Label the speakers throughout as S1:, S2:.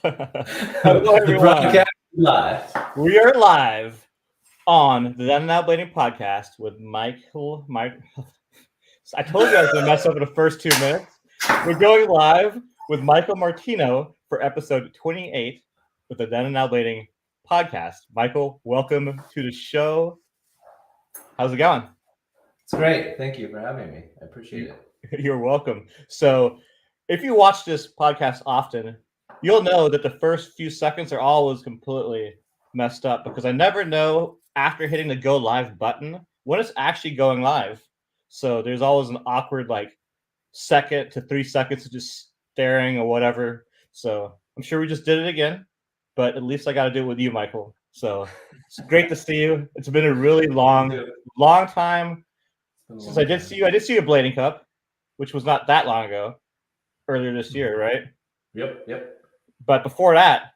S1: Hello, everyone.
S2: The broadcast is live.
S1: We are live on the Then and Now Blading podcast with Michael. I told you I was going to mess up in the first 2 minutes. We're going live with Michael Martinho for episode 28 with the Then and Now Blading podcast. Michael, welcome to the show. How's it going?
S2: It's great. Thank you for having me. I appreciate it.
S1: You're welcome. So, if you watch this podcast often, you'll know that the first few seconds are always completely messed up because I never know after hitting the go live button when it's actually going live. So there's always an awkward like 2 to 3 seconds of just staring or whatever. So I'm sure we just did it again, but at least I got to do it with you, Michael. So it's great to see you. It's been a really long time since I did see you. I did see you at Blading Cup, which was not that long ago, earlier this year, right?
S2: Yep.
S1: But before that,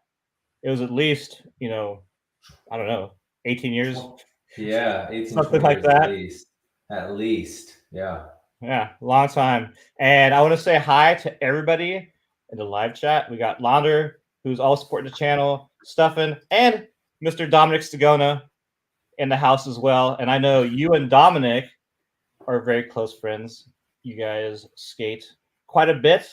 S1: it was at least, I don't know, 18 years.
S2: Yeah, 18
S1: something like that.
S2: At least. Yeah.
S1: Yeah, long time. And I want to say hi to everybody in the live chat. We got Launder, who's all supporting the channel, Stuffin, and Mr. Dominic Sagona in the house as well. And I know you and Dominic are very close friends. You guys skate quite a bit.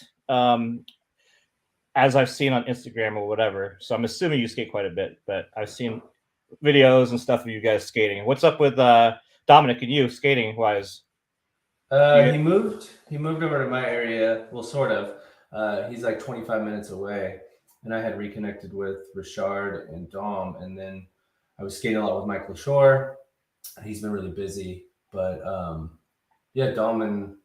S1: As I've seen on Instagram or whatever. So I'm assuming you skate quite a bit, but I've seen videos and stuff of you guys skating. What's up with Dominic and you skating wise?
S2: He moved over to my area. Well, sort of. He's like 25 minutes away. And I had reconnected with Rachard and Dom. And then I was skating a lot with Michael Shore. He's been really busy. But yeah, Dom and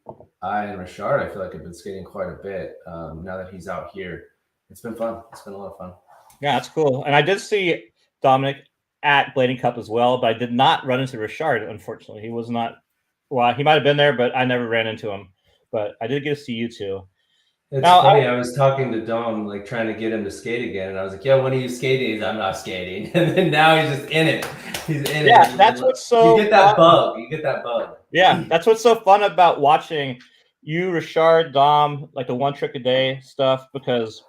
S2: I and Rachard, I feel like I've been skating quite a bit now that he's out here. It's been fun. It's been a lot of fun.
S1: Yeah, that's cool. And I did see Dominic at Blading Cup as well, but I did not run into Rachard, unfortunately. He was not, well, he might have been there, but I never ran into him. But I did get to see you two.
S2: It's funny. I was talking to Dom, like trying to get him to skate again. And I was like, "Yo, when are you skating?" He's, "I'm not skating." And then now he's just in it. He's in it.
S1: Yeah, that's what's so
S2: You get that bug. You get that bug.
S1: Yeah, that's what's so fun about watching you, Rachard, Dom, like the one trick a day stuff, because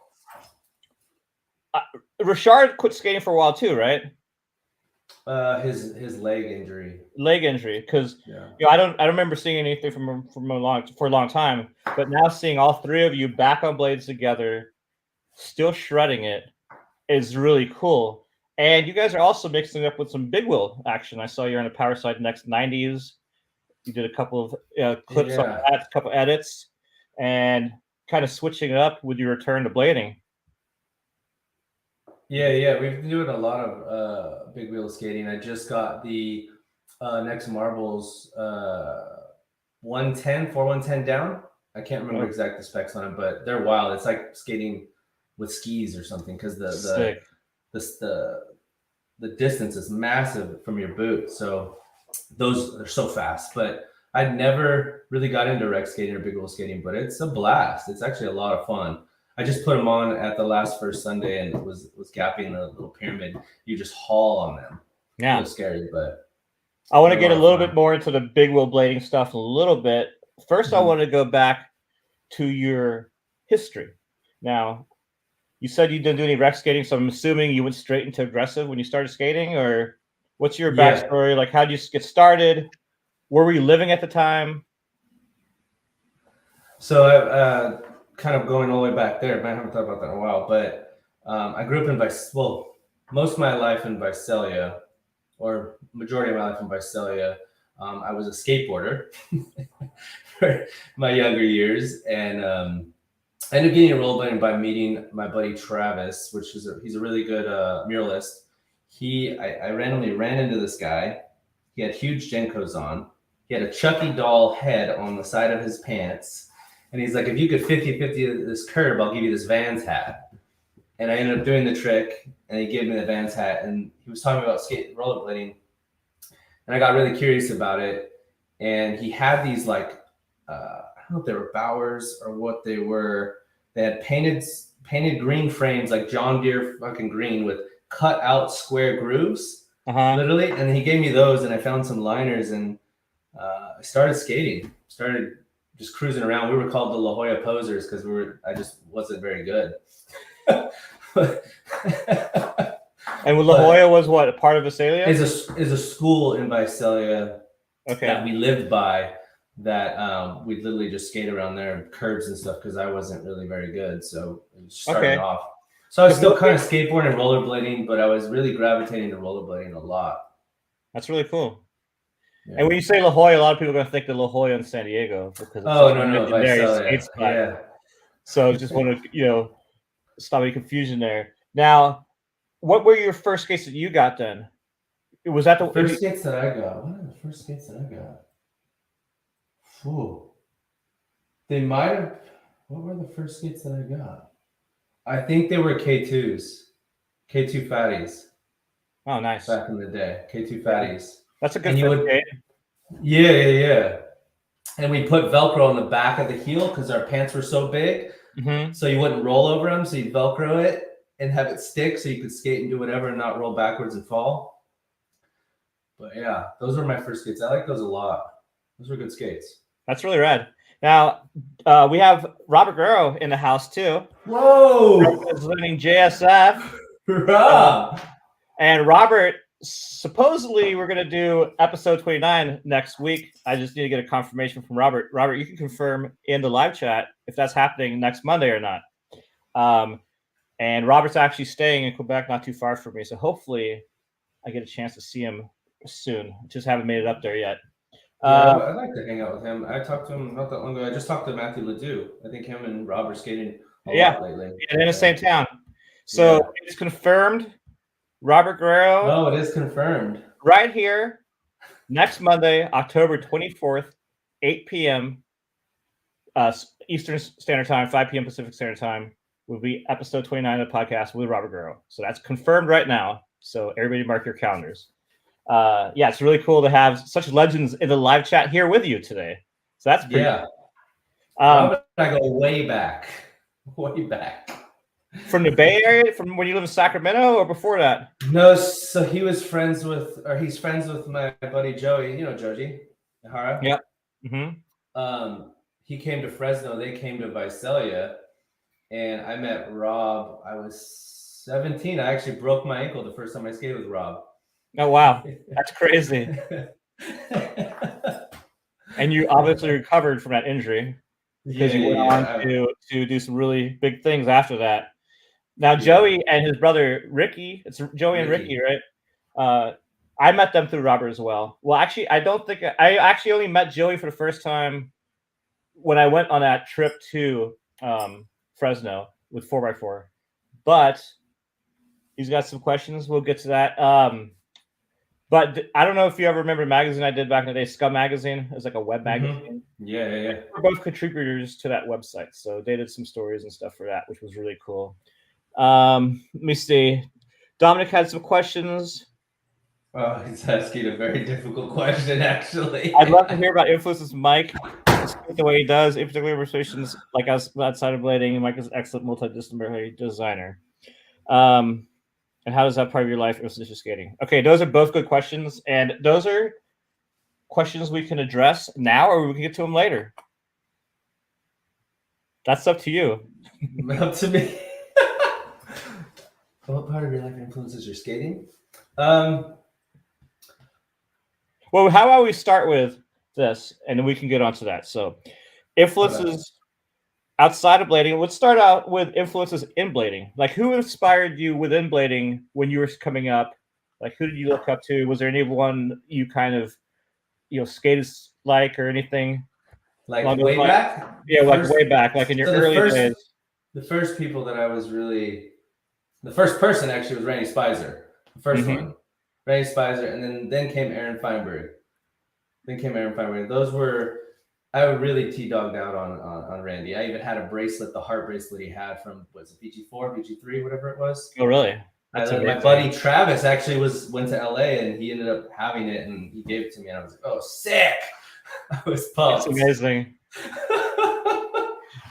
S1: Rachard quit skating for a while too, right?
S2: His leg injury.
S1: Because I don't remember seeing anything for a long time. But now seeing all three of you back on blades together, still shredding it, is really cool. And you guys are also mixing up with some big wheel action. I saw you're on the Power Side Next 90s. You did a couple of clips on that, a couple edits, and kind of switching it up with your return to blading.
S2: Yeah, we've been doing a lot of big wheel skating. I just got the Next Marbles 110 down. I can't remember exact the specs on it, but they're wild. It's like skating with skis or something because the distance is massive from your boot. So those are so fast. But I'd never really got into rec skating or big wheel skating, but it's a blast. It's actually a lot of fun. I just put them on at the last first Sunday and was gapping the little pyramid. You just haul on them.
S1: Yeah.
S2: A little scary, but
S1: I want to get a little bit more into the big wheel blading stuff a little bit. First, I want to go back to your history. Now, you said you didn't do any rec skating, so I'm assuming you went straight into aggressive when you started skating, or what's your backstory? Like, how did you get started? Where were you living at the time?
S2: So kind of going all the way back there. I haven't thought about that in a while, but I grew up in most of my life in Visalia, or majority of my life in Visalia. I was a skateboarder for my younger years, and I ended up getting a rollerblading by meeting my buddy Travis, he's a really good muralist. I randomly ran into this guy. He had huge Jenkos on. He had a Chucky doll head on the side of his pants. And he's like, "If you could 50-50 this curb, I'll give you this Vans hat." And I ended up doing the trick, and he gave me the Vans hat. And he was talking about rollerblading. And I got really curious about it. And he had these I don't know if they were Bowers or what they were. They had painted green frames, like John Deere fucking green, with cut out square grooves, literally. And he gave me those, and I found some liners, and I started skating. Started just cruising around. We were called the La Jolla Posers because I just wasn't very good.
S1: And La Jolla was what, a part of Visalia?
S2: Is a school in Visalia
S1: Okay.
S2: that we lived by. That we literally just skate around there, curbs and stuff, because I wasn't really very good. So starting off. So I was still kind of skateboarding and rollerblading, but I was really gravitating to rollerblading a lot.
S1: That's really cool. Yeah. And when you say La Jolla, a lot of people are going to think of La Jolla in San Diego because it's
S2: no,
S1: skate spot. Yeah. So just want to, stop any confusion there. Now, what were your first skates that you got then? Was that the
S2: first skates that I got? What are the first skates that I got? Ooh. They might have. What were the first skates that I got? I think they were K2s, K2 fatties.
S1: Oh, nice.
S2: Back in the day, K2 fatties.
S1: That's a good skate.
S2: Yeah. And we put Velcro on the back of the heel because our pants were so big, so you wouldn't roll over them. So you'd Velcro it and have it stick, so you could skate and do whatever and not roll backwards and fall. But yeah, those were my first skates. I like those a lot. Those were good skates.
S1: That's really rad. Now, we have Robert Guerrero in the house too.
S2: Whoa!
S1: Representing JSF. And Robert, supposedly we're going to do episode 29 next week. I just need to get a confirmation from Robert. Robert, you can confirm in the live chat if that's happening next Monday or not. And Robert's actually staying in Quebec, not too far from me. So hopefully I get a chance to see him soon. Just haven't made it up there yet.
S2: I'd like to hang out with him. I talked to him not that long ago. I just talked to Matthew Ledoux. I think him and Rob are skating a lot lately.
S1: And in the same town. So it's confirmed. Robert Guerrero.
S2: Oh, it is confirmed.
S1: Right here, next Monday, October 24th, 8 p.m. Eastern Standard Time, 5 p.m. Pacific Standard Time, will be episode 29 of the podcast with Robert Guerrero. So that's confirmed right now. So everybody mark your calendars. It's really cool to have such legends in the live chat here with you today. So that's pretty cool.
S2: I go way back.
S1: From the Bay Area, from when you live in Sacramento, or before that?
S2: No, so he's friends with my buddy Joey. You know Joji Ihara?
S1: Yep. Mm-hmm.
S2: He came to Fresno. They came to Visalia, and I met Rob. I was 17. I actually broke my ankle the first time I skated with Rob.
S1: Oh wow, that's crazy! And you obviously recovered from that injury because you went on to do some really big things after that. Now, Joey and his brother Ricky, it's Joey and Ricky, right? I met them through Robert as well. Well, actually, I actually only met Joey for the first time when I went on that trip to Fresno with 4x4. But he's got some questions. We'll get to that. But I don't know if you ever remember a magazine I did back in the day, Scum Magazine. It was like a web magazine.
S2: Yeah.
S1: We're both contributors to that website. So they did some stories and stuff for that, which was really cool. Let me see. Dominic had some questions.
S2: Oh, he's asking a very difficult question, actually.
S1: I'd love to hear about influences Mike, the way he does, in particular illustrations like us outside of blading. Mike is an excellent multidisciplinary designer. And how does that part of your life influence your skating? Okay, those are both good questions, and those are questions we can address now, or we can get to them later. That's up to you.
S2: Up to me. What part of your life influences your skating?
S1: Well, how about we start with this, and then we can get onto that. So, influences outside of blading. Let's start out with influences in blading. Like, who inspired you within blading when you were coming up? Like, who did you look up to? Was there anyone you kind of, skated like or anything?
S2: Like way back?
S1: Yeah, way back, like in your early days.
S2: The first people that I was really, the first person actually was Randy Spicer. The first one, Randy Spicer, and then came Aaron Feinberg. Those were, I would really T-dogged out on Randy. I even had a bracelet, the heart bracelet he had from, was it VG4, VG3, whatever it was?
S1: Oh, really?
S2: My buddy Travis actually went to LA and he ended up having it and he gave it to me and I was like, oh, sick. I was pumped.
S1: It's amazing.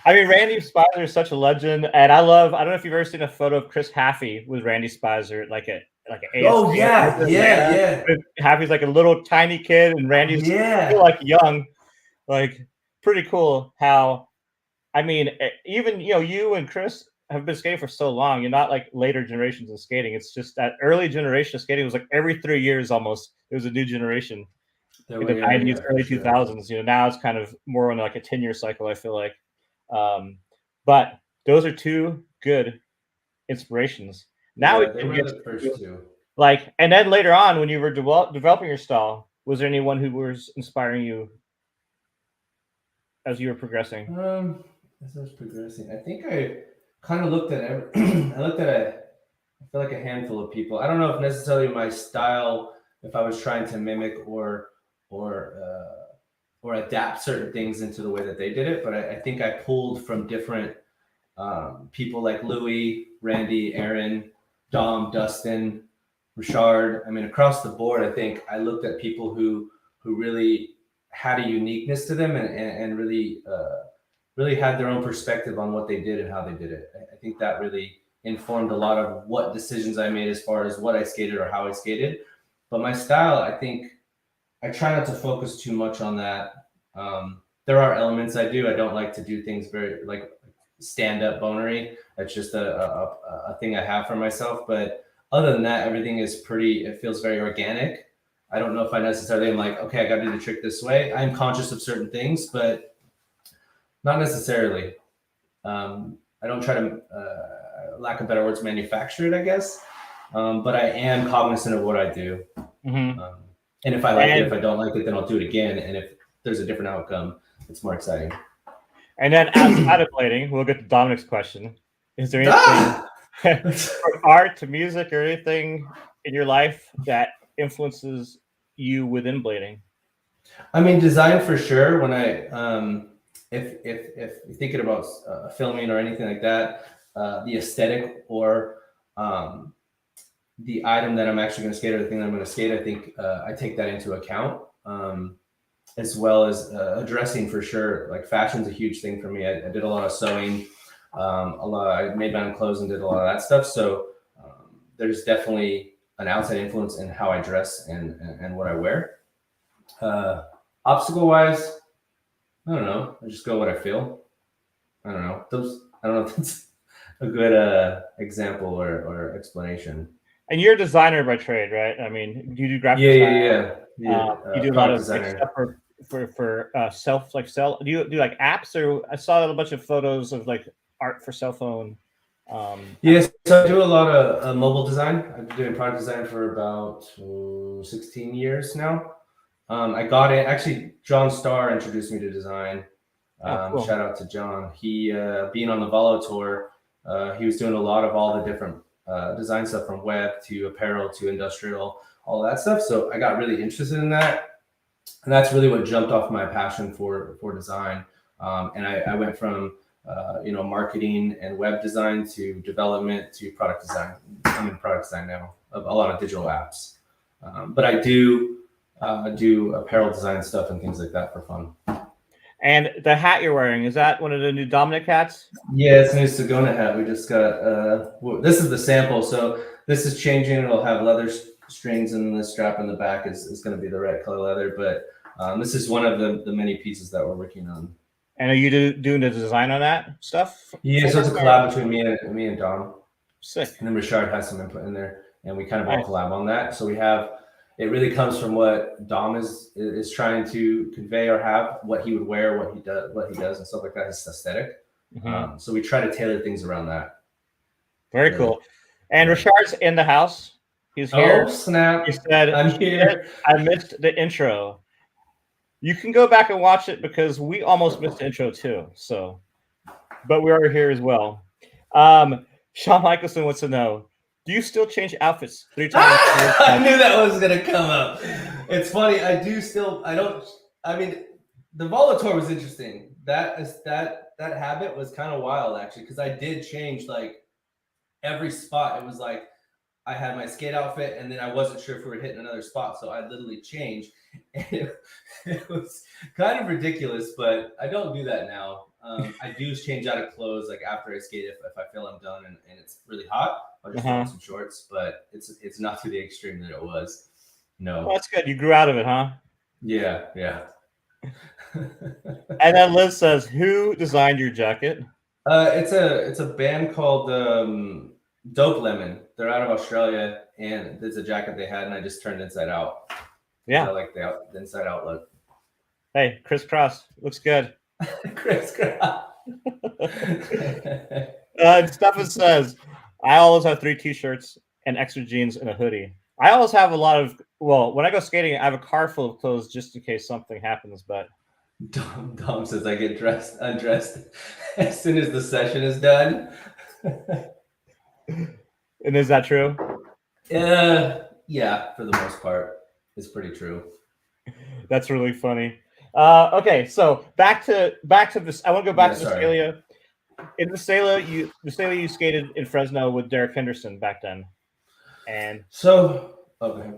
S1: I mean, Randy Spicer is such a legend, and I don't know if you've ever seen a photo of Chris Haffey with Randy Spicer, like an
S2: oh yeah.
S1: Haffey's like a little tiny kid, and Randy's still like young, like pretty cool. How, I mean, even you and Chris have been skating for so long. You're not like later generations of skating. It's just that early generation of skating was like every 3 years almost. There was a new generation in the 90s, early 2000s. Now it's kind of more on like a 10-year cycle, I feel like. But those are two good inspirations. Now
S2: Yeah,
S1: we
S2: they
S1: can
S2: were
S1: get
S2: the first
S1: to,
S2: two.
S1: like, and then later on when you were developing your style, was there anyone who was inspiring you as you were progressing?
S2: As I was progressing, I think I kind of looked at I looked at I feel like a handful of people. I don't know if necessarily my style, if I was trying to mimic or adapt certain things into the way that they did it, but I think I pulled from different people like Louis, Randy, Aaron, Dom, Dustin, Rachard. I mean, across the board, I think I looked at people who really had a uniqueness to them and really really had their own perspective on what they did and how they did it. I think that really informed a lot of what decisions I made as far as what I skated or how I skated. But my style, I think I try not to focus too much on that. There are elements I do. I don't like to do things very like stand-up bonery. That's just a thing I have for myself. But other than that, everything is pretty, it feels very organic. I don't know if I necessarily am like, okay, I got to do the trick this way. I'm conscious of certain things, but not necessarily. I don't try to, lack of better words, manufacture it, I guess. But I am cognizant of what I do.
S1: Mm-hmm.
S2: And if I like it, if I don't like it, then I'll do it again. And if there's a different outcome, it's more exciting.
S1: And then outside of blading, we'll get to Dominic's question. Is there anything from art to music or anything in your life that influences you within blading?
S2: I mean, design for sure. When I, if you're thinking about filming or anything like that, the aesthetic or the item that I'm actually going to skate or the thing that I'm going to skate, I think I take that into account, as well as dressing for sure. Like fashion's a huge thing for me. I did a lot of sewing, I made my own clothes and did a lot of that stuff. So there's definitely an outside influence in how I dress and what I wear. Obstacle wise, I don't know. I just go what I feel. I don't know. I don't know if that's a good example or explanation.
S1: And you're a designer by trade, right? I mean, you do graphic design.
S2: Yeah.
S1: You do a lot of stuff for self, like sell. Do you do like apps, or I saw a bunch of photos of like art for cell phone?
S2: Yes, so I do a lot of mobile design. I've been doing product design for about 16 years now. I got it. Actually, John Starr introduced me to design. Cool. Shout out to John. He, being on the Valo tour, he was doing a lot of all the different design stuff from web to apparel to industrial, all that stuff. So I got really interested in that. And that's really what jumped off my passion for design. And I went from, marketing and web design to development to product design. I'm in product design now of a lot of digital apps. But I do apparel design stuff and things like that for fun.
S1: And the hat you're wearing, is that one of the new Dominic hats?
S2: Yeah, it's a new Sagona hat. We just got, this is the sample. So this is changing. It'll have leather strings, and the strap in the back is going to be the red color leather. But this is one of the many pieces that we're working on.
S1: And are you doing the design on that stuff?
S2: Yeah, so it's a collab between me and Dom.
S1: Sick.
S2: And then Rachard has some input in there, and we kind of all collab on that. So we have, it really comes from what Dom is trying to convey or have, what he would wear, what he does and stuff like that, his aesthetic. Mm-hmm. So we try to tailor things around that.
S1: Very cool. And Rachard's in the house. He's here.
S2: Oh, snap.
S1: He said,
S2: I'm here.
S1: I missed the intro. You can go back and watch it because we almost missed the intro too. So, but we are here as well. Sean Michelson wants to know, do you still change outfits 3 times?
S2: I knew that was going to come up. It's funny. I mean, the Valo tour was interesting. That habit was kind of wild, actually, because I did change like every spot. It was like I had my skate outfit, and then I wasn't sure if we were hitting another spot, so I literally changed. And it was kind of ridiculous, but I don't do that now. I do change out of clothes like after I skate if I feel I'm done and it's really hot. I'll just wear some shorts, but it's not to the extreme that it was. No.
S1: Well, that's good. You grew out of it, huh?
S2: Yeah.
S1: And then Liz says, who designed your jacket?
S2: It's a band called Dope Lemon. They're out of Australia, and it's a jacket they had, and I just turned inside out.
S1: Yeah.
S2: I like the inside out look.
S1: Hey, crisscross looks good.
S2: Crisscross.
S1: Stefan says, I always have 3 t-shirts and extra jeans and a hoodie. I always have a lot of, well, when I go skating, I have a car full of clothes just in case something happens. But
S2: Dom says I get undressed as soon as the session is done.
S1: And is that true?
S2: Yeah, for the most part, it's pretty true.
S1: That's really funny. Okay, so back to this. I want to go back to Visalia. In Visalia, you skated in Fresno with Derek Henderson back then, and
S2: so okay.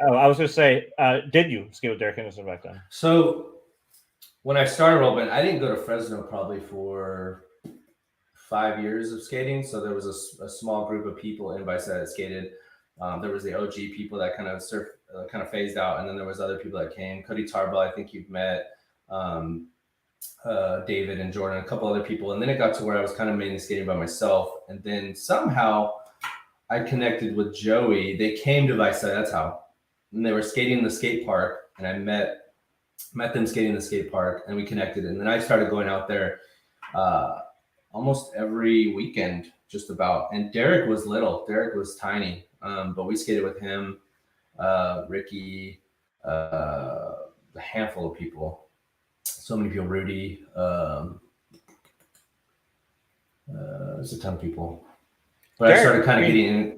S1: Oh, I was going to say, did you skate with Derek Henderson back then?
S2: So when I started Rollerblade, I didn't go to Fresno probably for 5 years of skating. So there was a small group of people in Visalia that skated. There was the OG people that kind of phased out, and then there was other people that came. Cody Tarbell, I think you've met. David and Jordan, a couple other people, and then it got to where I was kind of mainly skating by myself, and then somehow I connected with Joey. They came to Visalia, that's how, and they were skating in the skate park, and I met them skating in the skate park, and we connected, and then I started going out there almost every weekend, just about. And Derek was little, Derek was tiny, but we skated with him, Ricky, a handful of people. So many people, Rudy, there's a ton of people. But Derek, I started kind of getting in.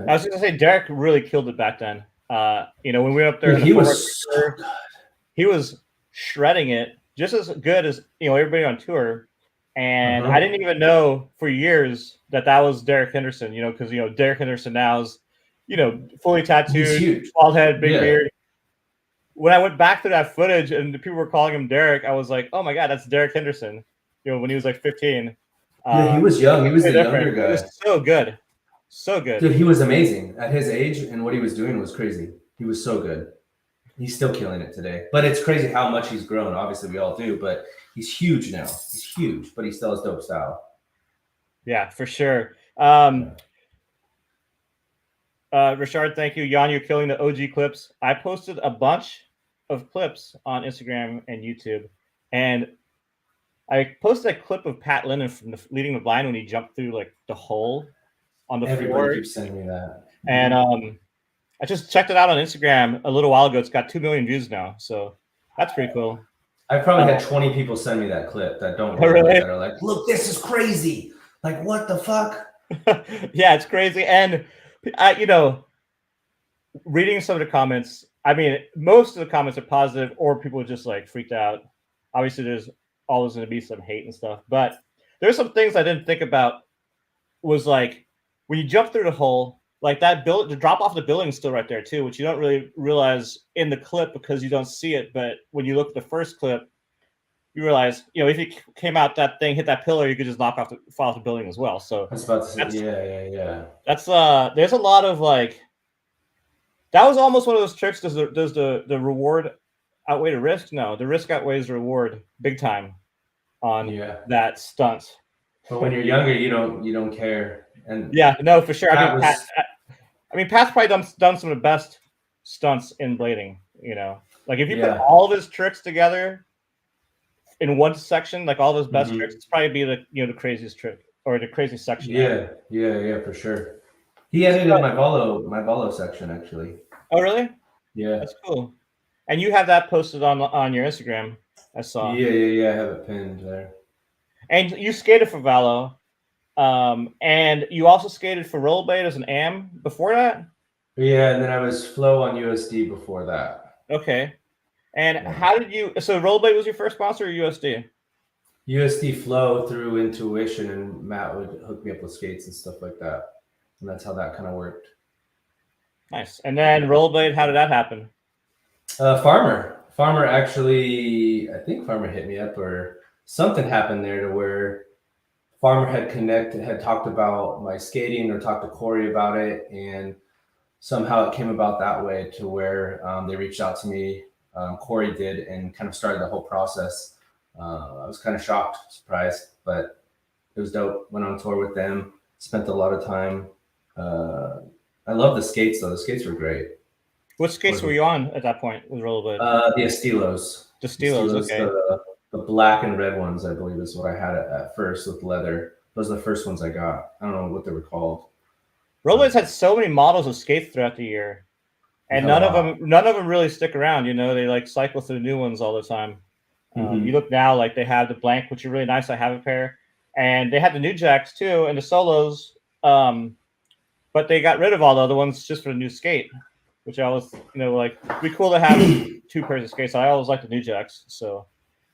S1: I was going to say, Derek really killed it back then. When we went up there,
S2: he was so good.
S1: He was shredding it, just as good as everybody on tour. And I didn't even know for years that was Derek Henderson. Because Derek Henderson now is fully tattooed, bald head, big beard. When I went back to that footage and the people were calling him Derek, I was like, oh my God, that's Derek Henderson. When he was like 15.
S2: Yeah, he was young. He was the younger guy.
S1: He was so good. So good.
S2: Dude, he was amazing. At his age and what he was doing was crazy. He was so good. He's still killing it today. But it's crazy how much he's grown. Obviously, we all do. But he's huge now. He's huge. But he still has dope style.
S1: Yeah, for sure. Rachard, thank you. Jan, you're killing the OG clips. I posted a bunch of clips on Instagram and YouTube, and I posted a clip of Pat Lennon from Leading the Blind when he jumped through like the hole on the floor.
S2: Everybody keeps sending me that.
S1: And I just checked it out on Instagram a little while ago. It's got 2 million views now, so that's pretty cool.
S2: I probably had 20 people send me that clip that don't
S1: really?
S2: That are like, look, this is crazy. Like, what the fuck?
S1: Yeah, it's crazy. And reading some of the comments, I mean, most of the comments are positive, or people just like freaked out. Obviously, there's always going to be some hate and stuff, but there's some things I didn't think about. Was like when you jump through the hole, like that the drop off the building is still right there too, which you don't really realize in the clip because you don't see it. But when you look at the first clip, you realize, if you came out that thing, hit that pillar, you could just fall off the building as well. So
S2: I was about to say, yeah.
S1: That's there's a lot of like. That was almost one of those tricks. Does the reward outweigh the risk? No, the risk outweighs the reward big time on that stunt.
S2: But when you're younger, you don't care. And
S1: yeah, no, for sure. Pat's probably done some of the best stunts in blading. Like if you put all of his tricks together in one section, like all those best tricks, it's probably be the craziest trick or the craziest section.
S2: Yeah, for sure. He edited my Valo section actually.
S1: Oh, really?
S2: Yeah,
S1: that's cool. And you have that posted on your Instagram. I saw.
S2: Yeah. I have it pinned there.
S1: And you skated for Valo, and you also skated for Rollerblade as an AM before that.
S2: Yeah, and then I was Flow on USD before that.
S1: Okay. And how did you? So Rollerblade was your first sponsor, or USD?
S2: USD Flow through Intuition, and Matt would hook me up with skates and stuff like that. And that's how that kind of worked.
S1: Nice. And then Rollerblade, how did that happen?
S2: Farmer actually, I think Farmer hit me up, or something happened there to where Farmer had talked about my skating or talked to Corey about it. And somehow it came about that way to where they reached out to me. Corey did, and kind of started the whole process. I was kind of shocked, surprised, but it was dope. Went on tour with them, spent a lot of time. I love the skates though. The skates were great.
S1: What skates were you on at that point with rollerblade?
S2: The Estilos.
S1: The Steelos, okay.
S2: The black and red ones, I believe, is what I had at first with leather. Those are the first ones I got. I don't know what they were called.
S1: Rollerblades had so many models of skates throughout the year, and none of them really stick around. You know, they like cycle through new ones all the time. You look now, like they have the blank, which are really nice. I have a pair, and they have the new jacks too, and the solos. But they got rid of all the other ones just for the new skate, which I was, you know, like it'd be cool to have 2 pairs of skates. I always like the new jacks. So,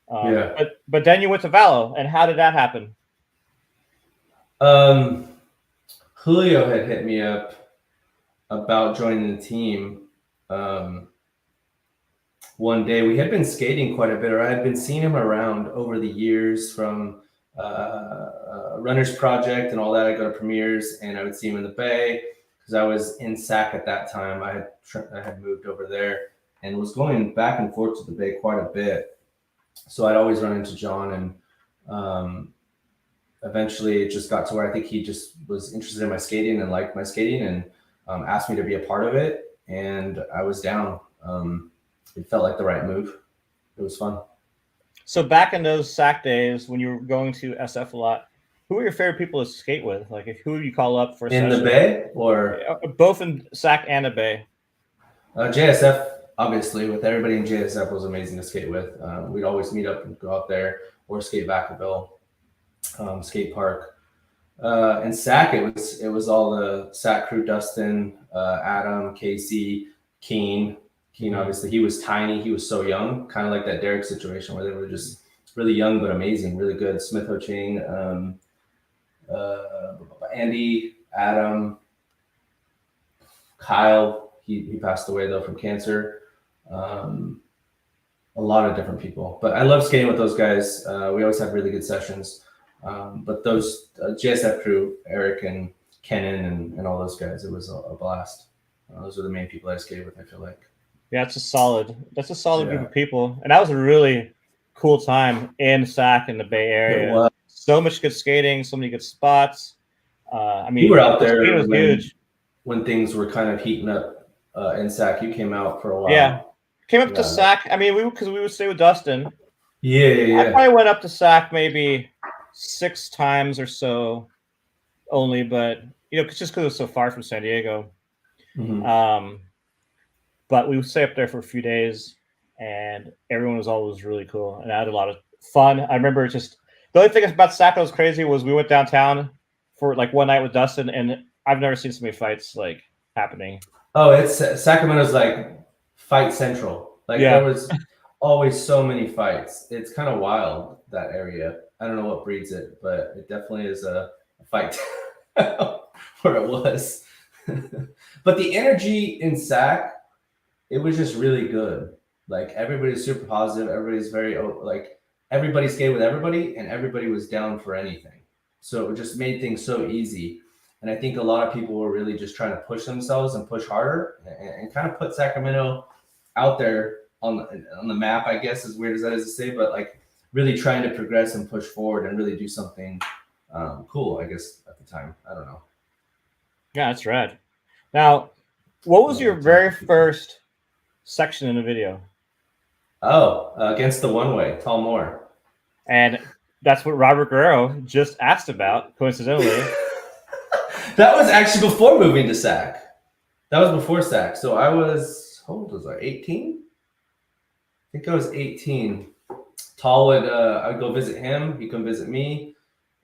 S1: but then you went to Valo, and how did that happen?
S2: Julio had hit me up about joining the team. One day we had been skating quite a bit, or I had been seeing him around over the years from Runners Project and all that. I go to premieres and I would see him in the Bay because I was in SAC at that time. I had moved over there and was going back and forth to the Bay quite a bit. So I'd always run into John, and eventually it just got to where I think he just was interested in my skating and liked my skating, and asked me to be a part of it. And I was down. It felt like the right move. It was fun.
S1: So back in those SAC days when you were going to SF a lot, who were your favorite people to skate with? Like, who would you call up for a
S2: in
S1: session?
S2: The Bay, or
S1: both in SAC and the Bay?
S2: JSF, obviously, with everybody in JSF was amazing to skate with. We'd always meet up and go out there or skate Vacaville, skate park. And SAC, it was all the SAC crew: Dustin, Adam, Casey, Keen. Keen, obviously, he was tiny. He was so young, kind of like that Derek situation where they were just really young but amazing, really good. Smith Ho Ching, Andy, Adam, Kyle. He passed away though from cancer. A lot of different people, but I love skating with those guys. We always have really good sessions. But those JSF crew, Eric and Kenan and all those guys, it was a blast. Those are the main people I skated with, I feel like.
S1: Yeah, it's a solid group of people. And that was a really cool time in SAC in the Bay Area. So much good skating, so many good spots. I mean,
S2: you were out there
S1: was huge
S2: when things were kind of heating up in SAC. You came out for a while.
S1: Yeah. Came up to SAC. I mean, because we would stay with Dustin.
S2: Yeah.
S1: I probably went up to SAC maybe 6 times or so only, but you know, just because it was so far from San Diego. But we would stay up there for a few days, and everyone was always really cool, and I had a lot of fun. I remember just the only thing about SAC that was crazy was we went downtown for like one night with Dustin, and I've never seen so many fights like happening.
S2: Oh, it's Sacramento's like fight central. Like there was always so many fights. It's kind of wild, that area. I don't know what breeds it, but it definitely is a fight where it was. But the energy in SAC, it was just really good. Like everybody's super positive. Everybody's very like everybody skated with everybody, and everybody was down for anything. So it just made things so easy. And I think a lot of people were really just trying to push themselves and push harder and kind of put Sacramento out there on the map, I guess, as weird as that is to say, but like really trying to progress and push forward and really do something cool, I guess, at the time. I don't know.
S1: Yeah, that's rad. Now, what was your very first section in the video?
S2: Against the one-way, Tall Moore.
S1: And that's what Robert Guerrero just asked about, coincidentally.
S2: That was actually before moving to SAC. That was before SAC. So I was, how old was I? 18? I think I was 18. Tall would, I would go visit him. He'd come visit me.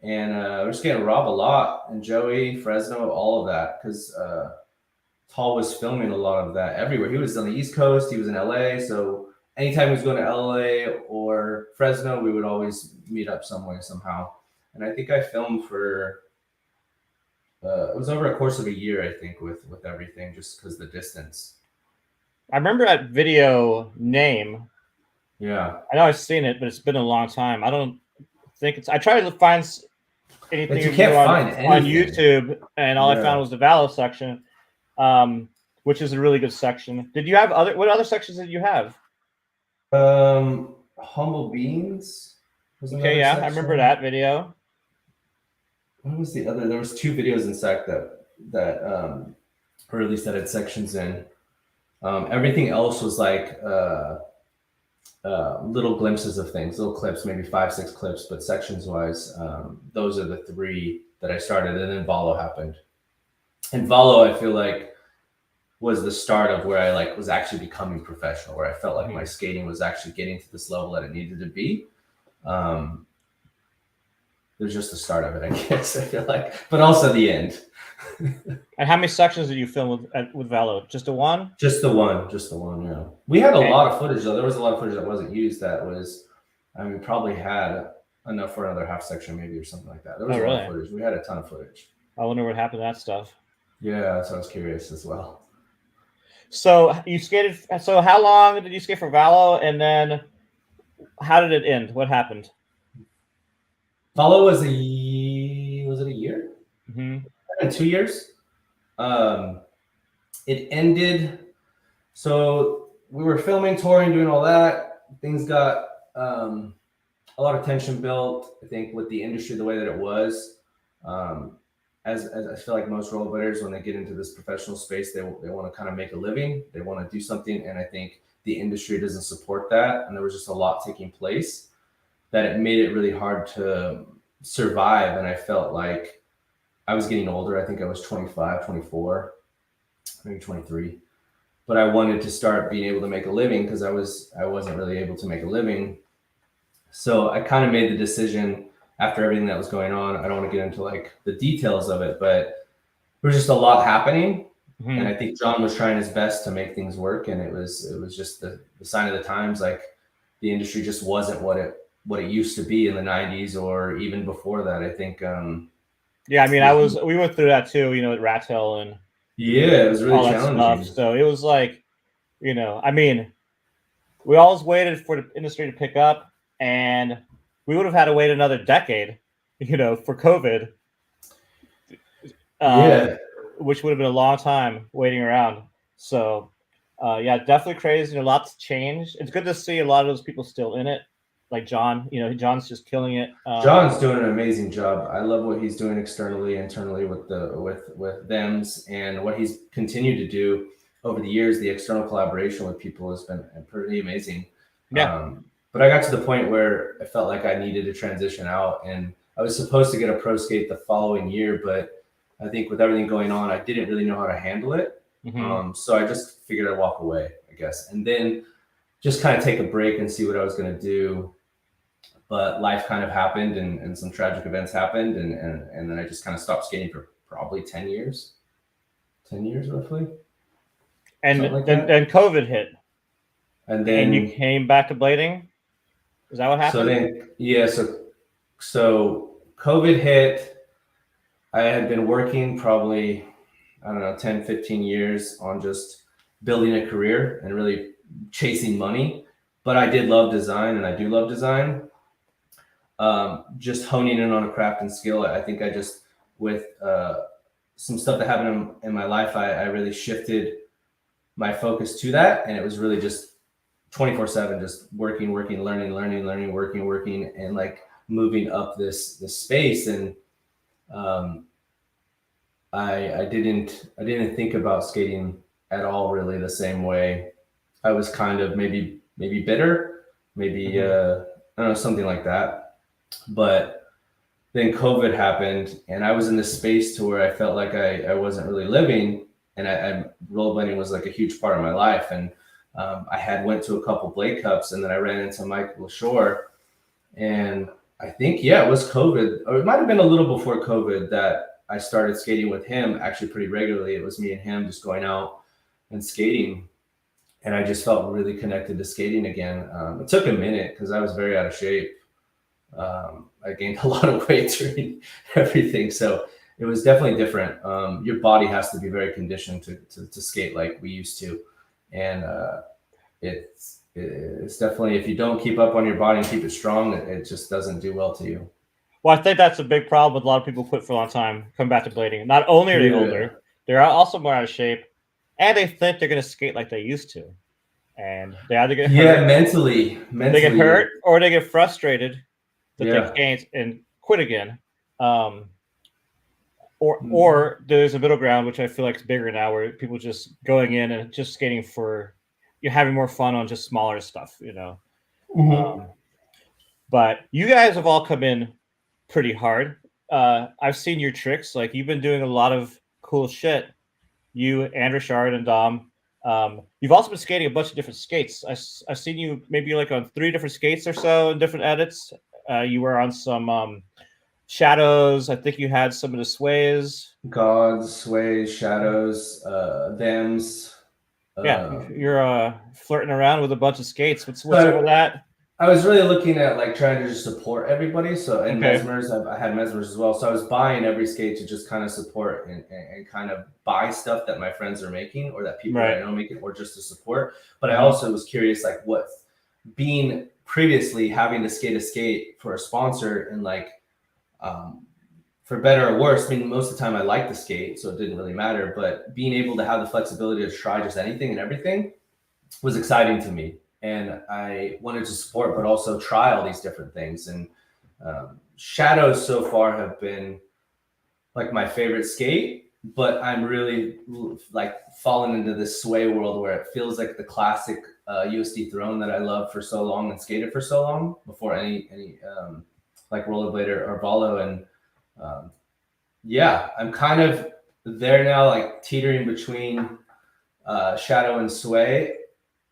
S2: And we're just getting Rob a lot. And Joey, Fresno, all of that. Because Tall was filming a lot of that everywhere. He was on the East Coast. He was in LA. So anytime he was going to LA or Fresno, we would always meet up some way, somehow. And I think I filmed for, it was over a course of a year, I think, with everything, just because the distance.
S1: I remember that video name.
S2: Yeah.
S1: I know I've seen it, but it's been a long time. I don't think it's, I tried to find anything
S2: you can't find
S1: on YouTube, and all I found was the Valo section, which is a really good section. Did you have what other sections did you have?
S2: Humble Beans.
S1: Okay, yeah, I remember that video.
S2: What was the other? There was 2 videos in SAC or at least that had sections in. Everything else was like little glimpses of things, little clips, maybe 5, 6 clips, but sections wise, those are the 3 that I started, and then Valo happened. And Valo, I feel like, was the start of where I like was actually becoming professional, where I felt like my skating was actually getting to this level that it needed to be. It was just the start of it, I guess. I feel like, but also the end.
S1: And how many sections did you film with Valo? Just the one?
S2: Just the one. Yeah. We had a lot of footage though. There was a lot of footage that wasn't used. That was, I mean, probably had enough for another half section maybe or something like that. There was a lot of footage. We had a ton of footage.
S1: I wonder what happened to that stuff.
S2: Yeah, so I was curious as well.
S1: So you skated. So how long did you skate for Valo, and then how did it end? What happened?
S2: Valo was it a year?
S1: Mm-hmm.
S2: 2 years. It ended. So we were filming, touring, doing all that. Things got a lot of tension built. I think with the industry the way that it was. As I feel like most rollerbladers, when they get into this professional space, they want to kind of make a living. They want to do something, and I think the industry doesn't support that. And there was just a lot taking place that it made it really hard to survive. And I felt like I was getting older. I think I was 25, 24, maybe 23. But I wanted to start being able to make a living because I wasn't really able to make a living. So I kind of made the decision after everything that was going on. I don't want to get into like the details of it, but there was just a lot happening. Mm-hmm. And I think John was trying his best to make things work. And it was just the sign of the times. Like the industry just wasn't what it used to be in the 90s or even before that. I think.
S1: Yeah, I mean, we went through that too, at Rat Tail and
S2: yeah, it was really challenging.
S1: Stuff. So it was like, I mean, we always waited for the industry to pick up, and we would have had to wait another decade, for COVID. Which would have been a long time waiting around. So, yeah, definitely crazy. Lots changed. It's good to see a lot of those people still in it. Like John, John's just killing it.
S2: John's doing an amazing job. I love what he's doing externally, internally with thems, and what he's continued to do over the years. The external collaboration with people has been pretty amazing.
S1: Yeah.
S2: But I got to the point where I felt like I needed to transition out, and I was supposed to get a pro skate the following year, but I think with everything going on, I didn't really know how to handle it. Mm-hmm. So I just figured I'd walk away, I guess, and then just kind of take a break and see what I was going to do. But life kind of happened, and some tragic events happened, and then I just kind of stopped skating for probably 10 years roughly.
S1: And then COVID hit. And you came back to blading? Is that what happened?
S2: So COVID hit. I had been working probably, 10, 15 years on just building a career and really chasing money. But I did love design, and I do love design. Just honing in on a craft and skill. I think I just, with some stuff that happened in my life, I really shifted my focus to that. And it was really just 24/7, just working, learning, working, and like moving up this space. And I didn't think about skating at all really the same way. I was kind of maybe bitter, maybe I don't know, something like that. But then COVID happened, and I was in this space to where I felt like I wasn't really living, and rollerblading was like a huge part of my life. And I had went to a couple Blade Cups, and then I ran into Michael Shore, and I think, it was COVID, or it might have been a little before COVID that I started skating with him actually pretty regularly. It was me and him just going out and skating, and I just felt really connected to skating again. It took a minute because I was very out of shape. I gained a lot of weight during everything, so it was definitely different. Your body has to be very conditioned to skate like we used to, and it's definitely, if you don't keep up on your body and keep it strong, it just doesn't do well to you.
S1: Well, I think that's a big problem with a lot of people quit for a long time, come back to blading. Not only are they older, they're also more out of shape, and they think they're going to skate like they used to, and they either get hurt,
S2: mentally
S1: they get hurt, or they get frustrated that
S2: Yeah.
S1: they can't and quit again. Or there's a middle ground, which I feel like is bigger now, where people just going in and just skating for you're having more fun on just smaller stuff, you know. But you guys have all come in pretty hard. I've seen your tricks. Like you've been doing a lot of cool shit. You and Rachard and Dom. You've also been skating a bunch of different skates. I've seen you maybe like on 3 different skates or so in different edits. You were on some shadows. I think you had some of the sways.
S2: Gods, sways, shadows, thems.
S1: Yeah, you're flirting around with a bunch of skates. What's up with that?
S2: I was really looking at like trying to just support everybody. So and
S1: Okay.
S2: Mesmers, I had Mesmers as well. So I was buying every skate to just kind of support and kind of buy stuff that my friends are making or that people that I know making or just to support. But I also was curious like what being previously having to skate a skate for a sponsor and like for better or worse, I mean, most of the time I liked the skate, so it didn't really matter. But being able to have the flexibility to try just anything and everything was exciting to me. And I wanted to support, but also try all these different things. And shadows so far have been like my favorite skate, but I'm really like falling into this sway world where it feels like the classic USD throne that I loved for so long and skated for so long before any like Rollerblade or Valo. And yeah, I'm kind of there now, like teetering between shadow and sway.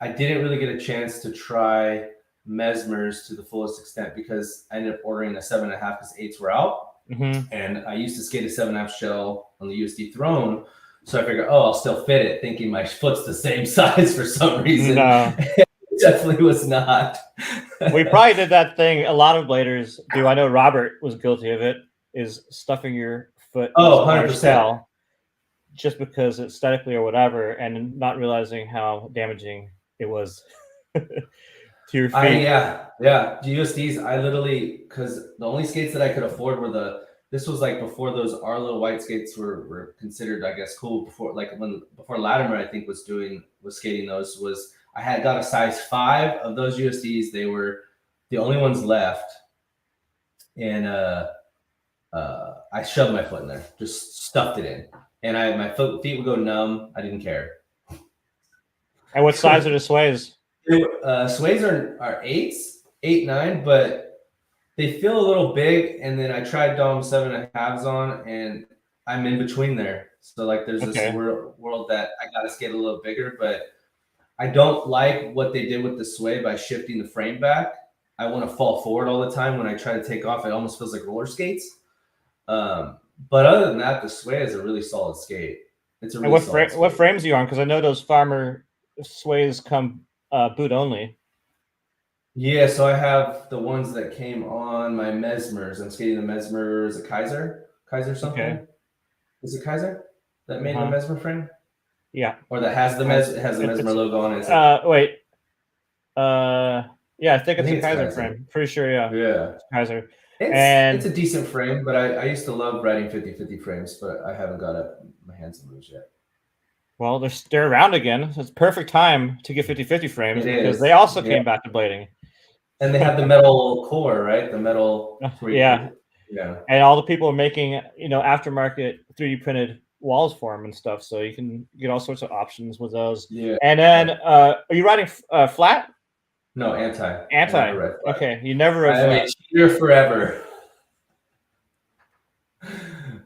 S2: I didn't really get a chance to try Mesmers to the fullest extent because I ended up ordering a 7.5 because 8s were out. And I used to skate a 7.5 shell on the USD throne. So I figured, I'll still fit it, thinking my foot's the same size for some reason.
S1: No.
S2: It definitely was not.
S1: We probably did that thing a lot of bladers do. I know Robert was guilty of it, is stuffing your foot in
S2: 100%.
S1: shell just because aesthetically or whatever, and not realizing how damaging it was to your feet.
S2: Yeah. USDs, I literally, because the only skates that I could afford were this was like before those Our Little White skates were considered, I guess, cool. Before Latimer, I think, was skating those. I got a size 5 of those USDs. They were the only ones left. And I shoved my foot in there, just stuffed it in. And my feet would go numb. I didn't care.
S1: And what size are the sways?
S2: Sways are 8s, 8, 9, but they feel a little big. And then I tried Dom 7.5s on, and I'm in between there. So like there's this world that I got to skate a little bigger, but I don't like what they did with the sway by shifting the frame back. I want to fall forward all the time when I try to take off. It almost feels like roller skates. But other than that, the sway is a really solid skate. It's a really solid skate.
S1: What frames are you on? Because I know those farmer sways come boot only.
S2: Yeah, so I have the ones that came on my Mesmers. I'm skating the Mesmers, a Kaiser something. Okay. Is it Kaiser that made the Mesmer frame?
S1: Yeah.
S2: Or that has the Mesmer logo on it.
S1: Wait. Yeah, I think it's a Kaiser frame. Pretty sure, yeah.
S2: Yeah.
S1: It's Kaiser.
S2: It's a decent frame, but I used to love riding 50-50 frames, but I haven't got my hands on those yet.
S1: Well, they're around again. So it's perfect time to get 50-50 frames because they also came back to blading.
S2: And they have the metal core, right? The metal.
S1: Yeah. And all the people are making, aftermarket 3D printed walls for them and stuff. So you can get all sorts of options with those.
S2: Yeah.
S1: And then, are you riding flat?
S2: No, anti.
S1: Okay, you never rode flat.
S2: I'm a cheater forever.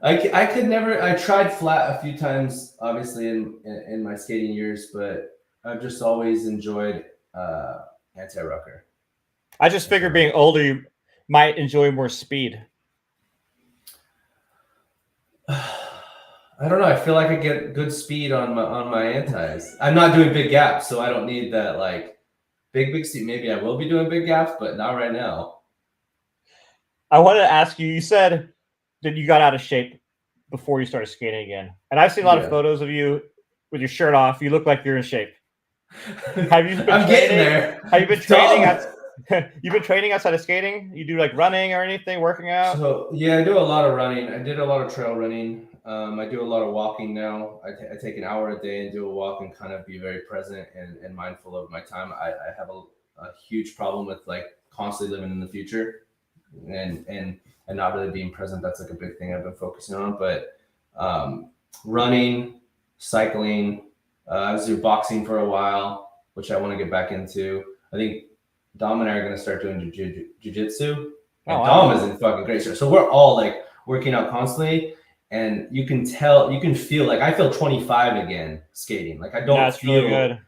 S2: I could never. I tried flat a few times, obviously in my skating years, but I've just always enjoyed anti-rucker.
S1: I just figured being older, you might enjoy more speed.
S2: I don't know. I feel like I get good speed on my antis. I'm not doing big gaps, so I don't need that like big speed. Maybe I will be doing big gaps, but not right now.
S1: I wanted to ask you. You said that you got out of shape before you started skating again, and I've seen a lot of photos of you with your shirt off. You look like you're in shape. Have you been
S2: I'm getting there.
S1: Have you been training? You've been training outside of skating? You do like running or anything, working out?
S2: So yeah, I do a lot of running. I did a lot of trail running. I do a lot of walking now. I take an hour a day and do a walk and kind of be very present and mindful of my time. I have a huge problem with like constantly living in the future. and not really being present. That's like a big thing I've been focusing on. But running, cycling, I was doing boxing for a while, which I want to get back into. I think Dom and I are going to start doing jujitsu. And Dom is in fucking great shape. So we're all like working out constantly. And you can tell, you can feel like I feel 25 again skating. Like I don't feel
S1: really good.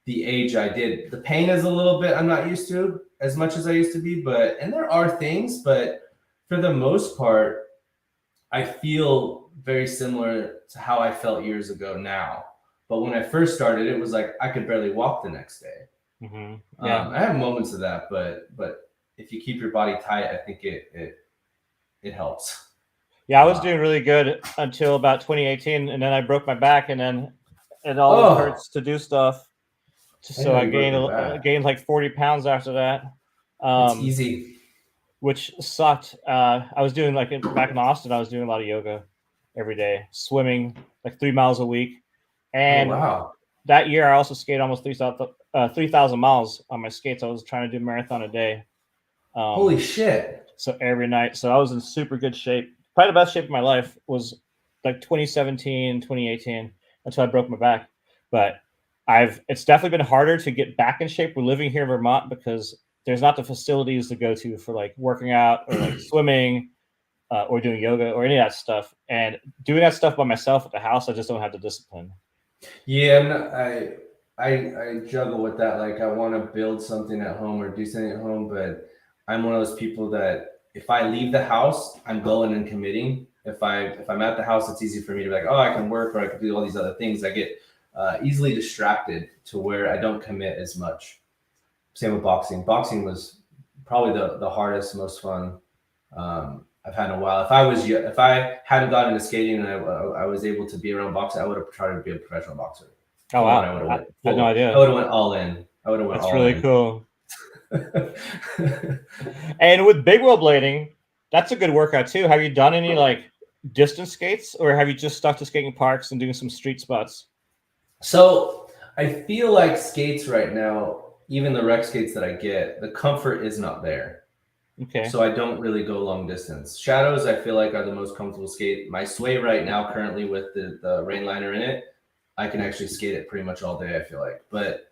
S2: the age I did. The pain is a little bit I'm not used to as much as I used to be, and there are things, but for the most part, I feel very similar to how I felt years ago now. But when I first started, it was like I could barely walk the next day.
S1: Mm-hmm. Yeah,
S2: I have moments of that, but if you keep your body tight, I think it helps.
S1: Yeah, I was doing really good until about 2018, and then I broke my back, and then it always hurts to do stuff. So I gained like 40 pounds after that.
S2: It's easy.
S1: Which sucked. I was doing back in Austin, I was doing a lot of yoga every day, swimming like 3 miles a week. And that year I also skated almost 3,000 miles on my skates. I was trying to do a marathon a day.
S2: Holy shit.
S1: So every night. So I was in super good shape. Probably the best shape of my life was like 2017, 2018 until I broke my back. But it's definitely been harder to get back in shape. We're living here in Vermont because there's not the facilities to go to for like working out or like swimming or doing yoga or any of that stuff. And doing that stuff by myself at the house, I just don't have the discipline.
S2: Yeah, I juggle with that. Like I want to build something at home or do something at home, but I'm one of those people that if I leave the house, I'm going and committing. If I'm at the house, it's easy for me to be like, oh, I can work or I can do all these other things. I get easily distracted to where I don't commit as much. Same with boxing. Boxing was probably the hardest, most fun I've had in a while. If I hadn't gotten into skating and I was able to be around boxing, I would have tried to be a professional boxer.
S1: Oh wow! I had no idea.
S2: I would have went all in.
S1: That's really cool. And with big wheel blading, that's a good workout too. Have you done any like distance skates, or have you just stuck to skating parks and doing some street spots?
S2: So I feel like skates right now, even the rec skates that I get, the comfort is not there.
S1: Okay.
S2: So I don't really go long distance. Shadows, I feel like, are the most comfortable skate. My Sway right now, currently with the rain liner in it, I can actually skate it pretty much all day, I feel like. But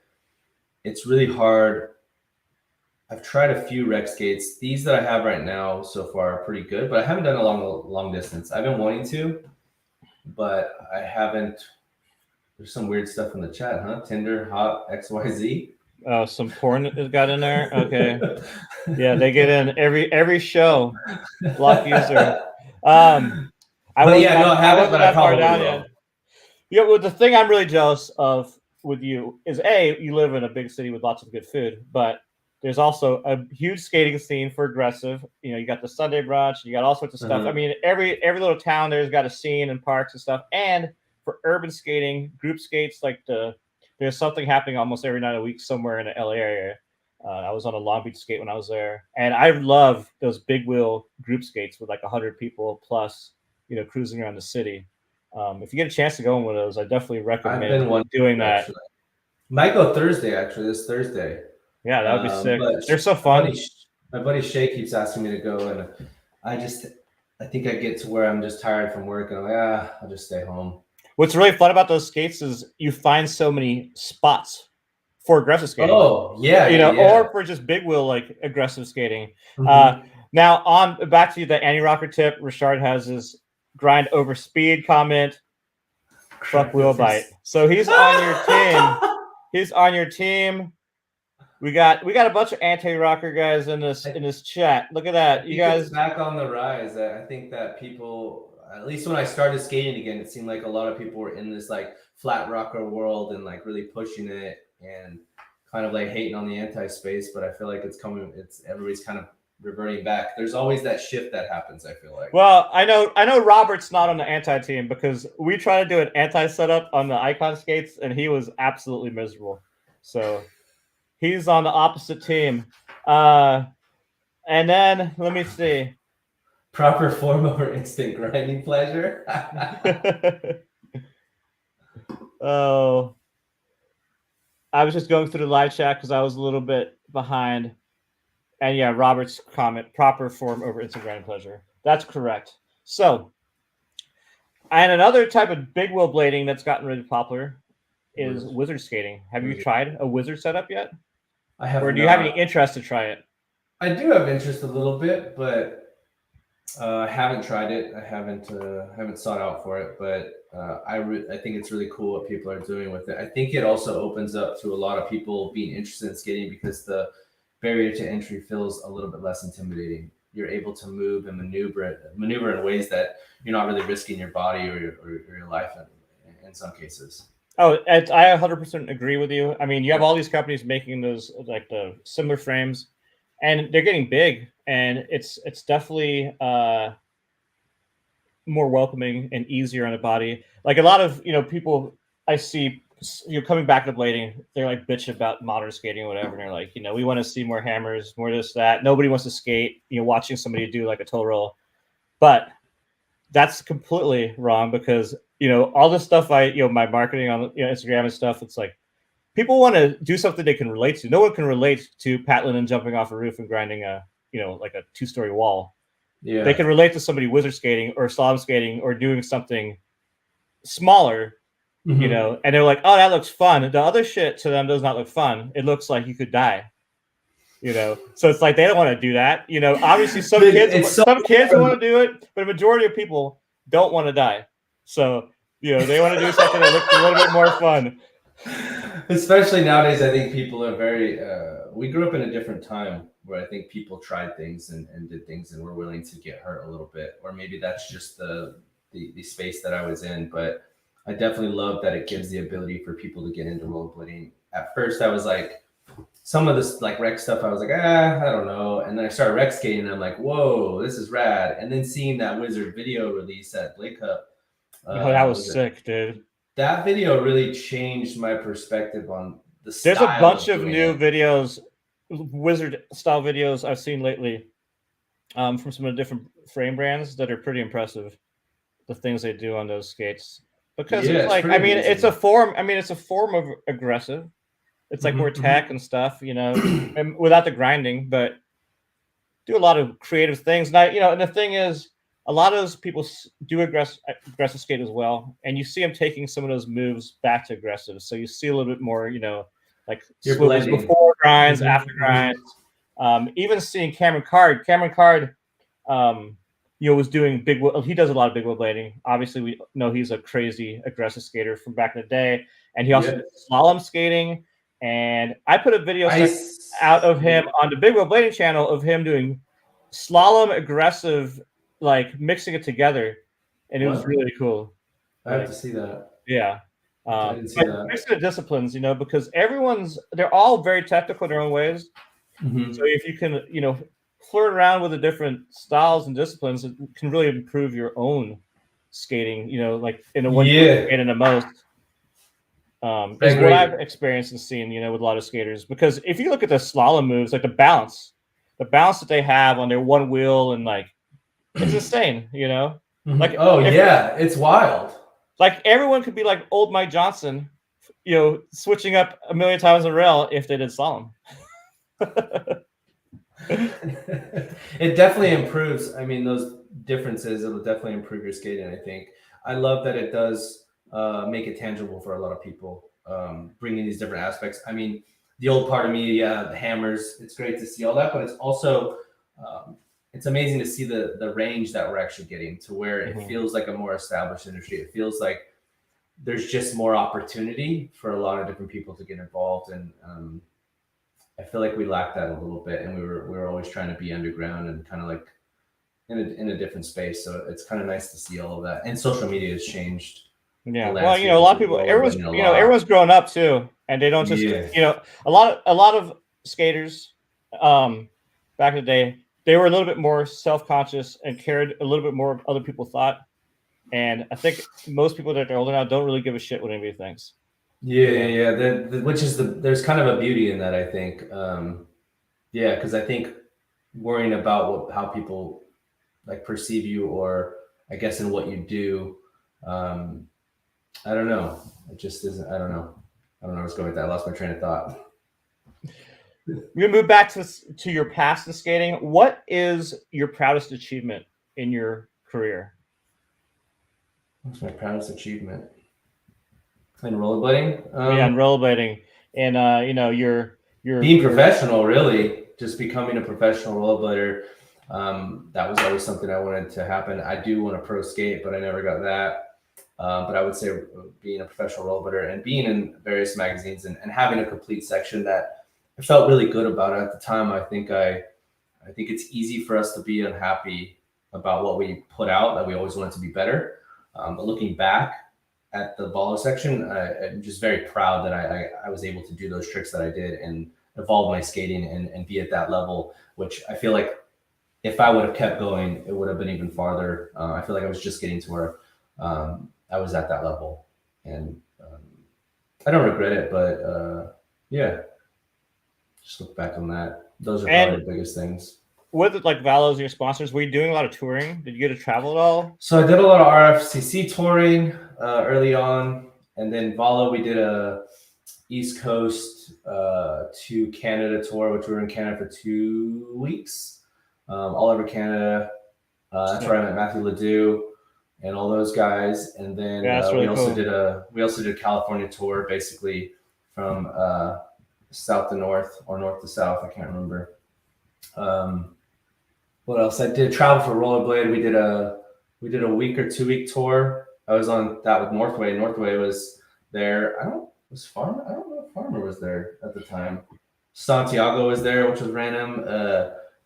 S2: it's really hard. I've tried a few rec skates. These that I have right now so far are pretty good, but I haven't done a long distance. I've been wanting to, but I haven't. There's some weird stuff in the chat, huh? Tinder, hot, XYZ.
S1: Oh, some porn has got in there. Okay, yeah, they get in every show. Block user.
S2: I haven't, but I probably will.
S1: Yeah, well, the thing I'm really jealous of with you is you live in a big city with lots of good food, but there's also a huge skating scene for aggressive. You know, you got the Sunday brunch, you got all sorts of stuff. I mean, every little town there's got a scene and parks and stuff. And for urban skating, group skates, there's something happening almost every night a week somewhere in the LA area. I was on a Long Beach skate when I was there, and I love those big wheel group skates with like 100 people plus, cruising around the city. If you get a chance to go on one of those, I definitely recommend doing that.
S2: Might go Thursday, actually, this Thursday.
S1: Yeah, that would be sick. They're so fun.
S2: My buddy Shay keeps asking me to go, and I think I get to where I'm just tired from work, and I'm like, I'll just stay home.
S1: What's really fun about those skates is you find so many spots for aggressive skating.
S2: Oh, yeah.
S1: Or for just big wheel, like aggressive skating. Mm-hmm. Now, back to the anti-rocker tip, Rachard has his grind over speed comment. Fuck wheel bite. So he's on your team. He's on your team. We got a bunch of anti-rocker guys in this chat. Look at that. You guys,
S2: it's back on the rise. I think that people, at least when I started skating again, it seemed like a lot of people were in this like flat rocker world and like really pushing it and kind of like hating on the anti-space. But I feel like everybody's kind of reverting back. There's always that shift that happens, I feel like.
S1: Well, I know Robert's not on the anti-team because we tried to do an anti-setup on the Icon skates and he was absolutely miserable. So he's on the opposite team. And then let me see.
S2: Proper form over instant grinding pleasure.
S1: Oh, I was just going through the live chat because I was a little bit behind. And yeah, Robert's comment, proper form over instant grinding pleasure. That's correct. So, and another type of big wheel blading that's gotten really popular is wizard skating. Have you tried a wizard setup yet?
S2: I have.
S1: Or do you have any interest to try it?
S2: I do have interest a little bit, but I haven't tried it. I haven't sought out for it, but I think it's really cool what people are doing with it. I think it also opens up to a lot of people being interested in skating because the barrier to entry feels a little bit less intimidating. You're able to move and maneuver in ways that you're not really risking your body or your life in some cases.
S1: Oh, I 100% agree with you. I mean, you have all these companies making those like the similar frames, and they're getting big, and it's definitely more welcoming and easier on the body. Like a lot of people I see coming back to blading, they're like bitch about modern skating or whatever, and they're like, we want to see more hammers, more this, that. Nobody wants to skate, watching somebody do like a toe roll. But that's completely wrong because all this stuff my marketing on Instagram and stuff, it's like people want to do something they can relate to. No one can relate to Pat Lennon jumping off a roof and grinding a like a 2-story wall. Yeah. They can relate to somebody wizard skating or slalom skating or doing something smaller, and they're like, oh, that looks fun. The other shit to them does not look fun. It looks like you could die. So it's like they don't want to do that. Obviously some kids want to do it, but a majority of people don't want to die. So they want to do something that looks a little bit more fun.
S2: Especially nowadays, I think people are very. We grew up in a different time where I think people tried things and did things and were willing to get hurt a little bit, or maybe that's just the space that I was in. But I definitely love that it gives the ability for people to get into rollerblading. At first, I was like, some of this like rec stuff, I was like, I don't know. And then I started rec skating, and I'm like, whoa, this is rad. And then seeing that Wizard video release at Blade Cup,
S1: that was sick, dude.
S2: That video really changed my perspective on the style.
S1: There's a bunch of new videos, Wizard style videos I've seen lately, from some of the different frame brands that are pretty impressive. The things they do on those skates, because it's like, it's a form. It's a form of aggressive. It's like more tech and stuff, and without the grinding, but do a lot of creative things. Now, and the thing is, a lot of those people do aggressive skate as well, and you see them taking some of those moves back to aggressive. So you see a little bit more, like swivels before grinds, after grinds. Even seeing Cameron Card. Was doing big. He does a lot of big wheel blading. Obviously, we know he's a crazy aggressive skater from back in the day, and he also does slalom skating. And I put a video out of him on the Big Wheel Blading channel of him doing slalom aggressive, like mixing it together, and it was really cool.
S2: I have to see that.
S1: Yeah, I didn't see that. Mixing the disciplines, because they're all very technical in their own ways. So if you can, flirt around with the different styles and disciplines, it can really improve your own skating. Like in the one you skate in the most. Is what I've experienced and seen, with a lot of skaters. Because if you look at the slalom moves, like the balance that they have on their one wheel, and like it's insane, Like
S2: it's wild.
S1: Like everyone could be like old Mike Johnson, switching up a million times on rail if they did slalom.
S2: It definitely improves. Those differences, it'll definitely improve your skating. I think I love that it does. Make it tangible for a lot of people, bringing these different aspects. The old part of me, the hammers, it's great to see all that, but it's also, it's amazing to see the range that we're actually getting to where it feels like a more established industry. It feels like there's just more opportunity for a lot of different people to get involved. And I feel like we lacked that a little bit, and we were always trying to be underground and kind of like in a different space. So it's kind of nice to see all of that. And social media has changin
S1: Yeah, well, a lot of people, everyone's grown up too, and they don't just, a lot of skaters, back in the day, they were a little bit more self-conscious and cared a little bit more of other people thought, and I think most people that are older now don't really give a shit what anybody thinks.
S2: Which is there's kind of a beauty in that, I think. Because I think worrying about how people like perceive you, or I guess in what you do. I don't know. It just isn't. I don't know. I was going with that. I lost my train of thought.
S1: we move back to your past in skating. What is your proudest achievement in your career?
S2: What's my proudest achievement in rollerblading?
S1: Yeah, and rollerblading, and your
S2: Being professional, really, just becoming a professional rollerblader. That was always something I wanted to happen. I do want to pro skate, but I never got that. But I would say being a professional rollerblader and being in various magazines and having a complete section that I felt really good about at the time. I think it's easy for us to be unhappy about what we put out, that we always want it to be better. But looking back at the Valo section, I'm just very proud that I was able to do those tricks that I did and evolve my skating and be at that level, which I feel like if I would have kept going, it would have been even farther. I feel like I was just getting to where I was at that level, and I don't regret it, but yeah, just look back on that. Those are probably the biggest things.
S1: With like Valo's your sponsors, were you doing a lot of touring? Did you get to travel at all?
S2: So I did a lot of RFCC touring early on, and then Valo, we did a East Coast to Canada tour, which we were in Canada for 2 weeks, all over Canada. That's where I met Matthew Ledoux and all those guys, and then we also did a California tour, basically from south to north or north to south. I can't remember. What else? I did travel for Rollerblade. We did a week or 2 week tour. I was on that with Northway. Northway was there. I don't know if Farmer was there at the time. Santiago was there, which was random.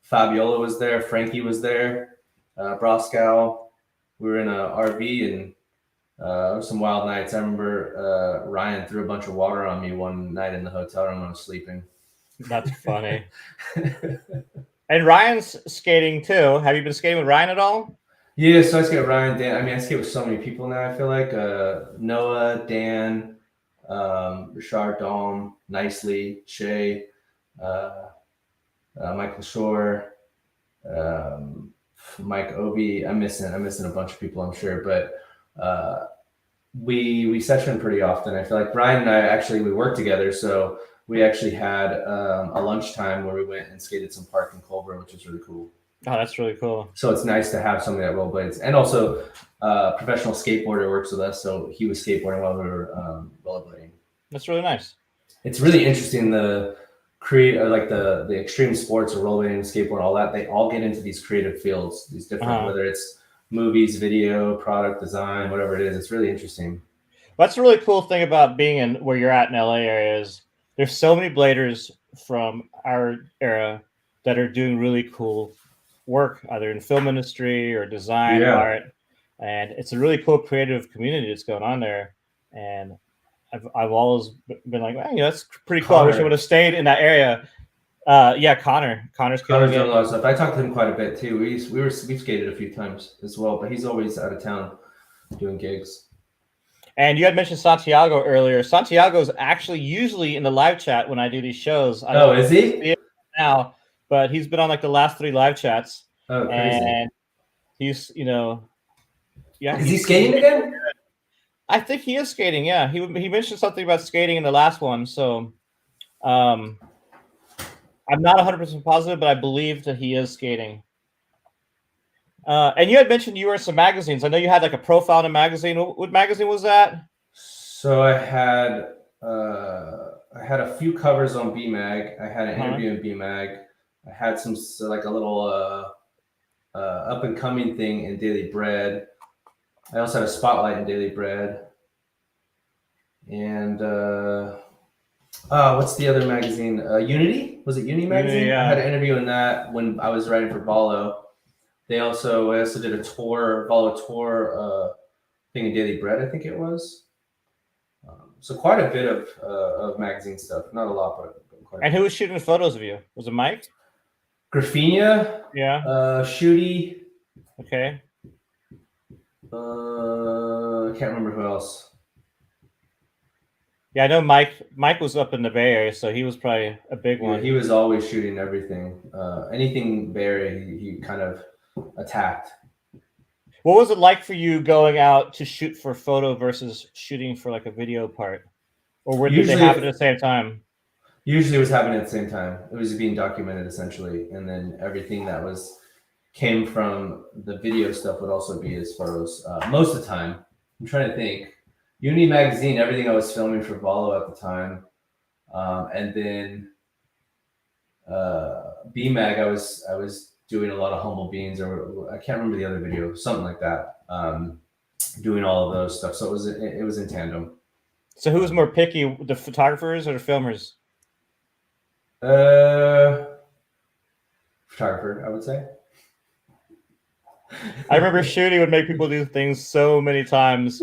S2: Fabiola was there. Frankie was there. Broscow. We were in a RV and some wild nights. I remember Ryan threw a bunch of water on me one night in the hotel room when I was sleeping.
S1: That's funny. And Ryan's skating too. Have you been skating with Ryan at all?
S2: Yeah, so I skate with Ryan, Dan. I mean, I skate with so many people now. I feel like Noah, Dan, Rachard, Dom, Nicely, Shay, Michael Shore, Mike Obi. I'm missing a bunch of people, I'm sure, but we session pretty often. I feel like Ryan and I we work together, so we actually had a lunchtime where we went and skated some park in Culver, which was really cool.
S1: Oh, that's really cool.
S2: So it's nice to have somebody that rollerblades, and also professional skateboarder works with us, so he was skateboarding while we were rollerblading.
S1: That's really nice.
S2: It's really interesting the extreme sports or rollerblading, skateboard, all that. They all get into these creative fields, these different whether it's movies, video, product design, whatever it is. It's really interesting.
S1: That's a really cool thing about being in where you're at in LA area is there's so many bladers from our era that are doing really cool work, either in film industry or design or art. And it's a really cool creative community that's going on there. And I've always been like, well, that's pretty cool.
S2: Connor.
S1: I wish I would have stayed in that area. Connor's
S2: doing a lot of stuff. I talked to him quite a bit too. We skated a few times as well, but he's always out of town doing gigs.
S1: And you had mentioned Santiago earlier. Santiago is actually usually in the live chat when I do these shows.
S2: Is he?
S1: Now, but he's been on like the last 3 live chats.
S2: Oh, crazy. And
S1: he's,
S2: Is he skating again?
S1: I think he is skating. Yeah, he mentioned something about skating in the last one. So, I'm not 100% positive, but I believe that he is skating. And you had mentioned you were in some magazines. I know you had like a profile in a magazine. What magazine was that?
S2: So I had a few covers on BMag. I had an interview in BMag. I had some like a little up and coming thing in Daily Bread. I also had a spotlight in Daily Bread. And what's the other magazine? Unity? Was it Unity magazine?
S1: Unity, yeah.
S2: I had an interview in that when I was writing for Valo. I also did a Valo tour thing in Daily Bread, I think it was. So quite a bit of magazine stuff. Not a lot, but quite a bit.
S1: And who was shooting the photos of you? Was it Mike?
S2: Graffinia.
S1: Yeah.
S2: Shooty.
S1: Okay.
S2: I can't remember who else.
S1: Yeah, I know Mike was up in the Bay Area, so he was probably a big one.
S2: He was always shooting everything. Anything Bay Area, he kind of attacked.
S1: What was it like for you going out to shoot for photo versus shooting for like a video part? Or did they happen at the same time?
S2: Usually it was happening at the same time. It was being documented essentially, and then everything that came from the video stuff would also be as photos. Most of the time, I'm trying to think. Uni Magazine, everything I was filming for Valo at the time, and then BMag, I was doing a lot of Humble Beans, or I can't remember the other video, something like that. Doing all of those stuff, so it was in tandem.
S1: So who was more picky, the photographers or the filmers?
S2: Photographer, I would say.
S1: I remember Shooty would make people do things so many times,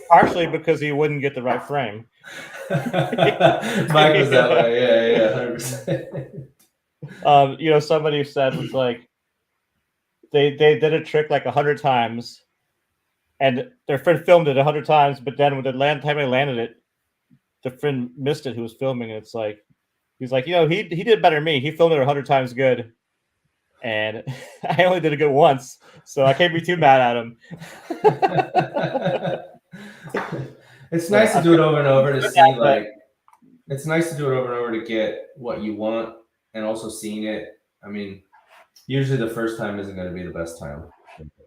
S1: partially because he wouldn't get the right frame.
S2: Mike was that way, yeah, 100%.
S1: Somebody said was like they did a trick like 100 times, and their friend filmed it 100 times, but then when the time they landed it, the friend missed it who was filming it. It's like he's like, he did better than me. He filmed it 100 times good, and I only did it good once, so I can't be too mad at him.
S2: It's nice to do it over and over to see, like, it's nice to do it over and over to get what you want, and also seeing it. I mean, usually the first time isn't going to be the best time,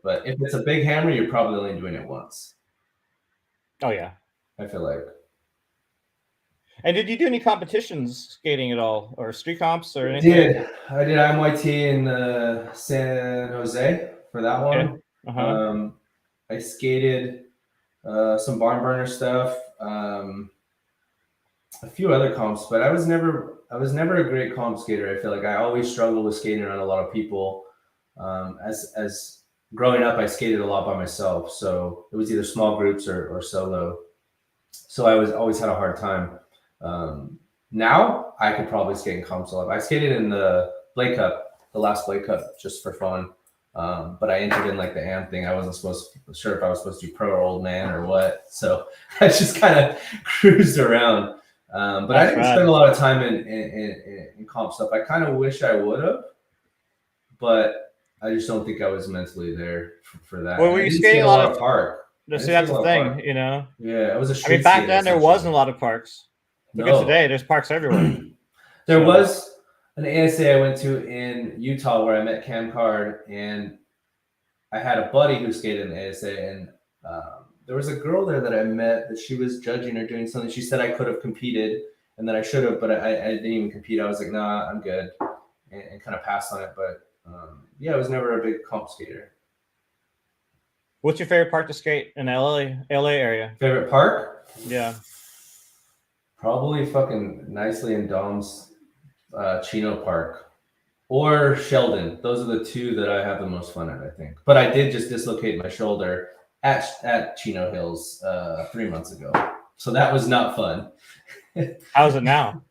S2: but if it's a big hammer, you're probably only doing it once.
S1: Oh yeah,
S2: I feel like.
S1: And did you do any competitions skating at all, or street comps or anything?
S2: I did IMYT in San Jose for that one.
S1: Okay.
S2: I skated some barn burner stuff, a few other comps, but I was never a great comp skater. I feel like I always struggled with skating around a lot of people. As growing up, I skated a lot by myself, so it was either small groups or solo. So I always had a hard time. Now I could probably skate in comps a lot. I skated in the Blake Cup, the last Blake Cup, just for fun. But I entered in like the AM thing. I wasn't sure if I was supposed to do pro or old man or what. So I just kind of cruised around. But I didn't spend a lot of time in comp stuff. I kind of wish I would have, but I just don't think I was mentally there for that.
S1: Well, were you skating a lot of
S2: park?
S1: See, that's the thing,
S2: Yeah, it was a street.
S1: I mean, back then there wasn't a lot of parks. Look at today, there's parks everywhere.
S2: There was an ASA I went to in Utah where I met Cam Card, and I had a buddy who skated in the ASA, and there was a girl there that I met that she was judging or doing something. She said I could have competed and that I should have, but I didn't even compete. I was like, nah, I'm good, and kind of passed on it. But yeah, I was never a big comp skater.
S1: What's your favorite park to skate in LA area?
S2: Favorite park?
S1: Yeah.
S2: Probably fucking Nicely in Dom's Chino Park or Sheldon. Those are the two that I have the most fun at, I think. But I did just dislocate my shoulder at Chino Hills 3 months ago. So that was not fun.
S1: How's it now?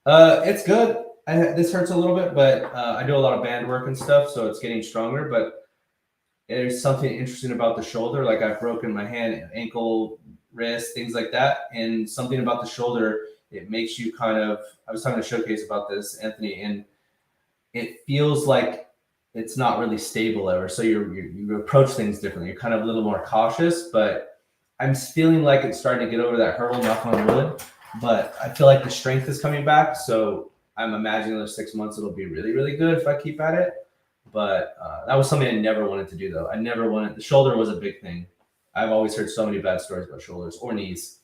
S2: It's good. This hurts a little bit, but I do a lot of band work and stuff, so it's getting stronger. But there's something interesting about the shoulder. Like I've broken my hand, ankle, wrist, things like that. And something about the shoulder, it makes you kind of, I was talking to Showcase about this, Anthony, and it feels like it's not really stable ever. So you approach things differently. You're kind of a little more cautious, but I'm feeling like it's starting to get over that hurdle, knock on wood. But I feel like the strength is coming back. So I'm imagining those 6 months, it'll be really, really good if I keep at it. But that was something I never wanted to do, though. The shoulder was a big thing. I've always heard so many bad stories about shoulders or knees.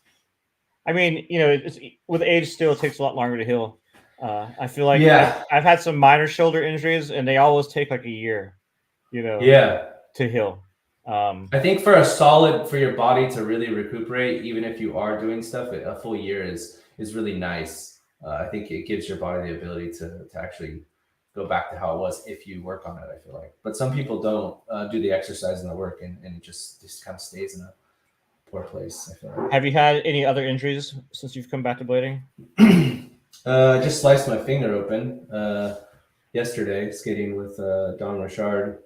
S1: I mean, it's, with age, still it takes a lot longer to heal. I feel like I've had some minor shoulder injuries, and they always take like a year, to heal.
S2: I think for your body to really recuperate, even if you are doing stuff, a full year is really nice. I think it gives your body the ability to actually go back to how it was if you work on it, I feel like. But some people don't do the exercise and the work, and it just kind of stays in a poor place, I feel like.
S1: Have you had any other injuries since you've come back to blading?
S2: I just sliced my finger open yesterday skating with Don Rachard.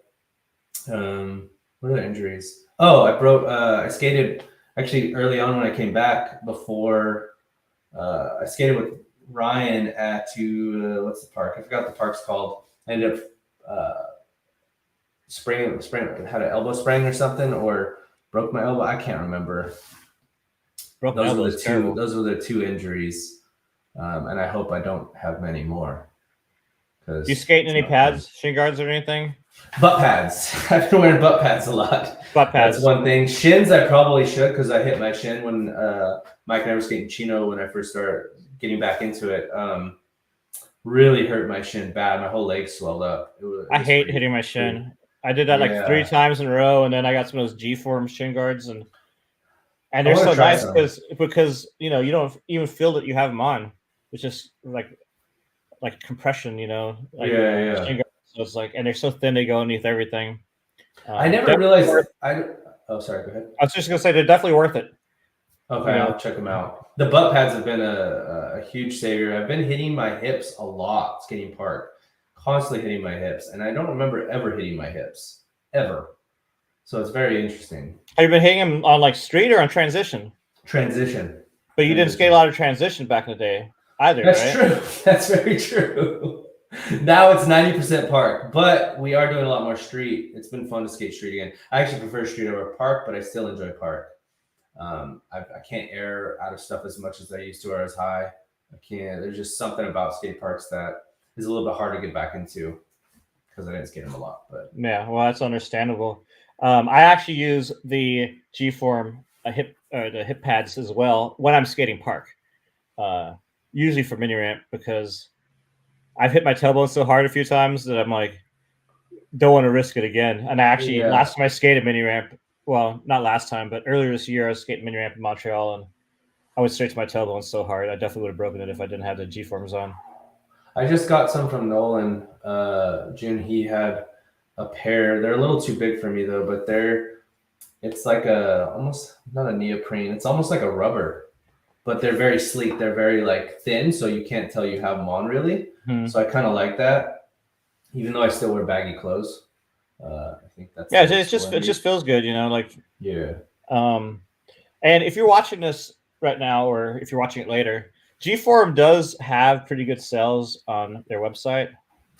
S2: What are the injuries? Oh, I skated actually early on when I came back before I skated with Ryan what's the park? I forgot the park's called. I ended up spraying, had an elbow sprain or something, or broke my elbow. I can't remember. Those were the two injuries. And I hope I don't have many more.
S1: Do you skate in any pads, shin guards, or anything?
S2: Butt pads. I've been wearing butt pads a lot.
S1: Butt pads.
S2: That's one thing. Shins, I probably should because I hit my shin when Mike and I were skating Chino when I first started getting back into it. Really hurt my shin bad. My whole leg swelled up.
S1: I hate hitting my shin. I did that like 3 times in a row, and then I got some of those G-form shin guards, and they're so nice because you know you don't even feel that you have them on. It's just like compression, you know. Like,
S2: yeah.
S1: Shin guards, so it's like, and they're so thin they go underneath everything.
S2: I never realized. Oh, sorry. Go ahead.
S1: I was just gonna say they're definitely worth it.
S2: Okay, I'll check them out. The butt pads have been a huge savior. I've been hitting my hips a lot skating park, constantly hitting my hips, and I don't remember ever hitting my hips ever. So it's very interesting.
S1: Have you been hitting them on like street or on transition?
S2: Transition.
S1: But you didn't skate a lot of transition back in the day either,
S2: That's
S1: right?
S2: true. That's very true. Now it's 90% park, but we are doing a lot more street. It's been fun to skate street again. I actually prefer street over park, but I still enjoy park. I can't air out of stuff as much as I used to or as high. I can't. There's just something about skate parks that is a little bit hard to get back into because I didn't skate them a lot. But
S1: yeah, well, that's understandable. I actually use the G-form the hip pads as well when I'm skating park. Usually for mini ramp because I've hit my tailbone so hard a few times that I'm like, don't want to risk it again. And I actually last time I skated mini ramp. Well, not last time, but earlier this year, I was skating mini ramp in Montreal, and I went straight to my tailbone so hard. I definitely would have broken it if I didn't have the G-forms on.
S2: I just got some from Nolan. June, he had a pair. They're a little too big for me though, but it's like almost not a neoprene. It's almost like a rubber, but they're very sleek. They're very like thin, so you can't tell you have them on really. So I kind of like that, even though I still wear baggy clothes. I think that's
S1: it just feels good, you know, like and if you're watching this right now or if you're watching it later, G-Form does have pretty good sales on their website.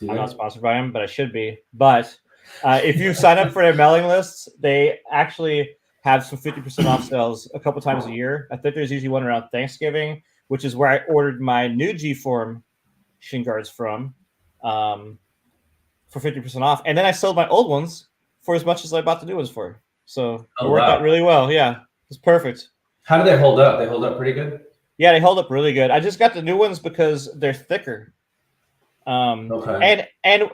S1: I'm not sponsored by them, but I should be. But if you sign up for their mailing lists, they actually have some 50% off sales a couple times a year. I think there's usually one around Thanksgiving, which is where I ordered my new G-Form shin guards from. For 50% off, and then I sold my old ones for as much as I bought the new ones for. So it worked out really well. Yeah, it's perfect.
S2: How do they hold up? They hold up pretty good.
S1: Yeah, they hold up really good. I just got the new ones because they're thicker. And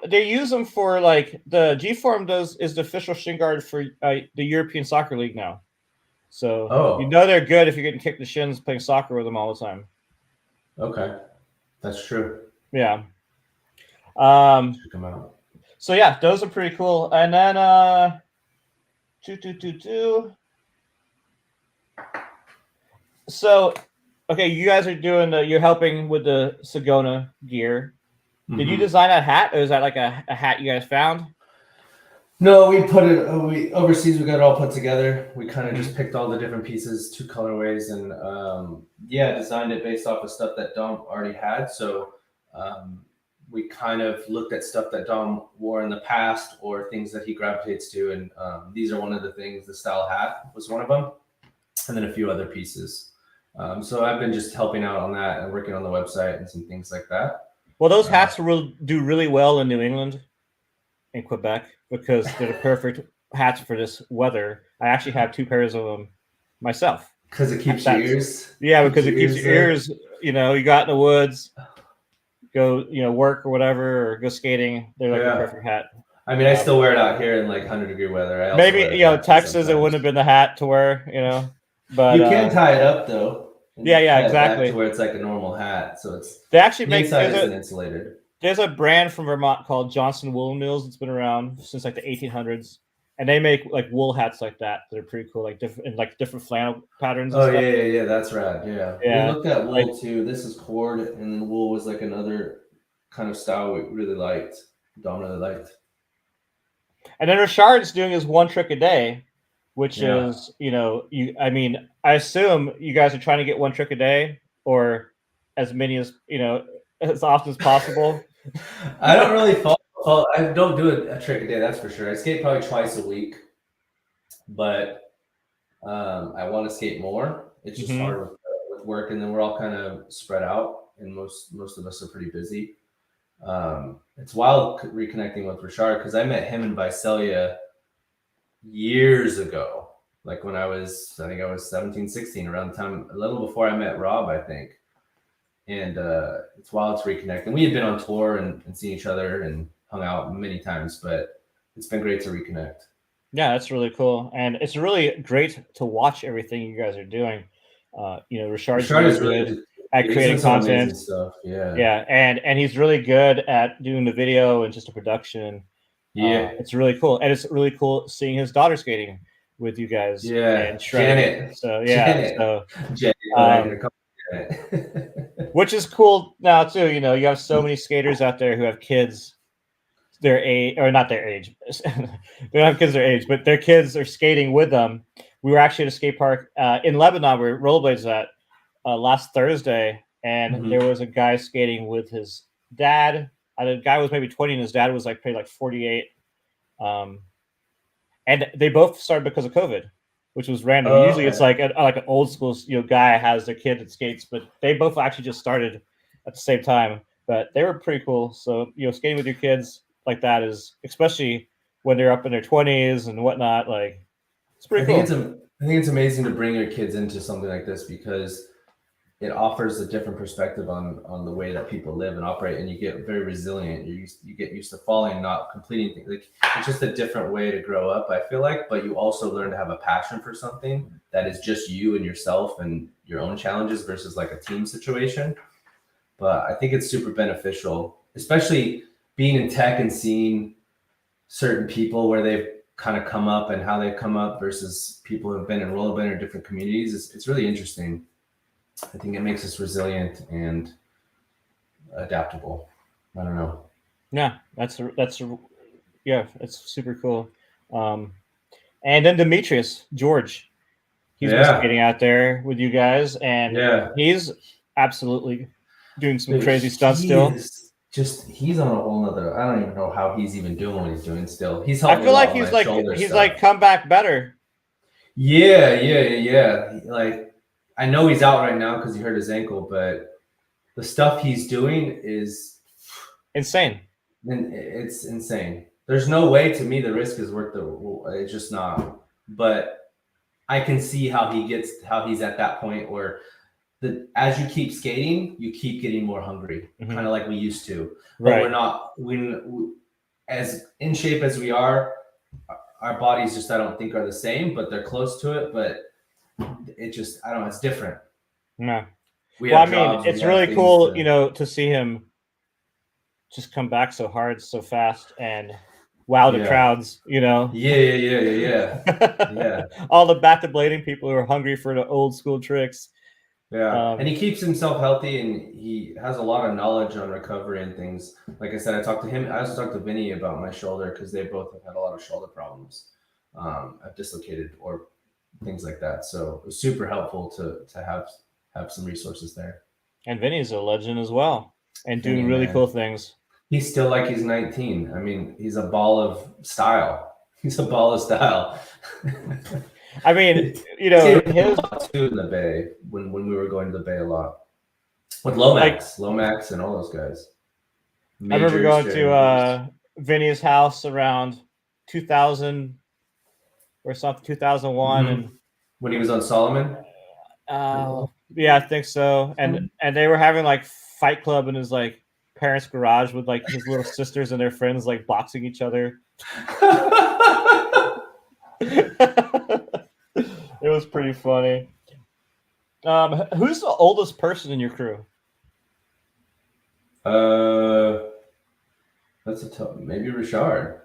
S1: they use them for like the G-Form is the official shin guard for the European Soccer League now. So you know they're good if you're getting kicked in the shins playing soccer with them all the time.
S2: Okay, that's true.
S1: Yeah.
S2: Check them out.
S1: So yeah, those are pretty cool. And then So okay, you guys are doing you're helping with the Sagona gear. Did you design that hat, or is that like a hat you guys found?
S2: No, we put it overseas. We got it all put together. We kind of just picked all the different pieces, 2 colorways, and designed it based off of stuff that Dom already had. So we kind of looked at stuff that Dom wore in the past or things that he gravitates to. And these are one of the things. The style hat was one of them, and then a few other pieces. So I've been just helping out on that and working on the website and some things like that.
S1: Well, those hats will do really well in New England and Quebec because they're the perfect hats for this weather. I actually have 2 pairs of them myself.
S2: Because it keeps your ears?
S1: Yeah, because it keeps your ears, you know, you got in the woods, go, you know, work or whatever, or go skating. They're like the perfect hat.
S2: I mean, I still wear it out here in like 100-degree weather.
S1: Maybe, you know, Texas, it wouldn't have been the hat to wear, you know. But
S2: you can tie it up though.
S1: Yeah, exactly.
S2: To where it's like a normal hat, so
S1: they actually make
S2: inside isn't insulated.
S1: There's a brand from Vermont called Johnson Wool Mills. It's been around since like the 1800s, and they make like wool hats like that. They're pretty cool, like different flannel patterns. And stuff.
S2: Yeah, that's rad. Yeah. We looked at wool too. This is cord, and then wool was like another kind of style we really liked. Dom really liked.
S1: And then Rachard's doing his 1 trick a day, which is, you know, I assume you guys are trying to get 1 trick a day or as many as, you know, as often as possible.
S2: I don't really I don't do a trick a day, that's for sure. I skate probably twice a week, but I want to skate more. It's just hard with work, and then we're all kind of spread out and most of us are pretty busy. It's wild reconnecting with Rachard because I met him in Visalia years ago, like when I was 17, 16, around the time, a little before I met Rob, I think. And it's wild to reconnect. And we had been on tour and seen each other and hung out many times, but it's been great to reconnect.
S1: Yeah, that's really cool. And it's really great to watch everything you guys are doing. Rachard is really good at creating content.
S2: Stuff. Yeah.
S1: Yeah. And he's really good at doing the video and just the production.
S2: Yeah.
S1: It's really cool. And it's really cool seeing his daughter skating with you guys.
S2: Yeah.
S1: And Janet. So, yeah.
S2: Janet.
S1: Which is cool now, too. You have so many skaters out there who have kids their age, or not their age. They don't have kids their age, but their kids are skating with them. We were actually at a skate park in Lebanon where Rollerblades at last Thursday, and there was a guy skating with his dad. The guy was maybe 20, and his dad was like 48. And they both started because of COVID, which was random. Usually, it's like an old school guy has their kid that skates, but they both actually just started at the same time. But they were pretty cool. So skating with your kids like that is, especially when they're up in their 20s and whatnot, like it's pretty cool.
S2: I think it's amazing to bring your kids into something like this because it offers a different perspective on the way that people live and operate, and you get very resilient. You get used to falling, not completing things. Like, it's just a different way to grow up, I feel like, but you also learn to have a passion for something that is just you and yourself and your own challenges versus like a team situation. But I think it's super beneficial, especially being in tech and seeing certain people where they've kind of come up and how they've come up versus people who have been in rollerblade or different communities. It's really interesting. I think it makes us resilient and adaptable. I don't know.
S1: Yeah, that's it's super cool. And then Demetrious Geroge, he's been skating out there with you guys, and he's absolutely doing some crazy stunts still.
S2: He's on a whole nother. I don't even know how he's even doing what he's doing still. He's
S1: I feel like he's like come back better.
S2: Yeah. Like, I know he's out right now because he hurt his ankle, but the stuff he's doing is
S1: insane.
S2: And it's insane. There's no way, to me, the risk is worth it's just not. But I can see how he's at that point where as you keep skating, you keep getting more hungry, kind of like we used to. But we're not. We as in shape as we are, our bodies just, I don't think, are the same, but they're close to it. But it just, I don't know, it's different.
S1: No. It's really cool, to see him just come back so hard, so fast, and wow the crowds,
S2: Yeah.
S1: All the back to blading people who are hungry for the old school tricks.
S2: Yeah, and he keeps himself healthy, and he has a lot of knowledge on recovery and things. Like I said, I talked to him. I also talked to Vinny about my shoulder because they both have had a lot of shoulder problems. I've dislocated or things like that. So it was super helpful to have some resources there.
S1: And Vinny's a legend as well, and doing really cool things.
S2: He's still like he's 19. I mean, he's a ball of style. He's a ball of style.
S1: I mean,
S2: his too in the Bay when we were going to the Bay a lot with Lomax, and all those guys.
S1: I remember going to Vinny's house around 2000 or something, 2001, and
S2: when he was on Solomon.
S1: Yeah, I think so. And they were having like Fight Club in his like parents' garage with like his little sisters and their friends like boxing each other. It was pretty funny. Who's the oldest person in your crew?
S2: That's maybe Rachard.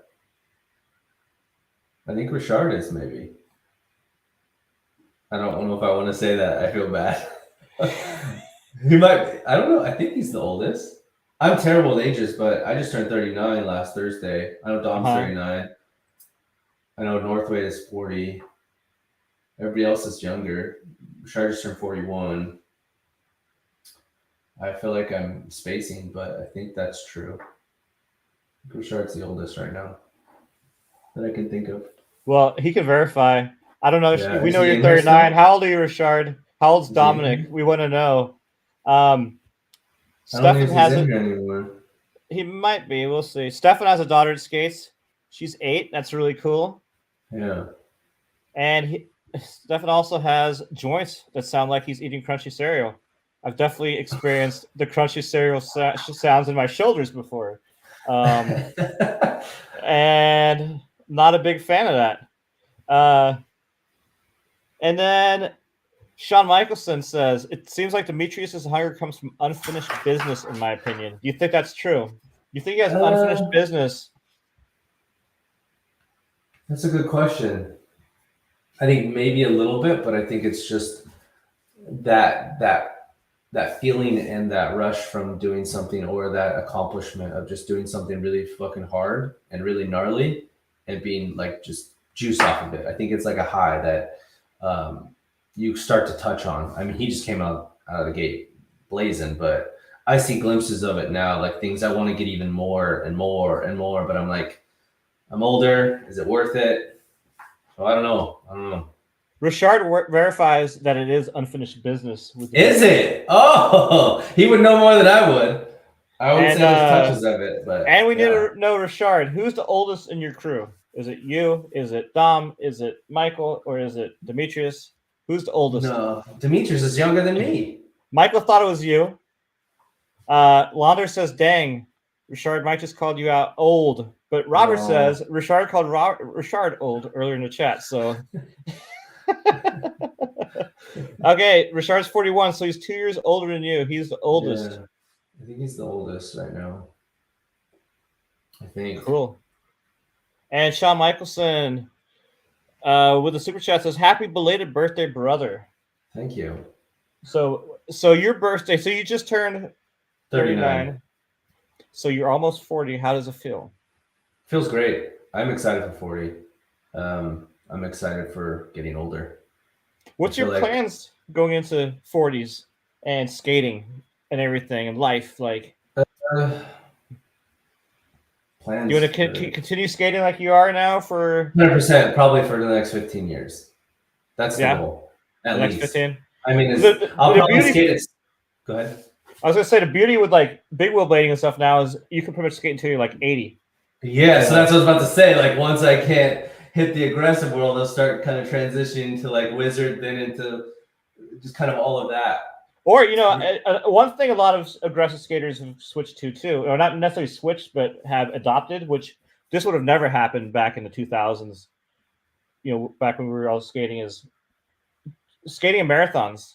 S2: I think Rachard is maybe. I don't know if I want to say that. I feel bad. He might. I don't know. I think he's the oldest. I'm terrible with ages, but I just turned 39 last Thursday. I know Dom's 39. I know Northway is 40. Everybody else is younger. Rachard just turned 41. I feel like I'm spacing, but I think that's true. Rachard's the oldest right now that I can think of.
S1: Well, he can verify. I don't know. We know you're 39. How old are you, Rachard? How old's Dominic? We want to know.
S2: I don't know if
S1: Stefan
S2: he's
S1: has
S2: in
S1: it.
S2: here anymore.
S1: He might be. We'll see. Stefan has a daughter that skates. She's 8. That's really cool.
S2: Yeah.
S1: And Stefan also has joints that sound like he's eating crunchy cereal. I've definitely experienced the crunchy cereal sounds in my shoulders before. And not a big fan of that. And then Sean Michelson says, it seems like Demetrious' hunger comes from unfinished business, in my opinion. Do you think that's true? You think he has unfinished business?
S2: That's a good question. I think maybe a little bit, but I think it's just that feeling and that rush from doing something, or that accomplishment of just doing something really fucking hard and really gnarly and being like just juice off of it. I think it's like a high that you start to touch on. I mean, he just came out of the gate blazing, but I see glimpses of it now, like things I want to get even more and more and more, but I'm like, I'm older. Is it worth it? So I don't know.
S1: Rachard verifies that it is unfinished business.
S2: Is it? Oh, he would know more than I would. I would say there's touches of it, but
S1: and we need to know, Rachard, who's the oldest in your crew? Is it you? Is it Dom? Is it Michael? Or is it Demetrious? Who's the oldest?
S2: No, Demetrious is younger than me.
S1: Michael thought it was you. Launder says, dang, Rachard might just called you out old. But Robert says Rachard called Rachard old earlier in the chat. So, okay, Rachard's 41, so he's 2 years older than you. He's the oldest.
S2: Yeah, I think he's the oldest right now. I think.
S1: Cool. And Sean Michelson with the super chat says, happy belated birthday, brother.
S2: Thank you.
S1: So your birthday, so you just turned 39. So you're almost 40. How does it feel?
S2: Feels great. I'm excited for 40. I'm excited for getting older.
S1: What's your plans going into 40s and skating and everything and life? Like,
S2: plans.
S1: You want to continue skating like you are now for
S2: 100%, probably for the next 15 years. That's the goal. At least. Next 15. I mean, I'll probably skate it. Go ahead.
S1: I was gonna say the beauty with like big wheel blading and stuff now is you can pretty much skate until you're like 80.
S2: Yeah, so that's what I was about to say. Like once I can't hit the aggressive world, I'll start kind of transitioning to like wizard, then into just kind of all of that.
S1: Or one thing a lot of aggressive skaters have switched to too, or not necessarily switched, but have adopted, which this would have never happened back in the 2000s. Back when we were all skating in marathons.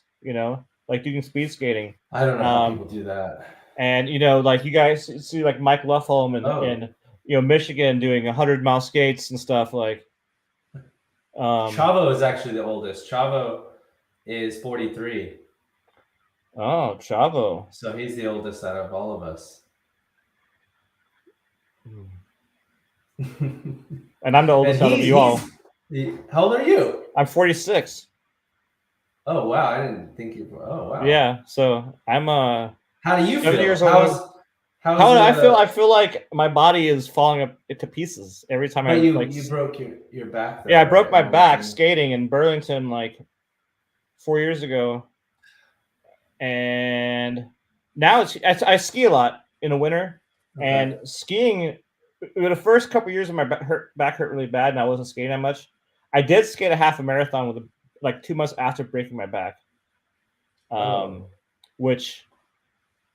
S1: Like doing speed skating.
S2: I don't know how people do that.
S1: And like you guys see like Mike Luffholm and Michigan doing 100-mile skates and stuff like.
S2: Chavo is actually the oldest. Chavo is 43.
S1: Oh, Chavo.
S2: So he's the oldest out of all of us.
S1: And I'm the oldest out of you all.
S2: How old are you?
S1: I'm 46.
S2: Oh wow, I didn't think you were. Oh wow.
S1: Yeah, so I'm
S2: How do you feel?
S1: 7 years old. How do I feel? I feel like my body is falling up to pieces every time
S2: you broke your back.
S1: Though, yeah, I broke my back skating in Burlington like 4 years ago, and now I ski a lot in the winter, and skiing. The first couple of years of my back hurt really bad, and I wasn't skating that much. I did skate a half a marathon with like 2 months after breaking my back, which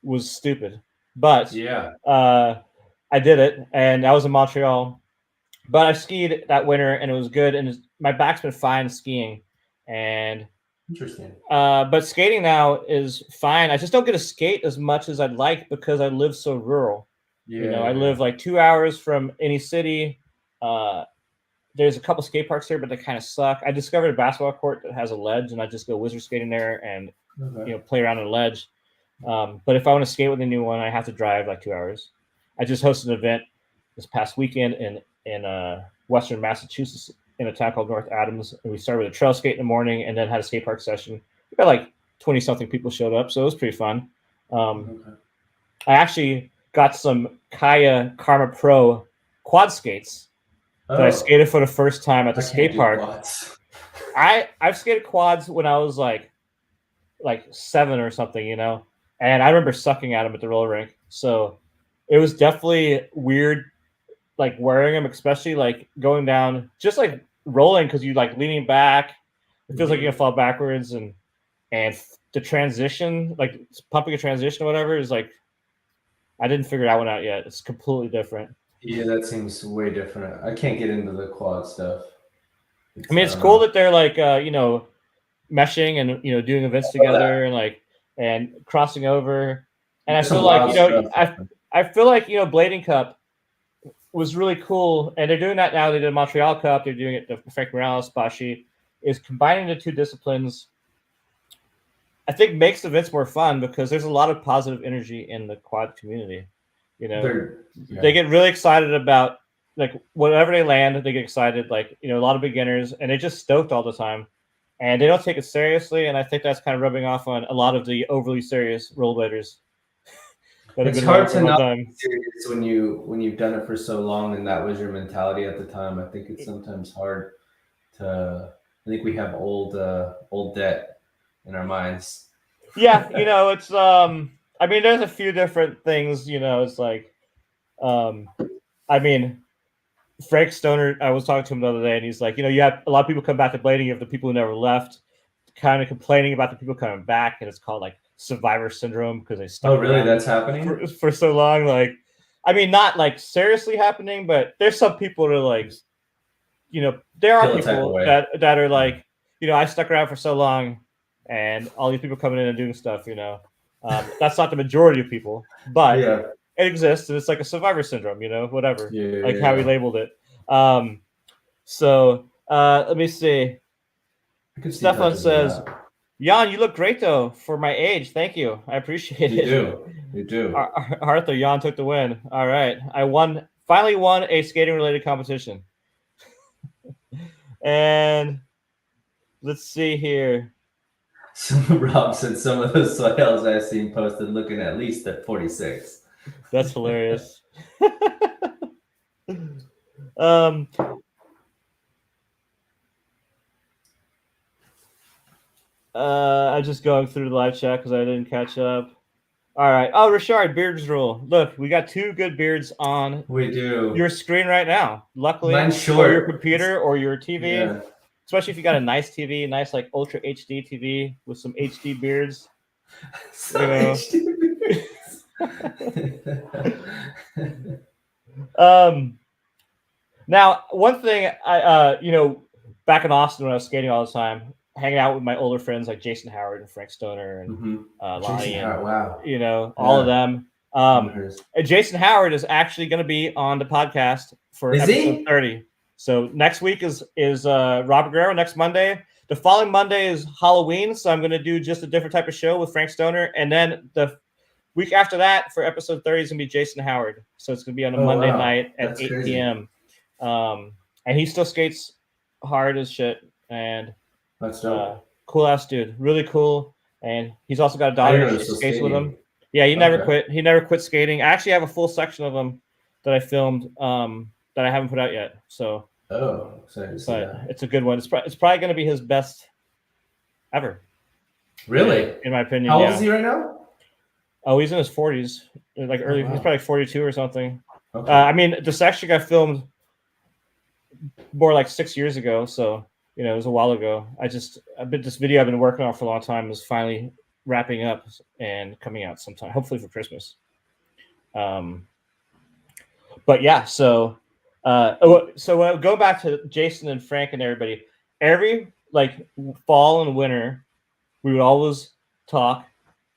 S1: was stupid. But
S2: yeah,
S1: I did it, and I was in Montreal. But I skied that winter, and it was good. And my back's been fine skiing. And
S2: interesting.
S1: But skating now is fine. I just don't get to skate as much as I'd like because I live so rural.
S2: Yeah,
S1: I live like 2 hours from any city. There's a couple skate parks here, but they kind of suck. I discovered a basketball court that has a ledge, and I just go wizard skating there and play around on the ledge. But if I want to skate with a new one, I have to drive like 2 hours. I just hosted an event this past weekend in Western Massachusetts in a town called North Adams, and we started with a trail skate in the morning, and then had a skate park session. We got like 20-something people showed up, so it was pretty fun. I actually got some Kaya Karma Pro quad skates. That I skated for the first time at the skate park. I've skated quads when I was like 7 or something, and I remember sucking at them at the roller rink. So it was definitely weird, like wearing them, especially like going down, just like rolling because you like leaning back. It feels like you're gonna fall backwards, and the transition, like pumping a transition or whatever, is like I didn't figure that one out yet. It's completely different.
S2: Yeah, that seems way different. I can't get into the quad stuff.
S1: I mean, it's cool that they're like meshing and doing events together and crossing over. And
S2: There's
S1: I feel
S2: some
S1: like
S2: wild stuff.
S1: I feel like Blading Cup was really cool, and they're doing that now. They did Montreal Cup. They're doing it. The Frank Morales Bashi is combining the two disciplines. I think makes the events more fun because there's a lot of positive energy in the quad community. They get really excited about like whatever they land. They get excited, like a lot of beginners, and they're just stoked all the time, and they don't take it seriously. And I think that's kind of rubbing off on a lot of the overly serious rollerbladers.
S2: It's hard to not be serious when you've done it for so long, and that was your mentality at the time. I think it's sometimes hard to. I think we have old debt in our minds.
S1: Yeah, it's I mean, there's a few different things. It's like, I mean, Frank Stoner. I was talking to him the other day, and he's like, you have a lot of people come back to blading. You have the people who never left, kind of complaining about the people coming back, and it's called like survivor syndrome because they stuck.
S2: Oh, really? That's happening
S1: for so long. Like, I mean, not like seriously happening, but there's some people that are like, there are people that are like, I stuck around for so long, and all these people coming in and doing stuff. That's not the majority of people, but it exists, and it's like a survivor syndrome. Whatever, how we labeled it. So let me see. Stefan says, Jan, you look great though for my age. Thank you. I appreciate it.
S2: You do.
S1: Arthur, Jan took the win. All right. I finally won a skating related competition. And let's see here.
S2: Rob said some of those soils I've seen posted looking at least at 46.
S1: That's hilarious. I'm just going through the live chat because I didn't catch up. All right. Oh, Rachard, beards rule. Look, we got two good beards on your screen right now. Luckily, for your computer or your TV, especially if you got a nice TV, nice like Ultra HD TV with some HD beards. Now, one thing back in Austin when I was skating all the time, hanging out with my older friends like Jason Howard and Frank Stoner and Lonnie, all of them. And Jason Howard is actually going to be on the podcast for episode 30. So next week is Robert Guerrero. Next Monday, the following Monday is Halloween. So I'm going to do just a different type of show with Frank Stoner, and then the week after that for episode 30 is going to be Jason Howard. So it's going to be on a Monday night at 8 p.m. And he still skates hard as shit, and
S2: that's dope.
S1: Cool ass dude, really cool. And he's also got a daughter that skates with him. Yeah, he never quit. He never quit skating. I actually have a full section of him that I filmed that I haven't put out yet. So it's a good one. It's probably going to be his best ever.
S2: Really?
S1: In my opinion.
S2: How old is he right now?
S1: Oh, he's in his 40s. Like early. He's probably 42 or something. Okay. I mean, the section got filmed more like 6 years ago. So it was a while ago. This video I've been working on for a long time is finally wrapping up and coming out sometime, hopefully for Christmas. But yeah, so go back to Jason and Frank and everybody. Every like fall and winter, we would always talk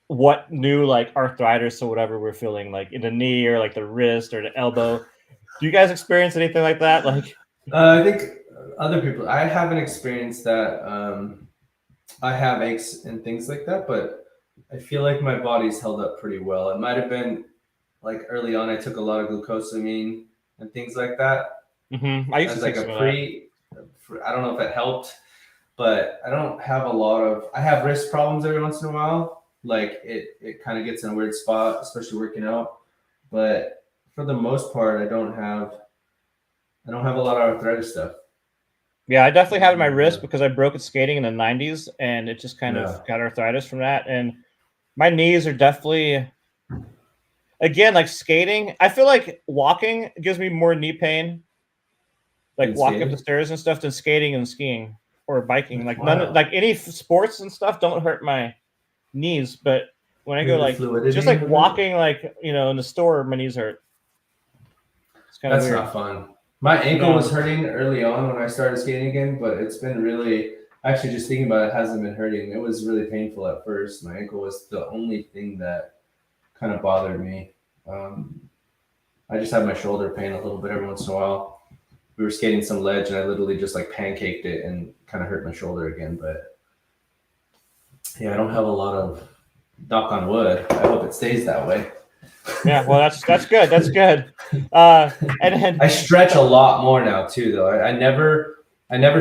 S1: what new like arthritis or whatever we're feeling like in the knee or like the wrist or the elbow. Do you guys experience anything like that? Like,
S2: I think other people. I haven't experienced that. I have aches and things like that, but I feel like my body's held up pretty well. It might have been like early on, I took a lot of glucosamine and things like that.
S1: Mm-hmm. I used to take
S2: like I don't know if it helped, but I don't have a lot of. I have wrist problems every once in a while. Like it kind of gets in a weird spot, especially working out. But for the most part, I don't have a lot of arthritis stuff.
S1: Yeah, I definitely have it in my wrist because I broke it skating in the 90s, and it just kind of got arthritis from that. And my knees are definitely, again, like skating. I feel like walking gives me more knee pain, like
S2: And
S1: walking up the
S2: skating.
S1: stairs and stuff, than skating and skiing or biking. Like
S2: Wow.
S1: like any sports and stuff don't hurt my knees, but when I go
S2: The
S1: like just
S2: fluidity
S1: like
S2: of it.
S1: walking, like in the store, my knees hurt. It's kind of
S2: That's
S1: weird.
S2: not fun. My ankle
S1: Yeah.
S2: was hurting early on when I started skating again, but it's been really, actually just thinking about it, hasn't been hurting. It was really painful at first. My ankle was the only thing that kind of bothered me. Um, I just have my shoulder pain a little bit every once in a while. We were skating some ledge and I literally just like pancaked it and kind of hurt my shoulder again. But yeah, I don't have a lot of, knock on wood. I hope it stays that way.
S1: Yeah, well, that's good. That's good. And then
S2: I stretch a lot more now too, though. I never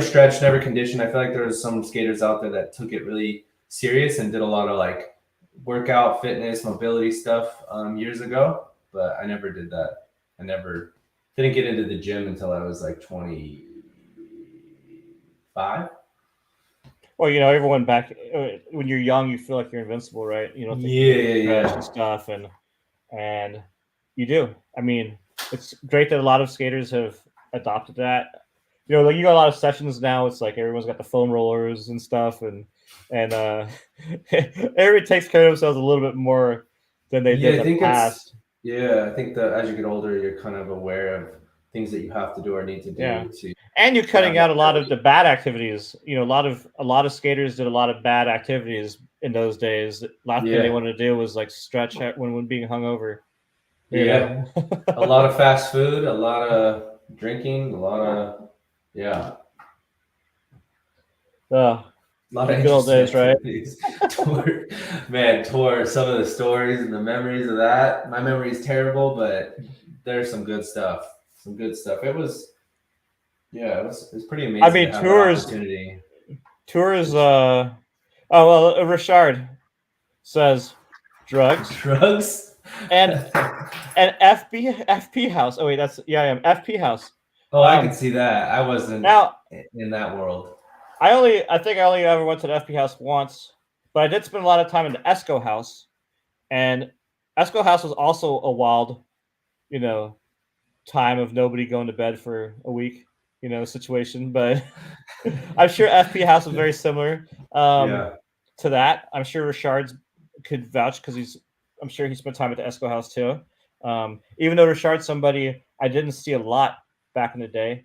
S2: stretched, never conditioned. I feel like there was some skaters out there that took it really serious and did a lot of like workout, fitness, mobility stuff years ago. But I never did that. I never didn't get into the gym until I was like 25.
S1: well, everyone back when you're young, you feel like you're invincible, right? You don't think you need to stretch and stuff, and you do. I mean, it's great that a lot of skaters have adopted that. Like you got a lot of sessions now. It's like everyone's got the foam rollers and stuff, and everybody takes care of themselves a little bit more than they did
S2: Yeah,
S1: in
S2: I
S1: the
S2: think
S1: past.
S2: I think that as you get older, you're kind of aware of things that you have to do or need to
S1: Yeah,
S2: do to
S1: and you're
S2: have
S1: cutting
S2: that
S1: out a lot of
S2: ability.
S1: the bad activities. A lot of skaters did a lot of bad activities in those days. Last thing they
S2: Yeah,
S1: wanted to do was like stretch when being hungover. You
S2: yeah.
S1: know.
S2: A lot of fast food, a lot of drinking, a lot of yeah,
S1: Oh,
S2: a lot
S1: the
S2: of
S1: good old
S2: interesting
S1: days, right?
S2: activities. Tour some of the stories and the memories of that. My memory is terrible, but there's some good stuff. Some good stuff. It was it was pretty
S1: I
S2: amazing to
S1: mean,
S2: have that
S1: tours.
S2: opportunity.
S1: Tours. Oh well, Richard says drugs
S2: Drugs.
S1: and FP house. Oh wait, that's I am FP house.
S2: Oh, I could
S1: Um,
S2: see that. I wasn't
S1: now
S2: in that world.
S1: I think I only ever went to the FP house once, but I did spend a lot of time in the Esco house, and Esco house was also a wild, you know, time of nobody going to bed for a week, situation. But I'm sure FP house was very similar
S2: Yeah.
S1: to that. I'm sure Richard's could vouch because I'm sure he spent time at the Esco house too. Even though Richard's somebody I didn't see a lot back in the day,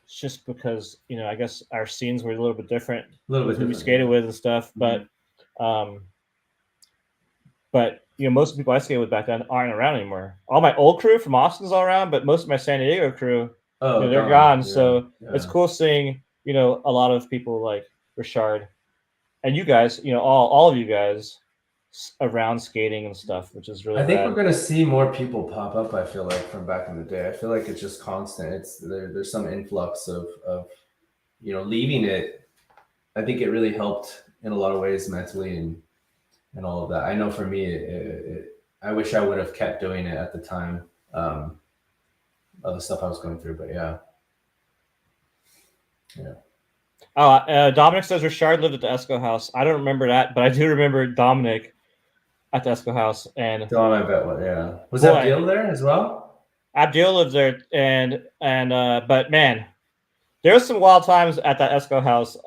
S1: just because I guess our scenes were a little bit different
S2: A little
S1: with
S2: bit
S1: who we
S2: different,
S1: skated
S2: yeah.
S1: with and stuff. Um, but most of the people I skated with back then aren't around anymore. All my old crew from Austin's all around, but most of my San Diego crew,
S2: Oh,
S1: they're
S2: gone.
S1: gone.
S2: Yeah.
S1: So it's
S2: Yeah.
S1: cool seeing a lot of people like Richard and you guys, all of you guys around skating and stuff, which is really
S2: I think we're
S1: rad.
S2: gonna see more people pop up. I feel like from back in the day. I feel like it's just constant. There's some influx of leaving it. I think it really helped in a lot of ways mentally and all of that. I know for me, I wish I would have kept doing it at the time of the stuff I was going through. But yeah.
S1: Dominic says Richard lived at the Esco house. I don't remember that, but I do remember Dominic at the Esco house. And
S2: Don, I bet what? Yeah. Was
S1: boy,
S2: Abdil there as well?
S1: Abdul lives there, and but man, there was some wild times at that Esco house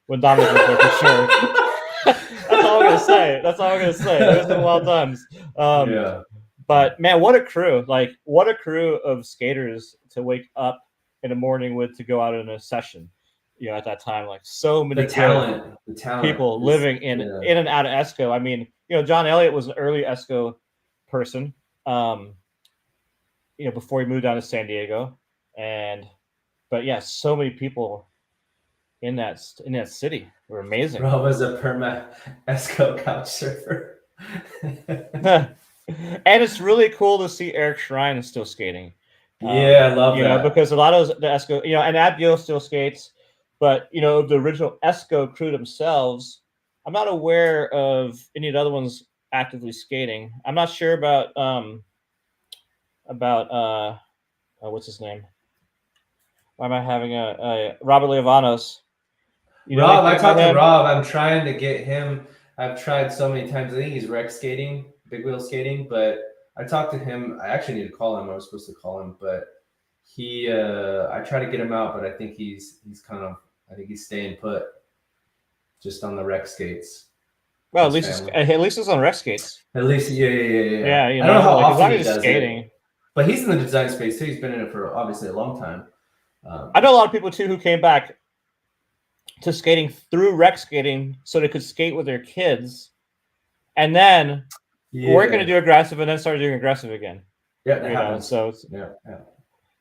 S1: when Dominic was there for sure. That's all I'm gonna say. That's all I'm gonna say. There's some wild times.
S2: Yeah.
S1: But man, what a crew! Like, what a crew of skaters to wake up in the morning with to go out in a session. At that time, like so many
S2: The talent
S1: people
S2: is
S1: living in and out of Esco. I mean, John Elliott was an early Esco person. Before he moved down to San Diego, but yeah, so many people in that city were amazing.
S2: Rob was a perma Esco couch surfer.
S1: And it's really cool to see Eric Shrine is still skating.
S2: Yeah, I love that.
S1: Because a lot of the Esco, and Abdul still skates, but the original Esco crew themselves, I'm not aware of any of the other ones actively skating. I'm not sure about what's his name? Why am I having a Robert Leovanos?
S2: Rob, I talked to Rob. I'm trying to get him. I've tried so many times. I think he's rec skating, big wheel skating, but I talked to him. I actually need to call him. I was supposed to call him, but I try to get him out, but I think he's I think he's staying put just on the rec skates.
S1: Well, at least it's on rec skates.
S2: At least, yeah.
S1: Yeah,
S2: I don't know how
S1: like,
S2: often he does
S1: skating.
S2: it, but he's in the design space too. He's been in it for obviously a long time.
S1: I know a lot of people too who came back to skating through rec skating so they could skate with their kids, and then we're going to do aggressive, and then start doing aggressive again.
S2: Yeah, that happens.
S1: So
S2: yeah.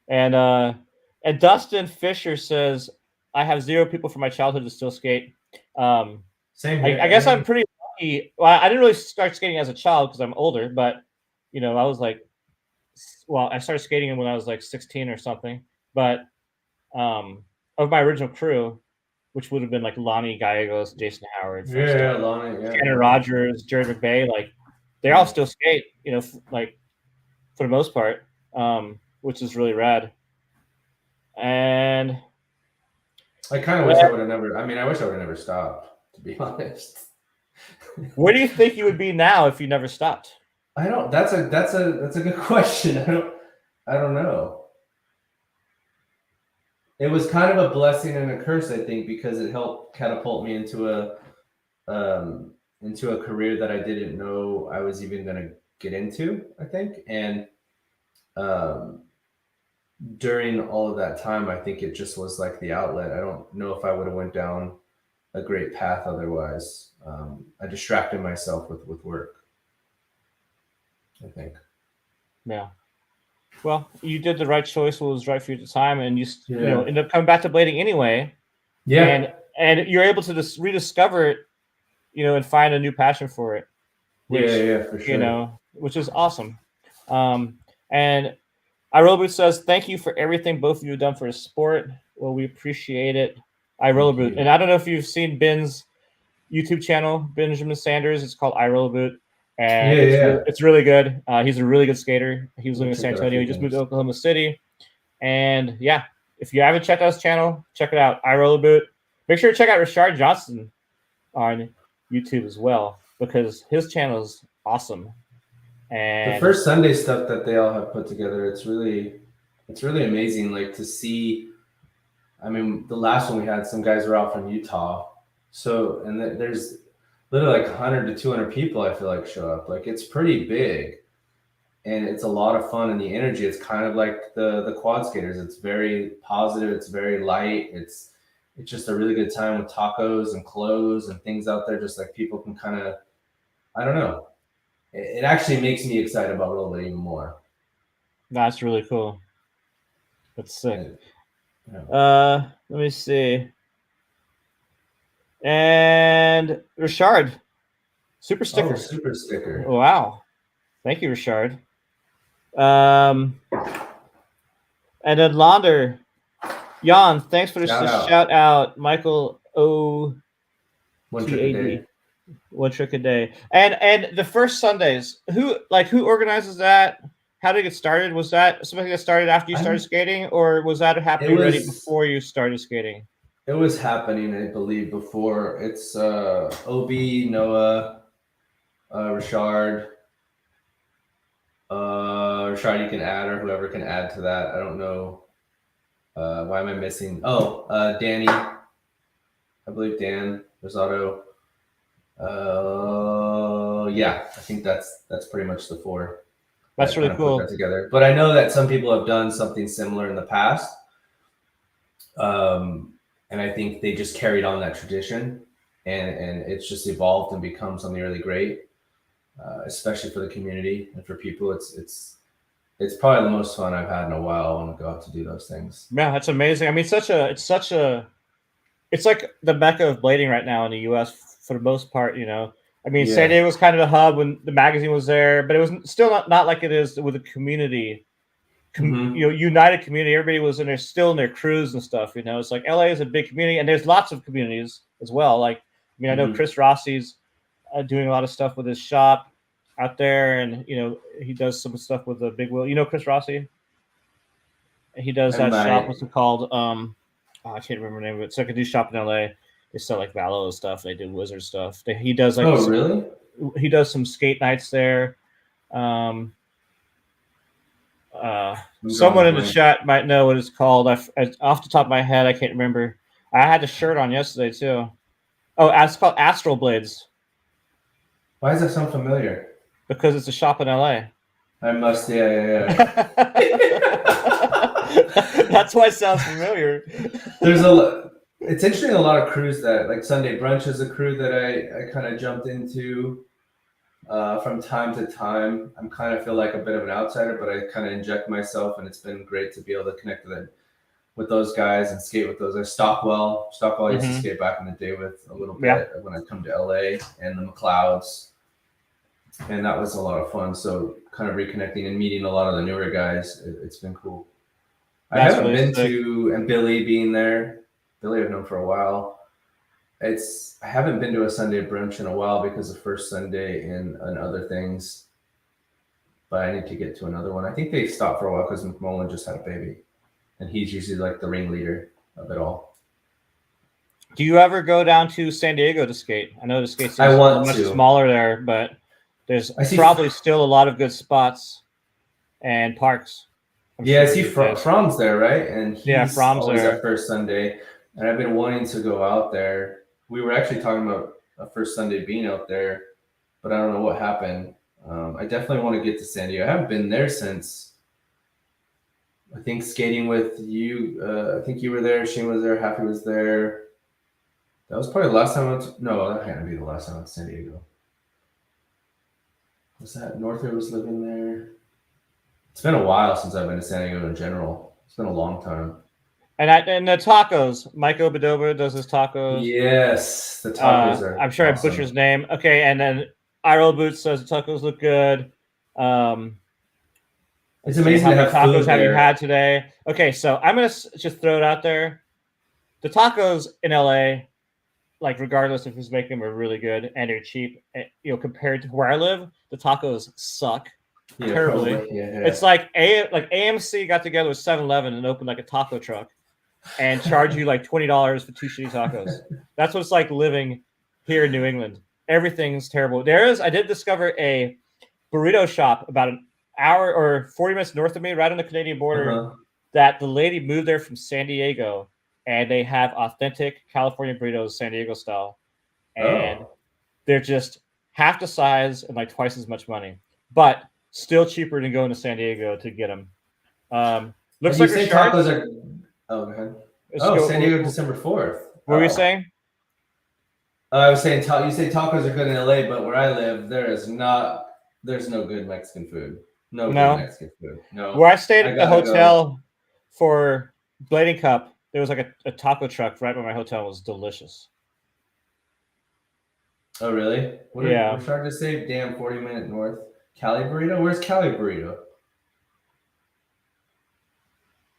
S1: And Dustin Fisher says, "I have 0 people from my childhood to still skate."
S2: Same here.
S1: I guess I'm pretty lucky. Well, I didn't really start skating as a child because I'm older, but I was like, I started skating when I was like 16 or something. But of my original crew, which would have been like Lonnie Gallegos, Jason Howard,
S2: Lonnie,
S1: Shannon Rogers, Jared McVay, like they all still skate, like for the most part, which is really rad. And
S2: I kind of wish I would have never. I mean, I wish I would have never stopped. To be honest,
S1: where do you think you would be now if you never stopped?
S2: I don't. That's a good question. I don't know. It was kind of a blessing and a curse, I think, because it helped catapult me into a career that I didn't know I was even going to get into, I think. And during all of that time, I think it just was like the outlet. I don't know if I would have went down a great path otherwise. I distracted myself with work, I think.
S1: Yeah. Well, you did the right choice. What was right for you at the time, and you ended up coming back to blading anyway.
S2: Yeah.
S1: And you're able to just rediscover it, and find a new passion for it.
S2: Which, for sure.
S1: Which is awesome. And iRollerboot says, "Thank you for everything both of you have done for the sport. Well, we appreciate it." iRollerboot. And I don't know if you've seen Ben's YouTube channel, Benjamin Sanders. It's called iRollerboot. And it's really good. He's a really good skater. He was living in San Antonio. He just moved to Oklahoma City. And yeah, if you haven't checked out his channel, check it out. iRollerboot. Make sure to check out Rachard Johnson on YouTube as well, because his channel is awesome. And
S2: the first Sunday stuff that they all have put together, it's really amazing. Like to see, I mean, the last one we had, some guys were out from Utah. So, and there's literally like 100 to 200 people, I feel like, show up. Like it's pretty big and it's a lot of fun, and the energy, it's kind of like the quad skaters. It's very positive. It's very light. It's just a really good time with tacos and clothes and things out there. Just like people can kind of, I don't know. It actually makes me excited about rollerblading even more.
S1: That's really cool. That's sick. Yeah. Let me see. And Rachard, super sticker.
S2: Oh, super sticker.
S1: Wow. Thank you, Rachard. And then Launder, Jan, thanks for the shout out. Michael O.
S2: One trick a day.
S1: One trick a day. And the first Sundays, who organizes that? How did it get started? Was that something that started after you started skating, or was that happening already before you started skating?
S2: It was happening, I believe, before. It's OB, Noah, Rachard. Rachard, you can add, or whoever can add to that. I don't know. Why am I missing? Oh, Danny. I believe Dan Rosado. Yeah, I think that's pretty much the 4.
S1: That's really cool.
S2: Put that together. But I know that some people have done something similar in the past. And I think they just carried on that tradition, and it's just evolved and become something really great, especially for the community and for people. It's probably the most fun I've had in a while. I want to go out to do those things.
S1: Yeah, that's amazing. I mean, it's like the mecca of blading right now in the U.S. for the most part. I mean, San Diego was kind of the hub when the magazine was there, but it was still not like it is with the community. United community. Everybody was still in their crews and stuff. It's like LA is a big community, and there's lots of communities as well. Like, I mean, I know Chris Rossi's doing a lot of stuff with his shop out there, and he does some stuff with the Big Wheel. Chris Rossi. He does that shop. What's it called? I can't remember the name of it. So I could do shop in LA. They sell like Valo stuff. They do Wizard stuff. He does like
S2: Oh, really?
S1: He does some skate nights there. Um, someone in the chat might know what it's called. Off the top of my head, I can't remember. I had the shirt on yesterday too. Oh, it's called Astral Blades.
S2: Why does that sound familiar?
S1: Because it's a shop in LA.
S2: I must, yeah.
S1: That's why it sounds familiar.
S2: It's interesting. A lot of crews that like Sunday Brunch is a crew that I kind of jumped into from time to time. I'm kind of feel like a bit of an outsider, but I kind of inject myself, and it's been great to be able to connect with those guys and skate with those guys. Stockwell I used to skate back in the day with a little bit when I come to LA, and the McLeods. And that was a lot of fun. So kind of reconnecting and meeting a lot of the newer guys. It's been cool. I haven't been to, and Billy being there. Billy I've known for a while. I haven't been to a Sunday brunch in a while because of First Sunday and other things. But I need to get to another one. I think they stopped for a while because McMullen just had a baby. And he's usually like the ringleader of it all.
S1: Do you ever go down to San Diego to skate? I know the skate
S2: I want
S1: much
S2: to.
S1: smaller there, but there's probably still a lot of good spots and parks.
S2: I see From's there, right? And he's
S1: From's
S2: always
S1: there
S2: at First Sunday. And I've been wanting to go out there. We were actually talking about a First Sunday being out there, but I don't know what happened. I definitely want to get to San Diego. I haven't been there since, I think, skating with you. I think you were there. Shane was there. Happy was there. That was probably the last time I went to, no, that can't be the last time I went to San Diego. Was that Norther was living there? It's been a while since I've been to San Diego in general. It's been a long time.
S1: And the tacos. Mike Obadoba does his tacos.
S2: Yes, the tacos are
S1: I'm sure
S2: awesome.
S1: I butchered his name. Okay, and then Iroh Boots says the tacos look good.
S2: It's amazing
S1: how
S2: to
S1: many
S2: have
S1: tacos
S2: food
S1: have you
S2: there.
S1: had today? Okay, so I'm gonna just throw it out there. The tacos in LA, like regardless of who's making them, are really good and they're cheap. You know, compared to where I live, the tacos suck terribly.
S2: Yeah.
S1: It's like AMC got together with 7-Eleven and opened like a taco truck and charge you like $20 for 2 shitty tacos. That's what it's like living here in New England. Everything's terrible. I did discover a burrito shop about an hour or 40 minutes north of me, right on the Canadian border, that the lady moved there from San Diego, and they have authentic California burritos, San Diego style. And they're just half the size and like twice as much money, but still cheaper than going to San Diego to get them. Looks like
S2: tacos are. Oh, go ahead. San Diego, December 4th.
S1: What were you saying?
S2: I was saying you say tacos are good in LA, but where I live, there's no good Mexican food. No good Mexican food. No.
S1: Where I stayed at the hotel for Blading Cup, there was like a taco truck right by my hotel. It was delicious.
S2: Oh, really? What did Rachard just say? Damn, 40-minute north. Cali burrito? Where's Cali burrito?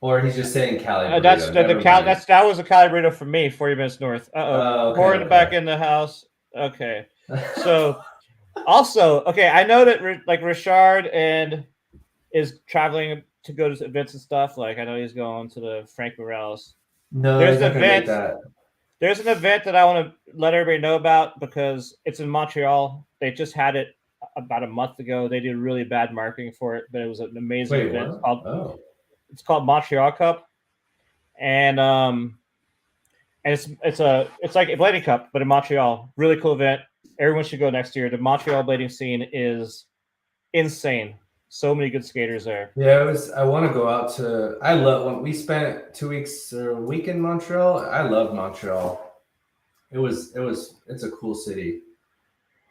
S2: Or he's just saying Cali burrito.
S1: That was a Cali burrito for me, 40 minutes north. Pouring back in the house. Okay. So also, I know that like Rachard is traveling to go to events and stuff. Like I know he's going to the Frank Morales.
S2: No, there's an event.
S1: There's an event that I want to let everybody know about because it's in Montreal. They just had it about a month ago. They did really bad marketing for it, but it was an amazing event. It's called Montreal Cup, and it's like a blading cup, but in Montreal. Really cool event. Everyone should go next year. The Montreal blading scene is insane. So many good skaters there.
S2: Yeah, I want to go out to. I love when we spent 2 weeks or a week in Montreal. I love Montreal. It's a cool city.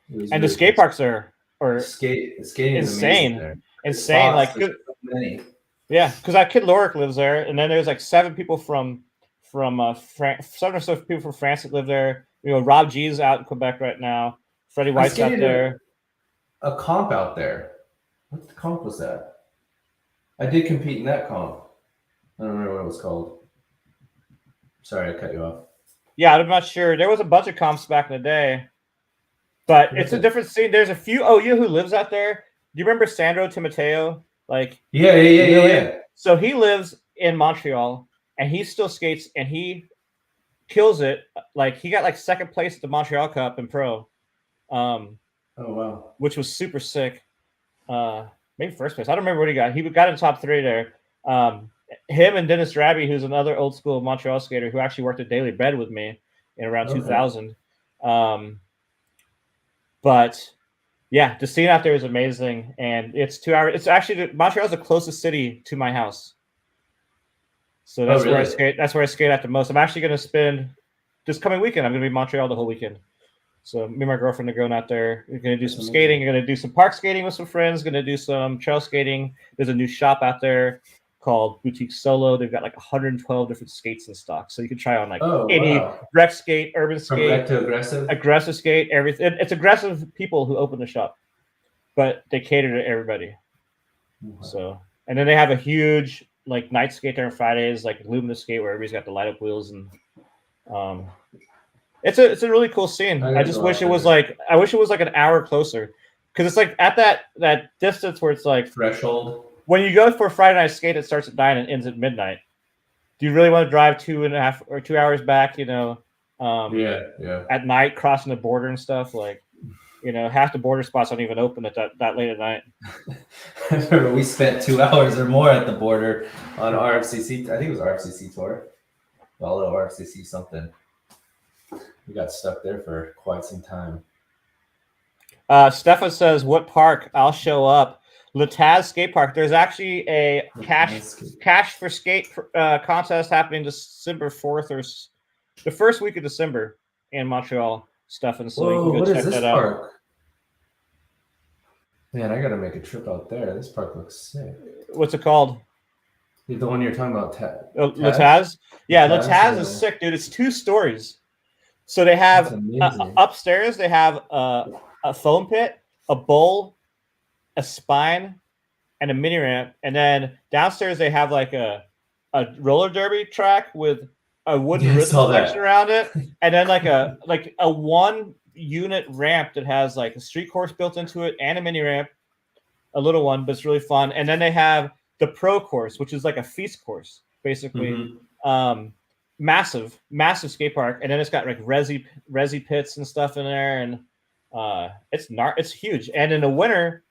S1: And really the skate parks there are
S2: skating
S1: insane.
S2: There.
S1: Insane, like
S2: so many.
S1: Yeah, because that kid Lorik lives there, and then there's like 7 people from France, 7 or so people from France that live there. You know, Rob G's out in Quebec right now. Freddie White's out there.
S2: A comp out there. What comp was that? I did compete in that comp. I don't remember what it was called. Sorry, I cut you off.
S1: Yeah, I'm not sure. There was a bunch of comps back in the day, but it's a different scene. There's a few. Oh, you know who lives out there? Do you remember Sandro Timoteo? Like
S2: yeah.
S1: So he lives in Montreal, and he still skates, and he kills it. Like he got like second place at the Montreal Cup in pro,
S2: Oh wow.
S1: which was super sick. Maybe first place. I don't remember what he got. He got in top 3 there. Him and Dennis Drabby, who's another old school Montreal skater who actually worked at Daily Bread with me in around 2000. But yeah, the scene out there is amazing, and it's 2 hours. It's actually Montreal's the closest city to my house, so that's where I skate. That's where I skate at the most. I'm actually going to spend this coming weekend. I'm going to be in Montreal the whole weekend. So me and my girlfriend are going out there. We're going to do some skating. We're going to do some park skating with some friends. Going to do some trail skating. There's a new shop out there called Boutique Solo. They've got like 112 different skates in stock, so you can try on like any rec skate, urban skate,
S2: from rec to
S1: aggressive skate, everything. It's aggressive people who open the shop, but they cater to everybody. So, and then they have a huge like night skate there on Fridays, like luminous skate where everybody's got the light up wheels, and it's a really cool scene. I just wish it was like an hour closer, because it's like at that distance where it's like
S2: threshold.
S1: When you go for a Friday night skate, it starts at 9 and ends at midnight. Do you really want to drive 2.5 or 2 hours back? You know, at night crossing the border and stuff, like, you know, half the border spots don't even open at that late at night.
S2: I remember we spent 2 hours or more at the border on RFCC. I think it was RFCC tour, Valo RFCC something. We got stuck there for quite some time.
S1: Stefan says, "What park? I'll show up." Lataz Skate Park. There's actually a cash for skate contest happening December 4th or the first week of December in Montreal. Stefan, so you can go check that out.
S2: Man, I gotta make a trip out there. This park looks sick.
S1: What's it called?
S2: The one you're talking about,
S1: Lataz? Yeah, Lataz is sick, dude. It's 2 stories. So they have upstairs. They have a foam pit, a bowl, a spine, and a mini ramp, and then downstairs they have like a roller derby track with a wooden rhythm section around it, and then like a 1 unit ramp that has like a street course built into it and a mini ramp, a little one, but it's really fun. And then they have the pro course, which is like a feast course basically. Massive skate park, and then it's got like resi pits and stuff in there, and it's huge. And in the winter,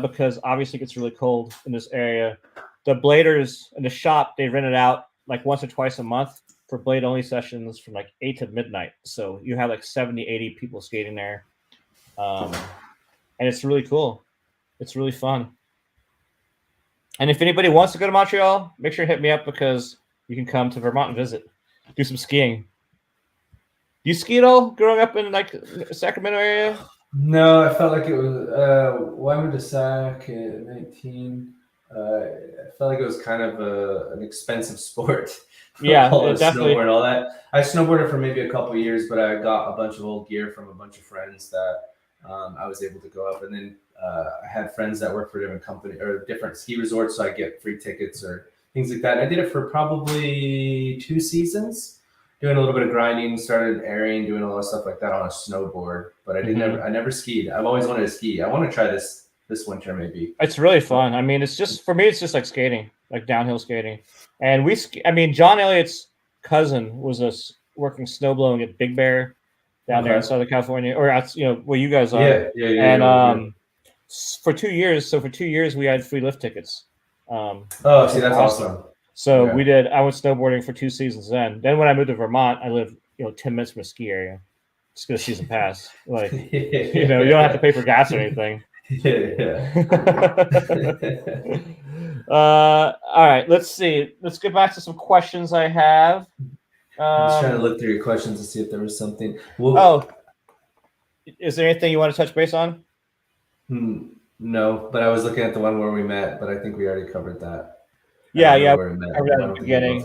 S1: because obviously it gets really cold in this area, the bladers in the shop, they rent it out like once or twice a month for blade only sessions from like 8 to midnight. So you have like 70-80 people skating there, and it's really cool. It's really fun. And if anybody wants to go to Montreal, make sure to hit me up, because you can come to Vermont and visit, do some skiing. Do you ski at all growing up in like Sacramento area?
S2: No, I felt like it was when I went to Sac at 19. I felt like it was kind of an expensive sport.
S1: Yeah,
S2: definitely. Snowboard and all that. I snowboarded for maybe a couple of years, but I got a bunch of old gear from a bunch of friends that I was able to go up. And then I had friends that work for different company or different ski resorts, so I get free tickets or things like that. And I did it for probably 2 seasons. Doing a little bit of grinding, started airing, doing a lot of stuff like that on a snowboard, but I never skied. I've always wanted to ski. I want to try this winter maybe.
S1: It's really fun. I mean, it's just like skating, like downhill skating. And John Elliott's cousin was working snowblowing at Big Bear down there in Southern California, or where you guys are. Yeah. And for 2 years we had free lift tickets.
S2: See, that's awesome.
S1: So I went snowboarding for 2 seasons then. Then when I moved to Vermont, I lived 10 minutes from a ski area. Just get a season pass. Like, you don't have to pay for gas or anything. All right, let's see. Let's get back to some questions I have.
S2: I'm just trying to look through your questions to see if there was something.
S1: Is there anything you want to touch base on?
S2: No, but I was looking at the one where we met, but I think we already covered that.
S1: Yeah. At the beginning.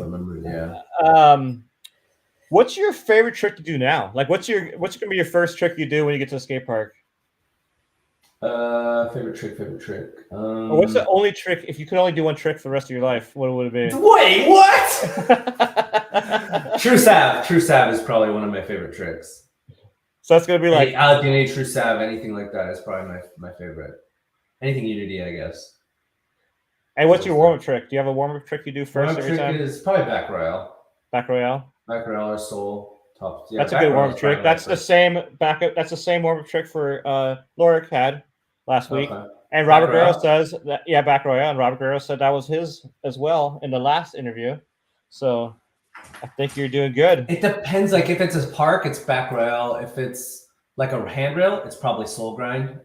S1: What's your favorite trick to do now? Like, what's gonna be your first trick you do when you get to the skate park?
S2: Favorite trick.
S1: Or what's the only trick? If you could only do one trick for the rest of your life, what would it be?
S2: Wait, what? True Sav is probably one of my favorite tricks.
S1: So that's gonna be like
S2: Allegheny, True Sav, anything like that is probably my favorite. Anything Unity, I guess.
S1: And what's your warm-up trick? Do you have a warm-up trick you do first every time?
S2: Warm-up trick is probably back royale.
S1: Back royale?
S2: Back rail or sole top. Yeah,
S1: That's a good warm-up trick. That's the same backup. That's the same warm-up trick for Lorik had last week.
S2: Okay.
S1: And
S2: Back
S1: Robert Guerrero
S2: rail?
S1: says that back royale, and Robert Guerrero said that was his as well in the last interview. So I think you're doing good.
S2: It depends. Like if it's a park, it's back rail. If it's like a handrail, it's probably sole grind.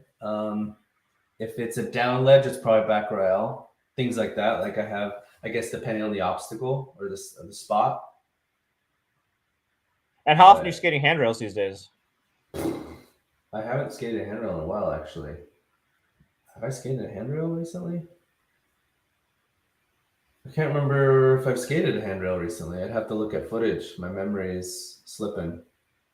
S2: If it's a down ledge, it's probably back rail. Things like that. Like I guess depending on the obstacle or the spot.
S1: And how often are you skating handrails these days?
S2: I haven't skated a handrail in a while, actually. Have I skated a handrail recently? I can't remember if I've skated a handrail recently. I'd have to look at footage. My memory is slipping.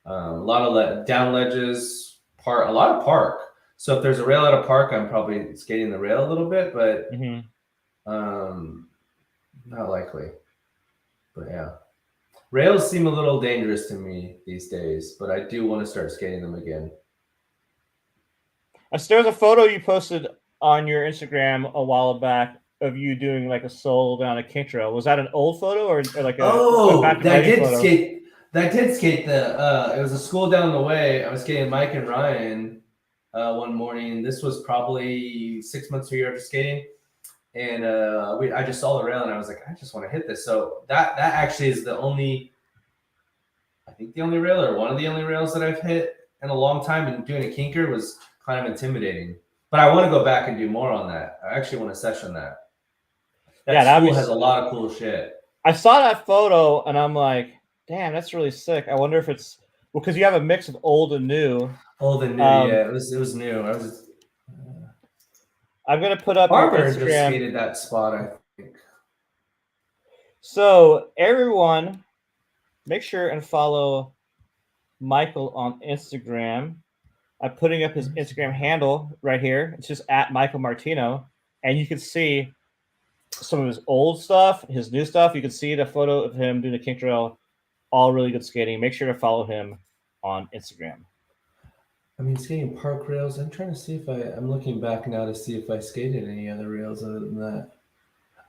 S2: A lot of down ledges, a lot of park. So if there's a rail at a park, I'm probably skating the rail a little bit, but not likely. But yeah. Rails seem a little dangerous to me these days, but I do want to start skating them again.
S1: There was a photo you posted on your Instagram a while back of you doing like a sole down a kink trail. Was that an old photo or like a
S2: I did skate? That did skate it was a school down the way. I was skating Mike and Ryan one morning. This was probably 6 months to a year after skating, and I just saw the rail and I was like, I just want to hit this. So that actually is the only rail or one of the only rails that I've hit in a long time. And doing a kinker was kind of intimidating, but I want to go back and do more on that. I actually want to session that. That school has a lot of cool shit.
S1: I saw that photo and I'm like, damn, that's really sick. I wonder if it's because you have a mix of old and new.
S2: Old and new, yeah. It was new.
S1: I'm gonna put up
S2: Barber
S1: your Instagram.
S2: Just skated that spot, I think.
S1: So everyone, make sure and follow Michael on Instagram. I'm putting up his Instagram handle right here. It's just at Michael Martinho, and you can see some of his old stuff, his new stuff. You can see the photo of him doing the kink trail. All really good skating. Make sure to follow him on Instagram.
S2: I mean, skating park rails. I'm trying to see if I'm looking back now to see if I skated any other rails other than that.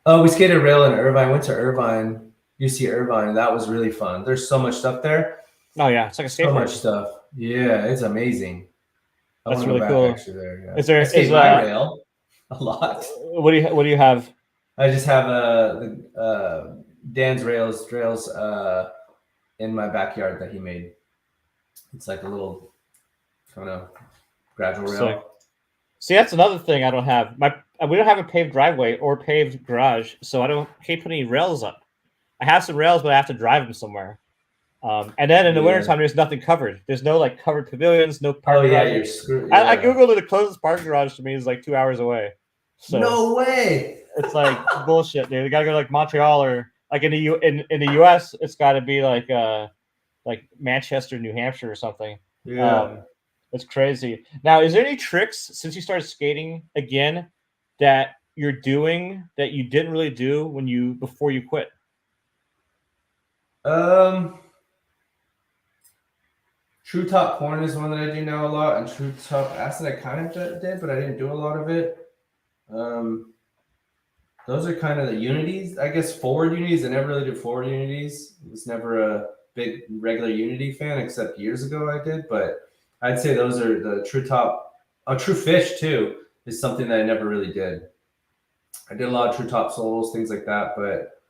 S2: Oh, we skated a rail in Irvine. Went to Irvine, UC Irvine. That was really fun. There's so much stuff there.
S1: Oh yeah, it's like a skate
S2: so
S1: park.
S2: Much stuff. Yeah, it's amazing.
S1: That's really cool.
S2: Actually, there. Yeah.
S1: Is there
S2: my rail a lot?
S1: What do you have?
S2: I just have Dan's rails in my backyard that he made. It's like a little kind of gradual rail.
S1: So, see, that's another thing I don't have. We don't have a paved driveway or paved garage, so can't put any rails up. I have some rails, but I have to drive them somewhere. And then in the wintertime, there's nothing covered. There's no like covered pavilions, no park garages.
S2: You're screwed.
S1: Yeah. I googled it. The closest park garage to me is like 2 hours away. So
S2: no way.
S1: It's like bullshit, dude. You gotta go to like Montreal or like in the US. It's got to be like Manchester, New Hampshire, or something.
S2: Yeah,
S1: it's crazy. Now, is there any tricks since you started skating again that you're doing that you didn't really do before you quit?
S2: True top porn is one that I do now a lot, and true top acid I kind of did, but I didn't do a lot of it. Those are kind of the unities, I guess. Forward unities. I never really did forward unities. I was never a big regular unity fan, except years ago I did. But I'd say those are the true top. True fish too is something that I never really did. I did a lot of true top solos, things like that, but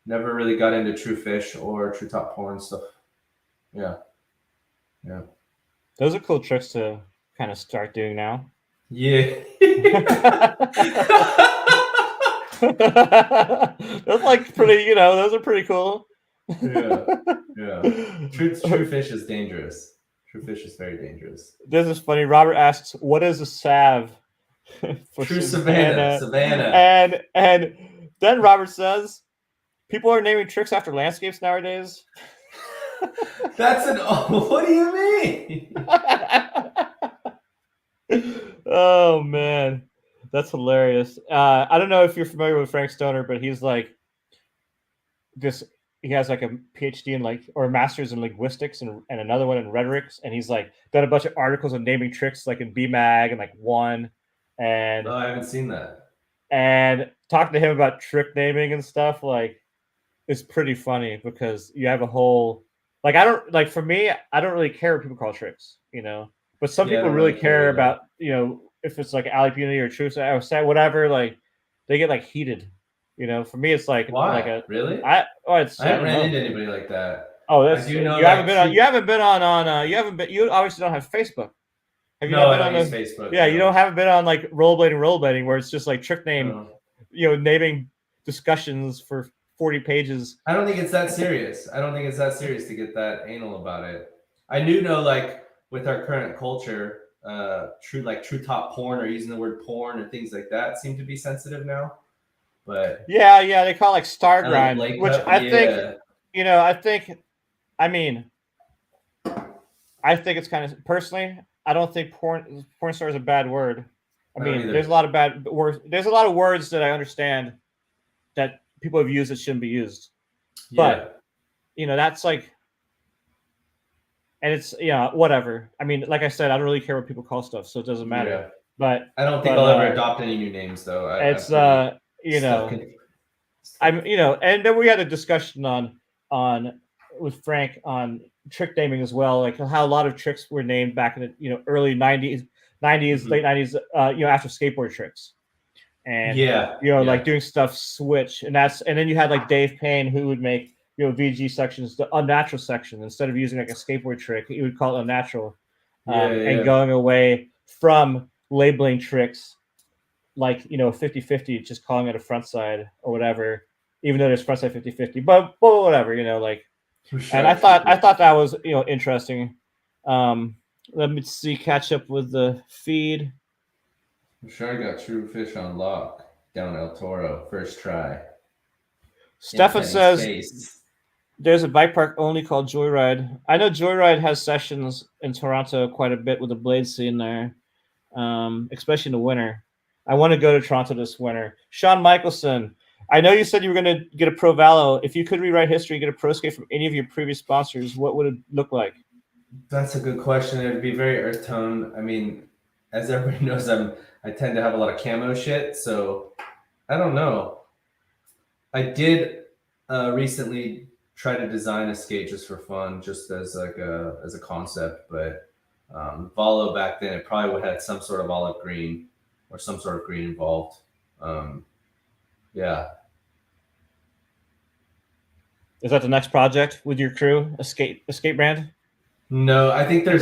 S2: never really got into true fish or true top porn stuff. Yeah.
S1: Those are cool tricks to kind of start doing now.
S2: Yeah.
S1: That's like pretty, those are pretty cool.
S2: Yeah. True fish is dangerous. True fish is very dangerous.
S1: This is funny. Robert asks, "What is a salve?"
S2: For true Savannah.
S1: And then Robert says, "People are naming tricks after landscapes nowadays."
S2: What do you mean?
S1: Oh man, that's hilarious. I don't know if you're familiar with Frank Stoner, but he's like this. He has like a PhD in or a master's in linguistics and another one in rhetorics, and he's like done a bunch of articles on naming tricks, like in BMag and like One. And
S2: I haven't seen that.
S1: And talking to him about trick naming and stuff, like is pretty funny because you have a whole like I don't like for me I don't really care what people call tricks, but some
S2: Yeah, I
S1: people
S2: don't
S1: really
S2: really care
S1: care
S2: either.
S1: about if it's like alley unity or truth or set whatever like they get like heated. For me it's like
S2: Why? Really?
S1: I
S2: I haven't
S1: don't
S2: ran
S1: know.
S2: into anybody like that.
S1: Oh,
S2: I
S1: that's
S2: do know
S1: you haven't
S2: like
S1: been on
S2: true.
S1: you haven't been on you haven't been you obviously don't have Facebook. Have you
S2: No,
S1: not
S2: I
S1: been
S2: don't
S1: on
S2: use
S1: the
S2: Facebook.
S1: yeah, you don't
S2: No,
S1: haven't been on like rollerblading where it's just like trick name,
S2: no.
S1: naming discussions for 40 pages.
S2: I don't think it's that serious. I don't think it's that serious to get that anal about it. I do know, like with our current culture, true top porn or using the word porn and things like that seem to be sensitive now. But
S1: Yeah, they call it like star
S2: I like
S1: grind,
S2: Blake
S1: which
S2: Cup.
S1: I think,
S2: Yeah,
S1: I mean, I think it's kind of personally, I don't think porn star is a bad word. I
S2: I don't
S1: mean, there's
S2: either.
S1: a lot of bad words. There's a lot of words that I understand that people have used that shouldn't be used,
S2: Yeah,
S1: but that's like, and it's whatever. I mean, like I said, I don't really care what people call stuff, so it doesn't matter.
S2: yeah.
S1: But
S2: I don't think
S1: but
S2: I'll ever adopt any new names though. I'm
S1: it's
S2: pretty
S1: you
S2: stuck
S1: know
S2: in.
S1: I'm and then we had a discussion on with Frank on trick naming as well, like how a lot of tricks were named back in the early '90s,
S2: Mhm.
S1: late '90s, after skateboard tricks, and
S2: Yeah,
S1: like
S2: yeah,
S1: doing stuff switch, and then you had like Dave Payne who would make VG sections the unnatural section instead of using like a skateboard trick, he would call it unnatural,
S2: yeah,
S1: and
S2: yeah.
S1: going away from labeling tricks like 50-50, just calling it a front side or whatever, even though there's front side 50-50, but whatever, like.
S2: For
S1: And
S2: sure, for
S1: I
S2: sure.
S1: thought that was interesting. Let me see, catch up with the feed.
S2: For sure, I got true fish on lock down El Toro first try in
S1: Stefan
S2: Penny's
S1: says
S2: face.
S1: there's a bike park only called Joyride. I know Joyride has sessions in Toronto quite a bit with the blade scene there, especially in the winter. I want to go to Toronto this winter. Sean Michelson, I know you said you were going to get a Pro Valo. If you could rewrite history and get a Pro Skate from any of your previous sponsors, what would it look like?
S2: That's a good question. It'd be very earth tone. I mean, as everybody knows, I tend to have a lot of camo shit, so I don't know. I did recently try to design a skate just for fun, just as like a concept, but Valo back then it probably would have had some sort of olive green or some sort of green involved. Um, yeah,
S1: Is that the next project with your crew? A skate brand?
S2: no, I think there's.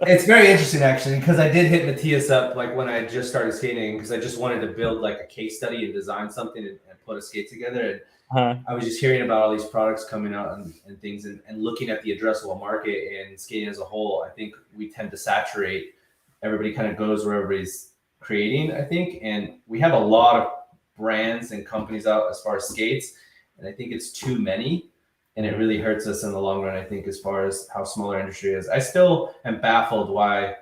S2: It's very interesting actually because I did hit Matthias up like when I just started skating because I just wanted to build like a case study and design something and put a skate together. And
S1: Uh-huh.
S2: I was just hearing about all these products coming out and things and looking at the addressable market and skating as a whole. I think we tend to saturate. Everybody kind of goes where everybody's creating, I think. And we have a lot of brands and companies out as far as skates. And I think it's too many. And it really hurts us in the long run, I think, as far as how small our industry is. I still am baffled why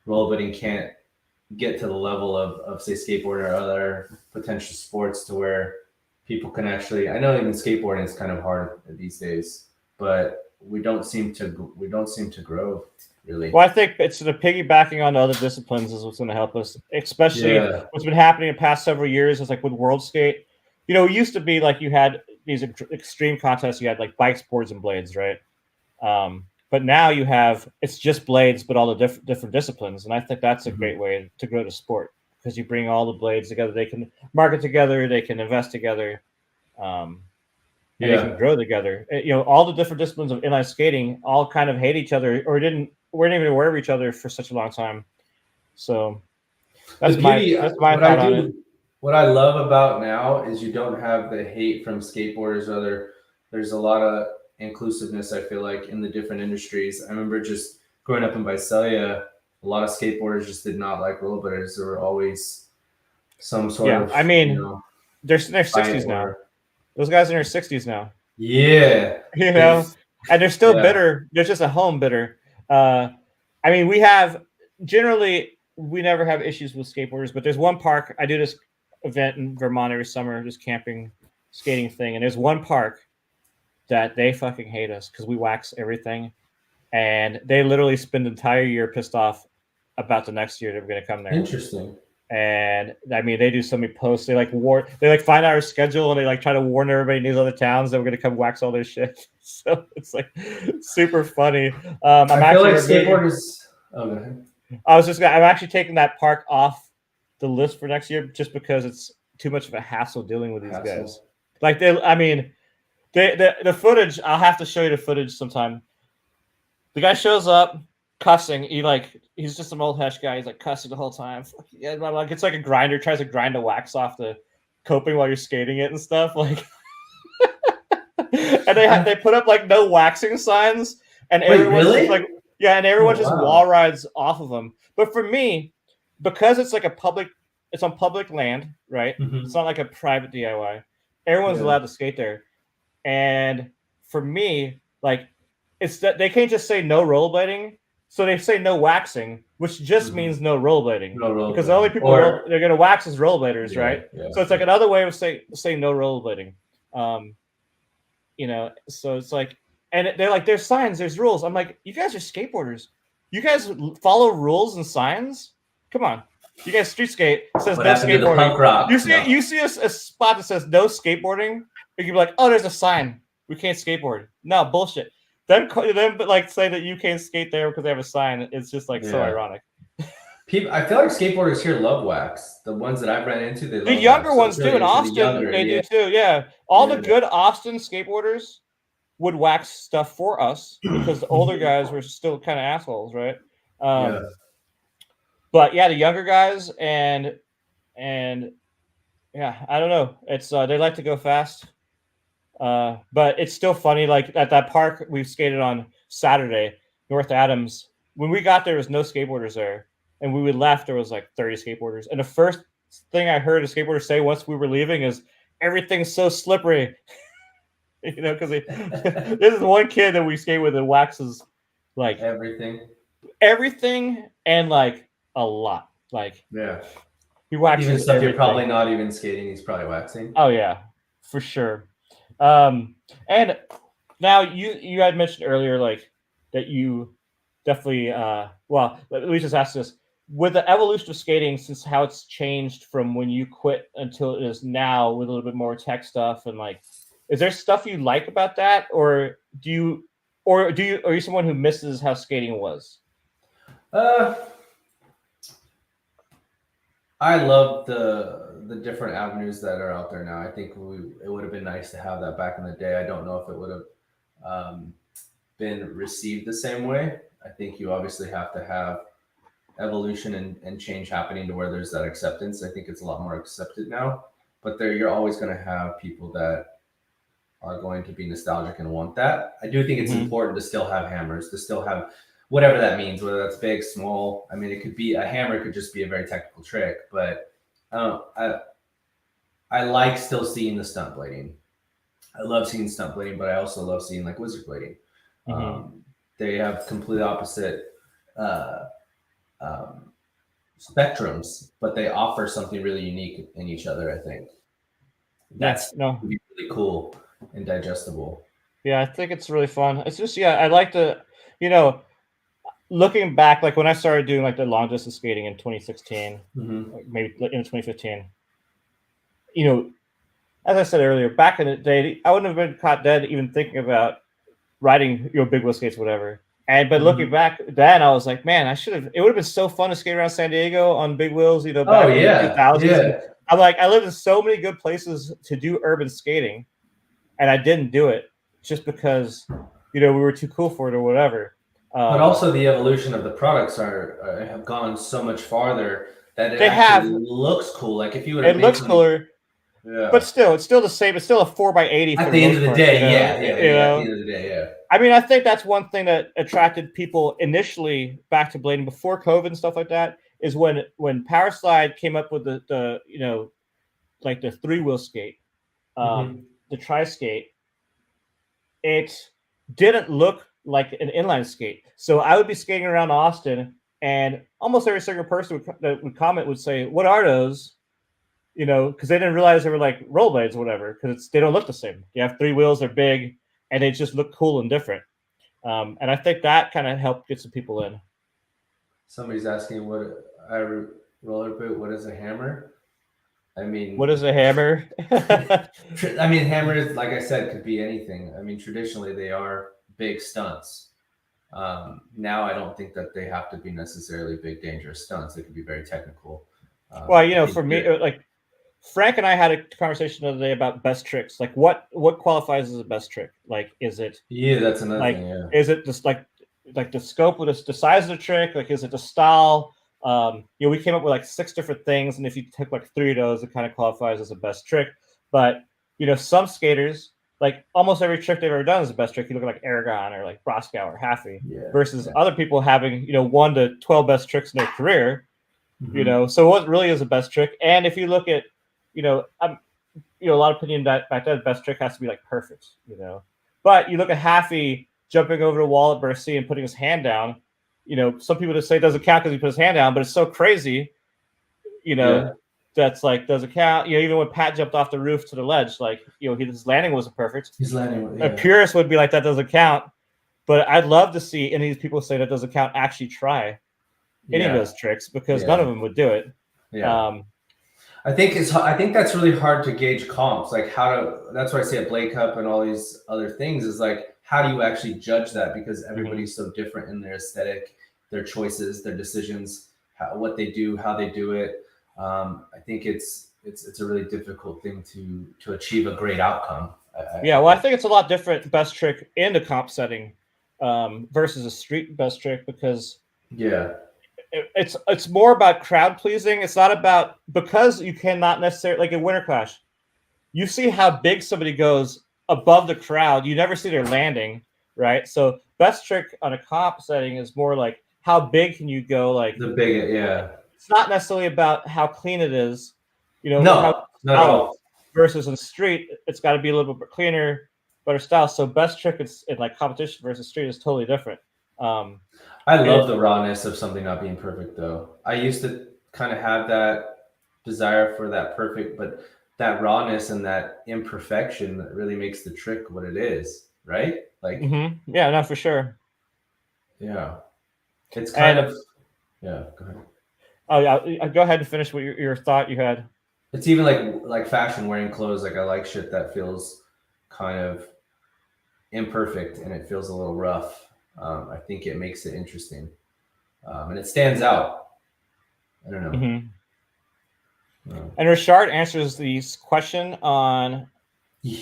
S2: rollerblading can't get to the level of say skateboarding or other potential sports to where people can actually. I know even skateboarding is kind of hard these days, but we don't seem to grow really.
S1: Well, I think it's the piggybacking on other disciplines is what's going to help us, especially
S2: Yeah.
S1: what's been happening in the past several years is like with World Skate. It used to be like you had these extreme contests, you had like bikes, boards, and blades, right? But now it's just blades, but all the different disciplines, and I think that's a great way to grow the sport because you bring all the blades together. They can market together, they can invest together, and they can grow together. All the different disciplines of inline skating all kind of hate each other or weren't even aware of each other for such a long time. So
S2: The
S1: that's
S2: beauty,
S1: my thought on it.
S2: what I love about now is you don't have the hate from skateboarders. There's a lot of inclusiveness. I feel like in the different industries. I remember just growing up in Visalia, a lot of skateboarders just did not like rollerbladers. There were always some sort
S1: Yeah,
S2: of
S1: I mean, they're in their
S2: fight
S1: 60s now.
S2: or
S1: Those guys are in their 60s now.
S2: yeah,
S1: And they're still
S2: yeah.
S1: bitter. They're just a home bitter. I mean, we never have issues with skateboarders, but there's one park. I do this event in Vermont every summer, this camping skating thing, and there's one park that they fucking hate us because we wax everything, and they literally spend the entire year pissed off about the next year that we're going to come there.
S2: Interesting.
S1: And I mean, they do so many posts. They like find out our schedule and they like try to warn everybody in these other towns that we're gonna come wax all their shit. So it's like super funny. I'm
S2: I feel
S1: actually
S2: like skateboarders. Oh, go ahead.
S1: I'm actually taking that park off the list for next year just because it's too much of a hassle dealing with these guys. Like the footage. I'll have to show you the footage sometime. The guy shows up cussing. He's just some old Hesh guy. He's like cussing the whole time. Yeah, like it's like a grinder tries to grind the wax off the coping while you're skating it and stuff. Like, and they put up like no waxing signs, and everyone's
S2: really?
S1: just like, yeah, and everyone just wall rides off of them. But for me, because it's like it's on public land, right?
S2: Mm-hmm.
S1: It's not like a private DIY. Everyone's allowed to skate there, and for me, like, it's that they can't just say no rollerblading, so they say no waxing, which just means no rollerblading. Because the only people they're going to wax is rollerbladers, right? Yeah. So it's like another way of saying no rollerblading. So it's like, and they're like, there's signs, there's rules. I'm like, you guys are skateboarders. You guys follow rules and signs? Come on. You guys street skate. It says no skateboarding. Punk rock? You see a spot that says no skateboarding, you can be like, oh, there's a sign. We can't skateboard. No, bullshit. Them like say that you can't skate there because they have a sign. It's just like so ironic.
S2: I feel like skateboarders here love wax. The ones that I've ran into, they love
S1: the younger wax. Ones do in Austin. They do too. Yeah, all the good Austin skateboarders would wax stuff for us because the older guys were still kind of assholes, right? But yeah, the younger guys and yeah, I don't know. It's they like to go fast. But it's still funny. Like at that park we skated on Saturday, North Adams. When we got there was no skateboarders there, and when we left there was like 30 skateboarders. And the first thing I heard a skateboarder say once we were leaving is, "Everything's so slippery." Because this is one kid that we skate with that waxes like everything, and like a lot. Like he waxes
S2: even stuff you're probably not even skating. He's probably waxing.
S1: Oh yeah, for sure. And now you had mentioned earlier like that you definitely well, let me just ask this: with the evolution of skating, since how it's changed from when you quit until it is now, with a little bit more tech stuff, and like, is there stuff you like about that, or are you someone who misses how skating was?
S2: I love the different avenues that are out there now. I think it would have been nice to have that back in the day. I don't know if it would have been received the same way. I think you obviously have to have evolution and change happening to where there's that acceptance. I think it's a lot more accepted now, but you're always going to have people that are going to be nostalgic and want that. I do think it's important to still have hammers, to still have whatever that means, whether that's big, small. I mean, it could be a hammer, could just be a very technical trick, but I like still seeing the stunt blading. I love seeing stunt blading, but I also love seeing like wizard blading. They have completely opposite spectrums, but they offer something really unique in each other. I think that's really cool and digestible.
S1: Yeah, I think it's really fun. It's just I like to, looking back, like when I started doing like the long distance skating in 2016, maybe in 2015. As I said earlier, back in the day, I wouldn't have been caught dead even thinking about riding big wheel skates, whatever. But looking back then, I was like, man, it would have been so fun to skate around San Diego on big wheels, back in the 2000s. Yeah. I'm like, I lived in so many good places to do urban skating, and I didn't do it just because, we were too cool for it or whatever.
S2: But also the evolution of the products have gone so much farther that it actually looks cool. Like if you would have,
S1: it looks cooler. Yeah. But still, it's still the same. It's still a 4x80
S2: at the end of the day. At the end of the day, yeah.
S1: I mean, I think that's one thing that attracted people initially back to blading before COVID and stuff like that is when Powerslide came up with the like the 3-wheel skate, the tri-skate. It didn't look like an inline skate. So I would be skating around Austin, and almost every single person that would comment would say, "What are those?" Because they didn't realize they were like rollerblades or whatever, because they don't look the same. You have 3 wheels, they're big, and they just look cool and different. And I think that kind of helped get some people in.
S2: Somebody's asking what Rollerblade. What is a hammer? I mean,
S1: What is a hammer?
S2: I mean, hammers, like I said, could be anything. I mean, traditionally they are big stunts. Now I don't think that they have to be necessarily big, dangerous stunts. They could be very technical.
S1: Well,
S2: I think
S1: for me, like Frank and I had a conversation the other day about best tricks. Like, what qualifies as a best trick? Like, is it
S2: yeah, that's another
S1: like
S2: thing. Yeah,
S1: is it just like the scope of the size of the trick? Like, is it the style? We came up with like 6 different things, and if you took like 3 of those, it kind of qualifies as a best trick. But some skaters, like almost every trick they've ever done is a best trick. You look at like Aragon or like Roscoe or Haffey, versus other people having 1 to 12 best tricks in their career. So what really is a best trick? And if you look at a lot of opinion that back then the best trick has to be like perfect. But you look at Haffey jumping over the wall at Bercy and putting his hand down. Some people just say it doesn't count because he put his hand down, but it's so crazy. That's like doesn't count. Even when Pat jumped off the roof to the ledge, like his landing wasn't perfect.
S2: His landing.
S1: A purist would be like that doesn't count. But I'd love to see any of these people say that doesn't count actually try any of those tricks, because none of them would do it.
S2: Yeah. I think that's really hard to gauge comps. Like that's why I say at Blade Cup and all these other things is like, how do you actually judge that? Because everybody's so different in their aesthetic, their choices, their decisions, what they do, how they do it. I think it's a really difficult thing to achieve a great outcome.
S1: I think it's a lot different best trick in the comp setting versus a street best trick, because it's more about crowd pleasing. It's not about, because you cannot necessarily, like in Winter Clash, you see how big somebody goes above the crowd. You never see their landing, right? So best trick on a comp setting is more like, how big can you go? Like
S2: the big,
S1: it's not necessarily about how clean it is,
S2: not at all.
S1: Versus in street, it's got to be a little bit cleaner, better style. So best trick in like competition versus street is totally different.
S2: I love the rawness of something not being perfect, though. I used to kind of have that desire for that perfect, but that rawness and that imperfection that really makes the trick what it is, right? Like,
S1: yeah, no, for sure.
S2: Yeah, it's kind of go ahead.
S1: Oh yeah, go ahead and finish what your thought you had.
S2: It's even like fashion, wearing clothes. Like I like shit that feels kind of imperfect and it feels a little rough. I think it makes it interesting, and it stands out. I don't know.
S1: And Rachard answers the question on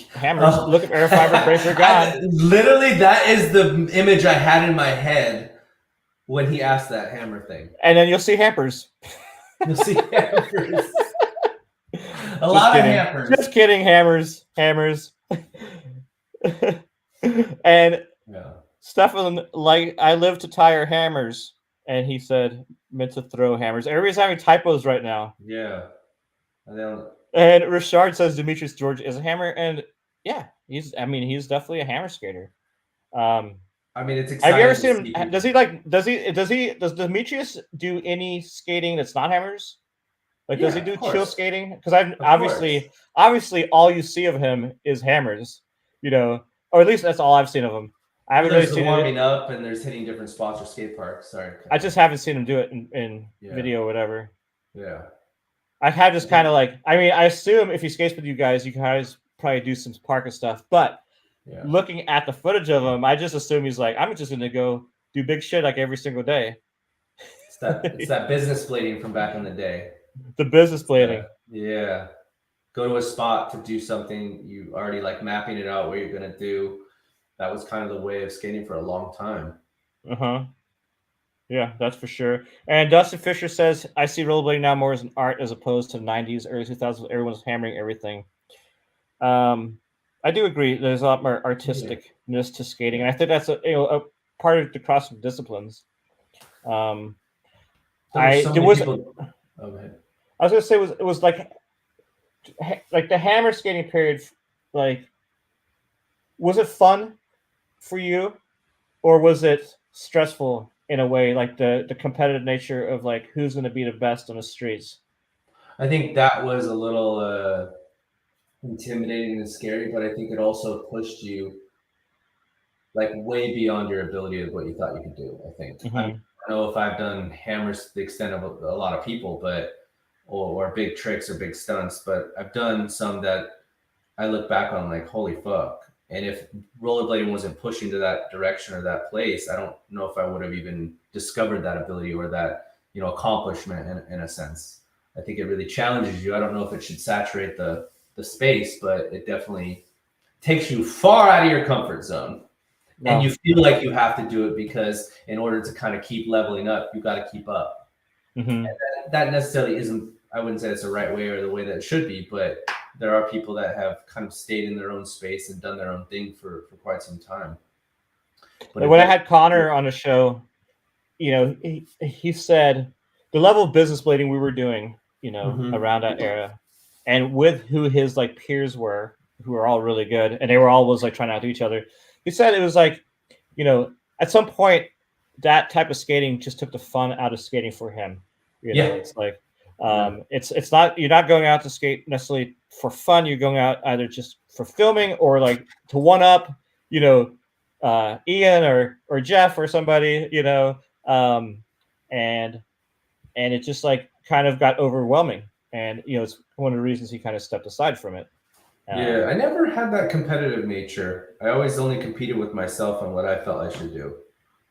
S1: hammers. Look at air fiber, break your god.
S2: Literally, that is the image I had in my head when he asked that hammer thing.
S1: And then you'll see hampers.
S2: You'll see hammers. A lot of hammers.
S1: Just kidding, hammers. And Stefan, like, I live to tire hammers. And he said, meant to throw hammers. Everybody's having typos right now.
S2: Yeah.
S1: And Rachard says Demetrious Geroge is a hammer. And yeah, he's definitely a hammer skater.
S2: I mean, it's exciting.
S1: Have you ever seen him? Does Demetrious do any skating that's not hammers? Like, does he do chill skating? Because I've obviously all you see of him is hammers, or at least that's all I've seen of him. I haven't really seen
S2: warming up, and there's hitting different spots or skate parks. Sorry,
S1: I just haven't seen him do it in video or whatever.
S2: Yeah,
S1: I have just kind of like, I assume if he skates with you guys probably do some park and stuff. But looking at the footage of him, I just assume he's like, I'm just gonna go do big shit like every single day.
S2: It's that business blading from back in the day.
S1: The business blading.
S2: Yeah. Go to a spot to do something, you already like mapping it out what you're gonna do. That was kind of the way of skating for a long time.
S1: Yeah, that's for sure. And Dustin Fisher says, I see rollerblading now more as an art as opposed to the 90s, early 2000s. Everyone's hammering everything. I do agree. There's a lot more artisticness to skating, and I think that's a part of the cross disciplines. I was gonna say it was like the hammer skating period. Like, was it fun for you, or was it stressful in a way? Like the competitive nature of like who's going to be the best on the streets.
S2: I think that was a little intimidating and scary, but I think it also pushed you like way beyond your ability of what you thought you could do. I think don't know if I've done hammers to the extent of a lot of people, but or big tricks or big stunts, but I've done some that I look back on like, holy fuck. And if rollerblading wasn't pushing to that direction or that place, I don't know if I would have even discovered that ability or that, accomplishment in a sense. I think it really challenges you. I don't know if it should saturate the space, but it definitely takes you far out of your comfort zone.
S1: No.
S2: And you feel like you have to do it because in order to kind of keep leveling up, you got to keep up.
S1: Mm-hmm.
S2: That necessarily isn't, I wouldn't say it's the right way or the way that it should be, but there are people that have kind of stayed in their own space and done their own thing for quite some time.
S1: But when I had Connor on the show, he said the level of business blading we were doing, around that era, and with who his like peers were, who were all really good, and they were always like trying to outdo each other. He said it was like, at some point that type of skating just took the fun out of skating for him. It's like it's not, you're not going out to skate necessarily for fun. You're going out either just for filming or like to one up, Ian or Jeff or somebody, and it just like kind of got overwhelming, and it's one of the reasons he kind of stepped aside from it.
S2: I never had that competitive nature. I always only competed with myself on what I felt I should do.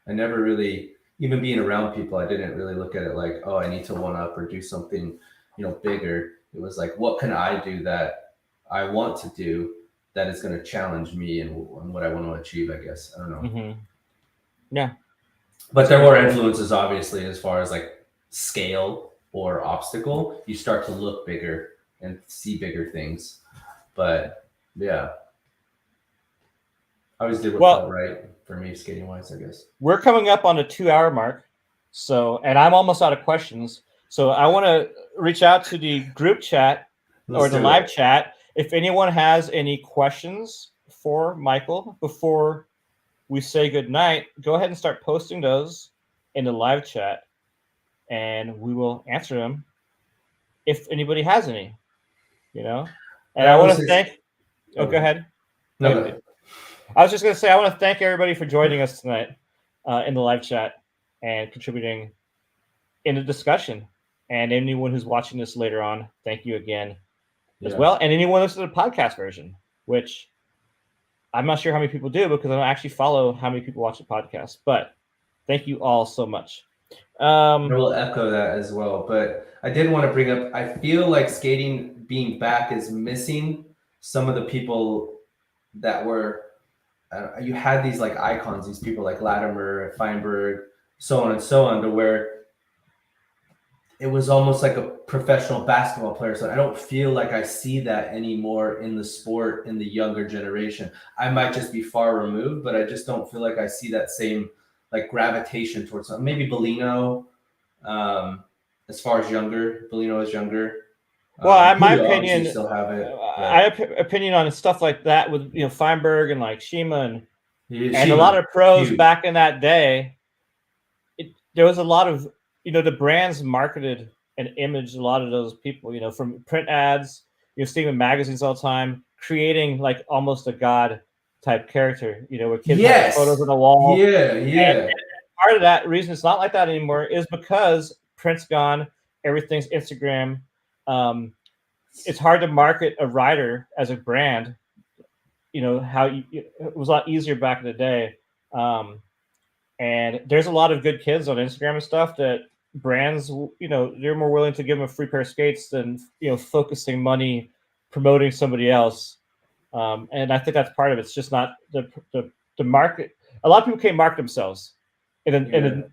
S2: I never really, even being around people, I didn't really look at it like, oh, I need to one up or do something, bigger. It was like, what can I do that I want to do that is going to challenge me and what I want to achieve, I guess. I don't know.
S1: Mm-hmm. Yeah.
S2: But there were influences, obviously, as far as like scale or obstacle. You start to look bigger and see bigger things. But yeah, I always did what felt right for me skating wise, I guess.
S1: We're coming up on the 2-hour mark. And I'm almost out of questions. So I want to reach out to the group chat or the live chat. If anyone has any questions for Michael before we say goodnight, go ahead and start posting those in the live chat, and we will answer them if anybody has any, And I want to thank. Oh, go ahead.
S2: No.
S1: I was just going to say I want to thank everybody for joining us tonight in the live chat and contributing in the discussion. And anyone who's watching this later on, thank you again as well. And anyone listening to the podcast version, which I'm not sure how many people do because I don't actually follow how many people watch the podcast. But thank you all so much.
S2: I will echo that as well. But I did want to bring up, I feel like skating being back is missing some of the people that were, you had these like icons, these people like Latimer, Feinberg, so on and so on, to where it was almost like a professional basketball player. So I don't feel like I see that anymore in the sport in the younger generation. I might just be far removed, but I just don't feel like I see that same like gravitation towards something. Maybe Bellino, as far as younger, Bellino is younger.
S1: Well, in my opinion,
S2: still have it.
S1: I have opinion on stuff like that with Feinberg and like Shima and a lot of pros back in that day. There was a lot of the brands marketed and imaged a lot of those people. From print ads, seeing in magazines all the time, creating like almost a god type character. Where kids have photos on the wall. And part of that reason it's not like that anymore is because print's gone, everything's Instagram. It's hard to market a rider as a brand. It was a lot easier back in the day. And there's a lot of good kids on Instagram and stuff that brands, they're more willing to give them a free pair of skates than, focusing money promoting somebody else. And I think that's part of it. It's just not the market. A lot of people can't market themselves. In the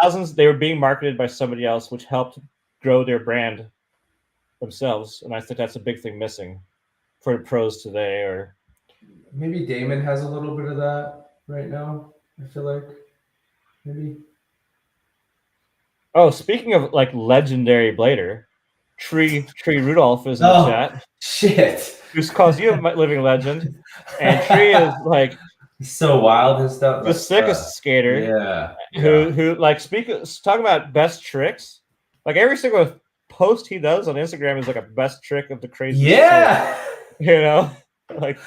S1: 2000s, they were being marketed by somebody else, which helped grow their brand themselves. And I think that's a big thing missing for the pros today. Or
S2: maybe Damon has a little bit of that right now. I feel like maybe.
S1: Oh, speaking of like legendary blader, Tree Rudolph is in the chat.
S2: Shit.
S1: Who calls you a living legend. And Tree is like
S2: so wild and stuff.
S1: The sickest skater.
S2: Yeah.
S1: Who like talking about best tricks. Like every single post he does on Instagram is like a best trick of the crazy.
S2: Yeah.
S1: Like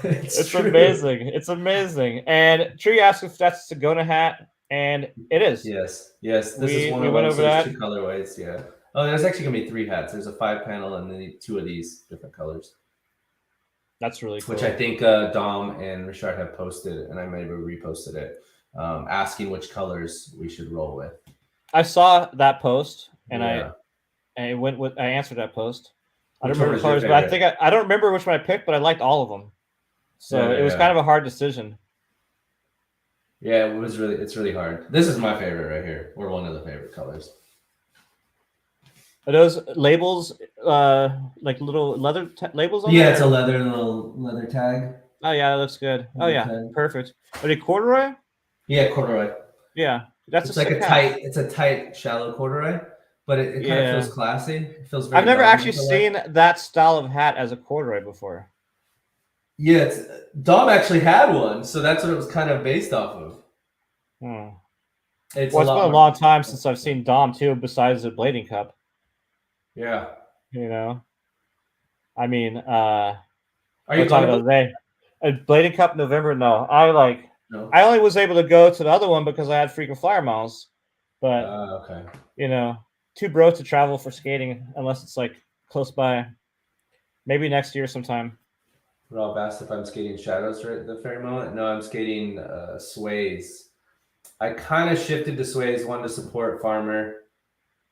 S1: it's amazing. It's amazing. And Tree asks if that's a Sagona hat. and it is.
S2: Yes. This is one
S1: We
S2: of
S1: went
S2: them.
S1: over
S2: So there's
S1: that.
S2: 2 colorways. Yeah. Oh, there's actually gonna be 3 hats. There's a 5-panel and then 2 of these different colors.
S1: That's really cool.
S2: Which I think Dom and Rachard have posted, and I maybe reposted it, asking which colors we should roll with.
S1: I saw that post, and
S2: Yeah.
S1: I answered that post. I
S2: Which
S1: don't
S2: one
S1: remember
S2: was
S1: the
S2: your
S1: colors, but I
S2: favorite?
S1: think I don't remember which one I picked, but I liked all of them. So it was kind of a hard decision.
S2: Yeah, it's really hard. This is my favorite right here. We're one of the favorite colors.
S1: Are those labels like little leather labels on
S2: Yeah,
S1: there?
S2: it's a little leather tag.
S1: Oh yeah, that looks good. Oh yeah,
S2: tag.
S1: perfect. Are they corduroy?
S2: Yeah, corduroy.
S1: Yeah, that's
S2: It's like a tight. It's a tight, shallow corduroy, but it kind of feels classy. It feels very.
S1: I've never actually seen that style of hat as a corduroy before.
S2: Yeah, Dom actually had one, so that's what it was kind of based off of.
S1: It's been a long time since I've seen Dom too, besides the Blading Cup.
S2: Yeah.
S1: You know, I mean, are
S2: you talking
S1: about today? A Blading Cup November? No,
S2: No.
S1: I only was able to go to the other one because I had frequent flyer miles. But
S2: okay.
S1: You know, too broke to travel for skating unless it's like close by. Maybe next year sometime.
S2: Rob asked if I'm skating shadows right at the very moment. No, I'm skating sways. I kind of shifted to sways, one to support Farmer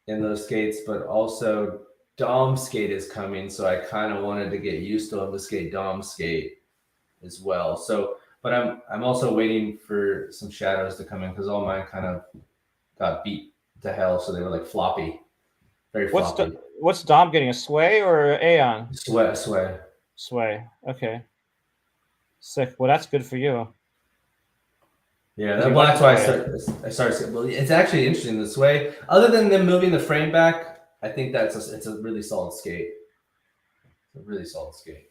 S2: in those skates, but also Dom skate is coming, so I kind of wanted to get used to him to skate Dom skate as well. So, but I'm also waiting for some shadows to come in because all mine kind of got beat to hell, so they were like floppy, very floppy.
S1: What's Dom getting, a sway or Aeon?
S2: Sway.
S1: Okay. Sick. Well, that's good for you.
S2: Yeah, that's why I started. Well, it's actually interesting this way. Other than them moving the frame back, I think it's a really solid skate. It's a really solid skate.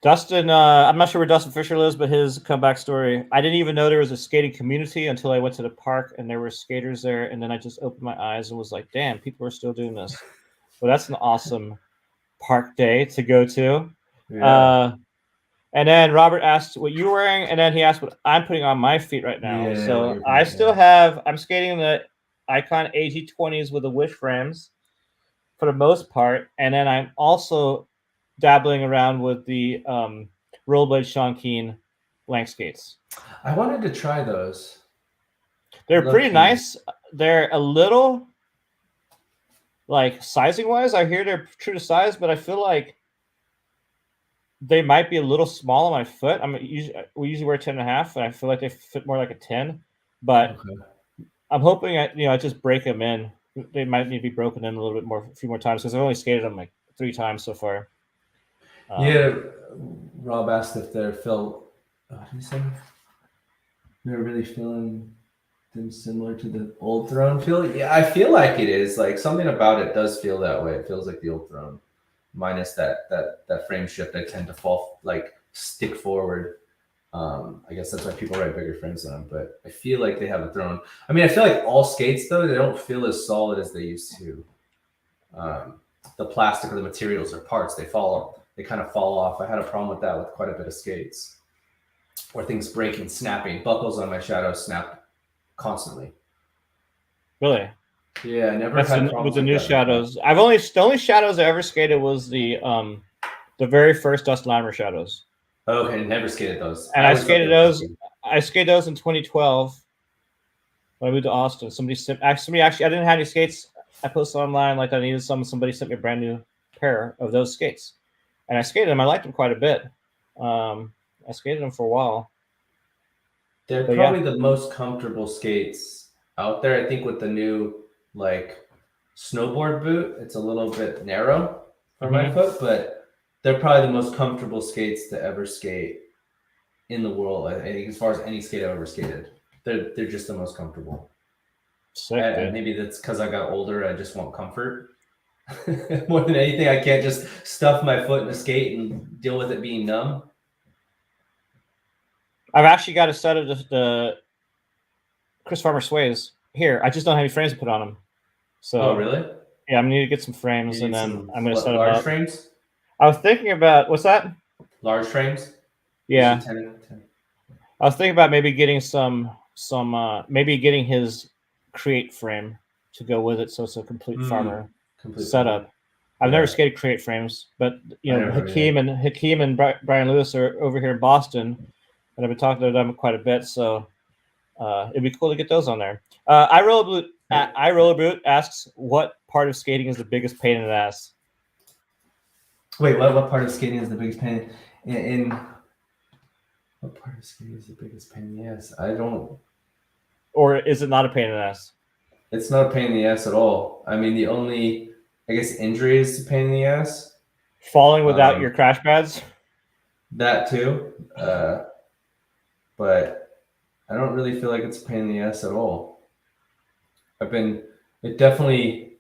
S1: Dustin, I'm not sure where Dustin Fisher lives, but his comeback story. I didn't even know there was a skating community until I went to the park and there were skaters there, and then I just opened my eyes and was like, "Damn, people are still doing this." Well, that's an awesome park day to go to. Yeah. And then Robert asked what you were wearing, and then he asked what I'm putting on my feet right now. Yeah, so I still I'm skating in the Icon AG20s with the Wish frames for the most part, and then I'm also dabbling around with the Rollerblade Sean Keen blank skates.
S2: I wanted to try those.
S1: They're pretty nice. They're a little, like, sizing wise, I hear they're true to size, but I feel like they might be a little small on my foot. We usually wear 10.5, and I feel like they fit more like a 10. But I'm hoping I just break them in. They might need to be broken in a few more times because I've only skated them like 3 times so far.
S2: Rob asked if they're they're really feeling them similar to the old Throne feel. Yeah, I feel like it is. Like something about it does feel that way. It feels like the old Throne, minus that frame shift. I tend to stick forward. I guess that's why people ride bigger frames on them. But I feel like they have a Throne. I mean, I feel like all skates though, they don't feel as solid as they used to. The plastic or the materials or parts, they kind of fall off. I had a problem with that with quite a bit of skates, where things break and snapping. Buckles on my shadows snap constantly.
S1: Really?
S2: Yeah, I never had problems
S1: with the new shadows. The only shadows I ever skated was the very first Dust Limer shadows.
S2: Okay, never skated those.
S1: And I skated those. I skated those in 2012 when I moved to Austin. Somebody actually, I didn't have any skates. I posted online like I needed some. Somebody sent me a brand new pair of those skates, and I skated them. I liked them quite a bit. I skated them for a while.
S2: They're probably the most comfortable skates out there. I think with the new snowboard boot, it's a little bit narrow for my foot, but they're probably the most comfortable skates to ever skate in the world. I think as far as any skate I've ever skated, they're just the most comfortable. Sick, maybe that's because I got older. I just want comfort more than anything. I can't just stuff my foot in a skate and deal with it being numb.
S1: I've actually got a set of the Chris Farmer sways here. I just don't have any frames to put on them. So,
S2: really?
S1: Yeah, I'm gonna need to get some frames, and then I'm gonna set them
S2: up.
S1: Large
S2: frames?
S1: I was thinking about what's that?
S2: Large frames?
S1: Yeah. I was thinking about maybe getting some some maybe getting his Create frame to go with it, so it's a complete farmer setup. I've never skated Create frames, but Hakeem and Brian Lewis are over here in Boston, and I've been talking to them quite a bit. So it'd be cool to get those on there. I Rollerboot asks, what part of skating is the biggest pain in the ass?
S2: Wait, what part of skating is the biggest pain in what part of skating is the biggest pain in the ass? I don't.
S1: Or is it not a pain in the ass?
S2: It's not a pain in the ass at all. I mean, the only, I guess, injury is a pain in the ass.
S1: Falling without your crash pads?
S2: That too. But I don't really feel like it's a pain in the ass at all. It definitely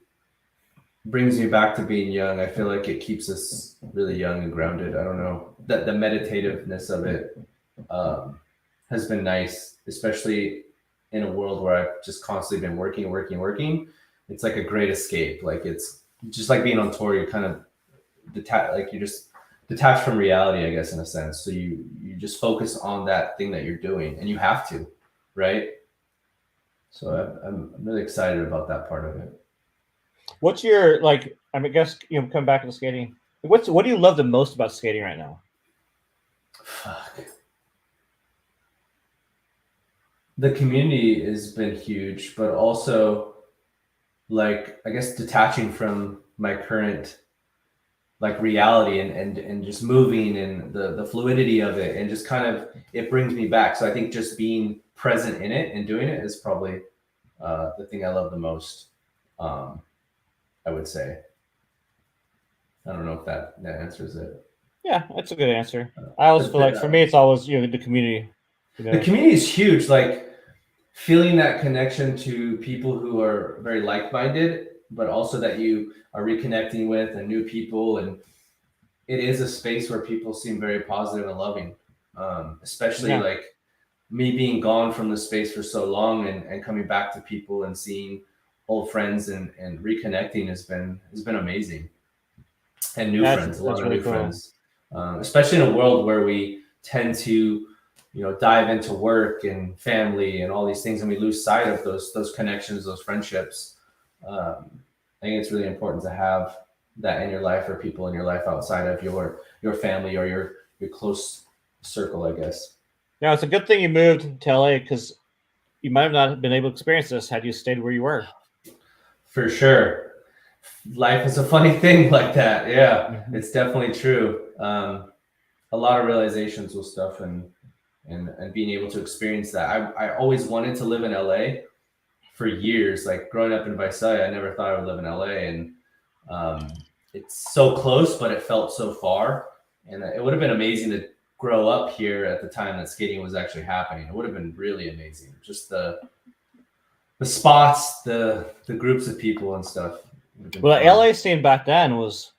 S2: brings me back to being young. I feel like it keeps us really young and grounded. I don't know. That the meditativeness of it has been nice, especially in a world where I've just constantly been working. It's like a great escape. Like it's just like being on tour. You're kind of you're just detached from reality, I guess, in a sense. So you just focus on that thing that you're doing, and you have to, right? So I'm really excited about that part of it.
S1: What's your I guess come back to skating. What do you love the most about skating right now?
S2: Fuck. The community has been huge, but also I guess detaching from my current reality and just moving and the fluidity of it, and just kind of, it brings me back. So I think just being present in it and doing it is probably the thing I love the most. I would say. I don't know if that answers it.
S1: Yeah, that's a good answer. I always feel like for me, it's always the community.
S2: The community is huge. Like feeling that connection to people who are very like-minded, but also that you are reconnecting with and new people. And it is a space where people seem very positive and loving, especially like me being gone from the space for so long and coming back to people and seeing old friends and reconnecting has been amazing. And new friends, a lot of new friends, especially in a world where we tend to dive into work and family and all these things, and we lose sight of those connections, those friendships. I think it's really important to have that in your life, or people in your life outside of your family or your close circle, I guess.
S1: Yeah, it's a good thing you moved to LA, because you might have not been able to experience this had you stayed where you were.
S2: For sure. Life is a funny thing like that. Yeah, It's definitely true. A lot of realizations with stuff and being able to experience that. I always wanted to live in LA for years. Like growing up in Visalia, I never thought I would live in LA, and it's so close, but it felt so far. And it would have been amazing to grow up here at the time that skating was actually happening. It would have been really amazing. Just the spots, the groups of people and stuff.
S1: Well, the LA scene back then was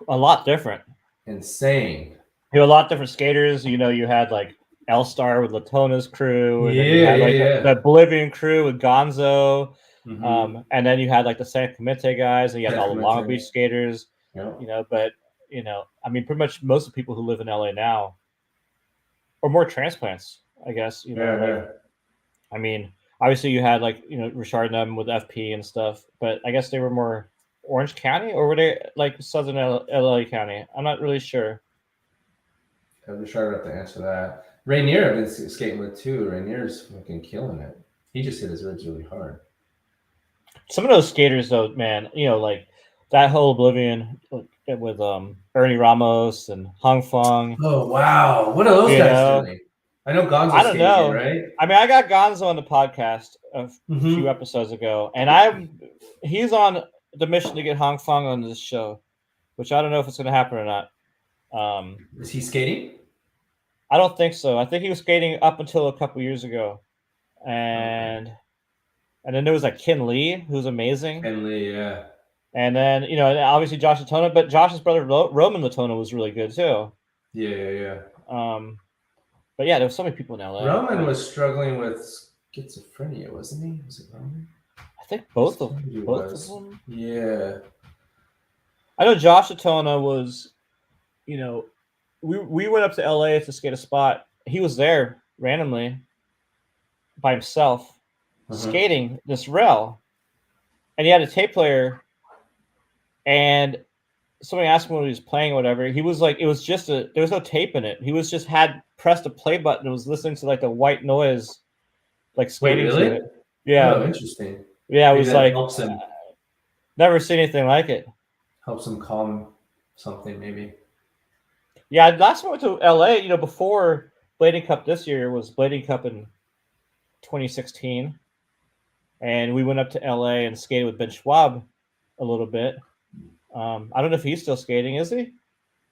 S1: a lot different.
S2: Insane.
S1: You had a lot different skaters. You had like L-Star with Latona's crew, and then you had the Oblivion crew with Gonzo, and then you had like the Sacramento guys, and you had all the Long Beach skaters. But I mean, pretty much most of the people who live in LA now are more transplants, I guess. I mean, obviously you had Rachard and them with FP and stuff, but I guess they were more Orange County, or were they like Southern LA County? I'm not really sure.
S2: I'm sure I have to answer that. Rainier, I've been skating with too. Rainier's fucking killing it. He just hit his ribs really hard.
S1: Some of those skaters, though, man, like that whole Oblivion with Ernie Ramos and Hong Fong.
S2: Oh wow, what are those guys doing? I know Gonzo. I don't know, right?
S1: I mean, I got Gonzo on the podcast a few episodes ago, and he's on the mission to get Hong Fong on this show, which I don't know if it's going to happen or not.
S2: Is he skating?
S1: I don't think so. I think he was skating up until a couple years ago, and then there was like Ken Lee, who's amazing.
S2: Ken Lee, yeah.
S1: And then obviously Josh Latona, but Josh's brother Roman Latona was really good too.
S2: Yeah.
S1: But yeah, there were so many people in LA.
S2: Roman was struggling with schizophrenia, wasn't he? Was it Roman?
S1: I think both of them.
S2: Yeah.
S1: I know Josh Latona was, we went up to LA to skate a spot. He was there randomly, by himself skating this rail, and he had a tape player, and somebody asked him when he was playing or whatever. He was like, it was just there was no tape in it. He was just had pressed a play button and was listening to like the white noise, like skating to it. Yeah.
S2: Oh, interesting.
S1: Yeah, it
S2: Maybe
S1: was
S2: that
S1: like
S2: helps him.
S1: Never seen anything like it.
S2: Helps him calm something, maybe.
S1: Yeah, last time I went to LA, before Blading Cup this year was Blading Cup in 2016. And we went up to LA and skated with Ben Schwab a little bit. I don't know if he's still skating, is he?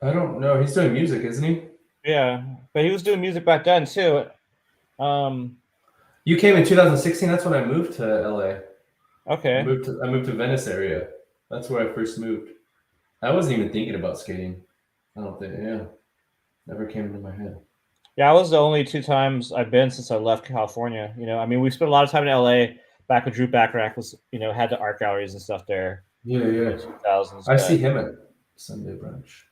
S2: I don't know. He's doing music, isn't he?
S1: Yeah, but he was doing music back then too.
S2: You came in 2016. That's when I moved to LA.
S1: Okay.
S2: I moved to Venice area. That's where I first moved. I wasn't even thinking about skating. I don't think. Yeah, never came into my head.
S1: Yeah, I was the only 2 times I've been since I left California. We spent a lot of time in LA back when Drew Backrack was, had the art galleries and stuff there.
S2: Yeah.
S1: In the 2000s.
S2: I see him at Sunday brunch.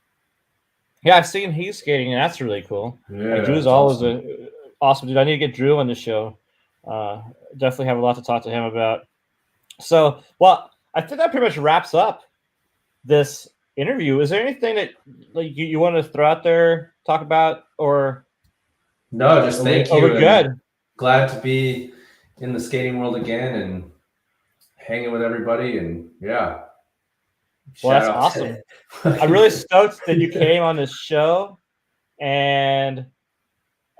S1: Yeah, I've seen he's skating, and that's really cool.
S2: Yeah,
S1: and Drew's always an awesome dude. I need to get Drew on the show. Definitely have a lot to talk to him about. So, well, I think that pretty much wraps up this interview. Is there anything that you want to throw out there, talk about, or
S2: no? Just thank you.
S1: We're good.
S2: Glad to be in the skating world again and hanging with everybody. And yeah.
S1: Well, that's awesome. I'm really stoked that you came on this show. And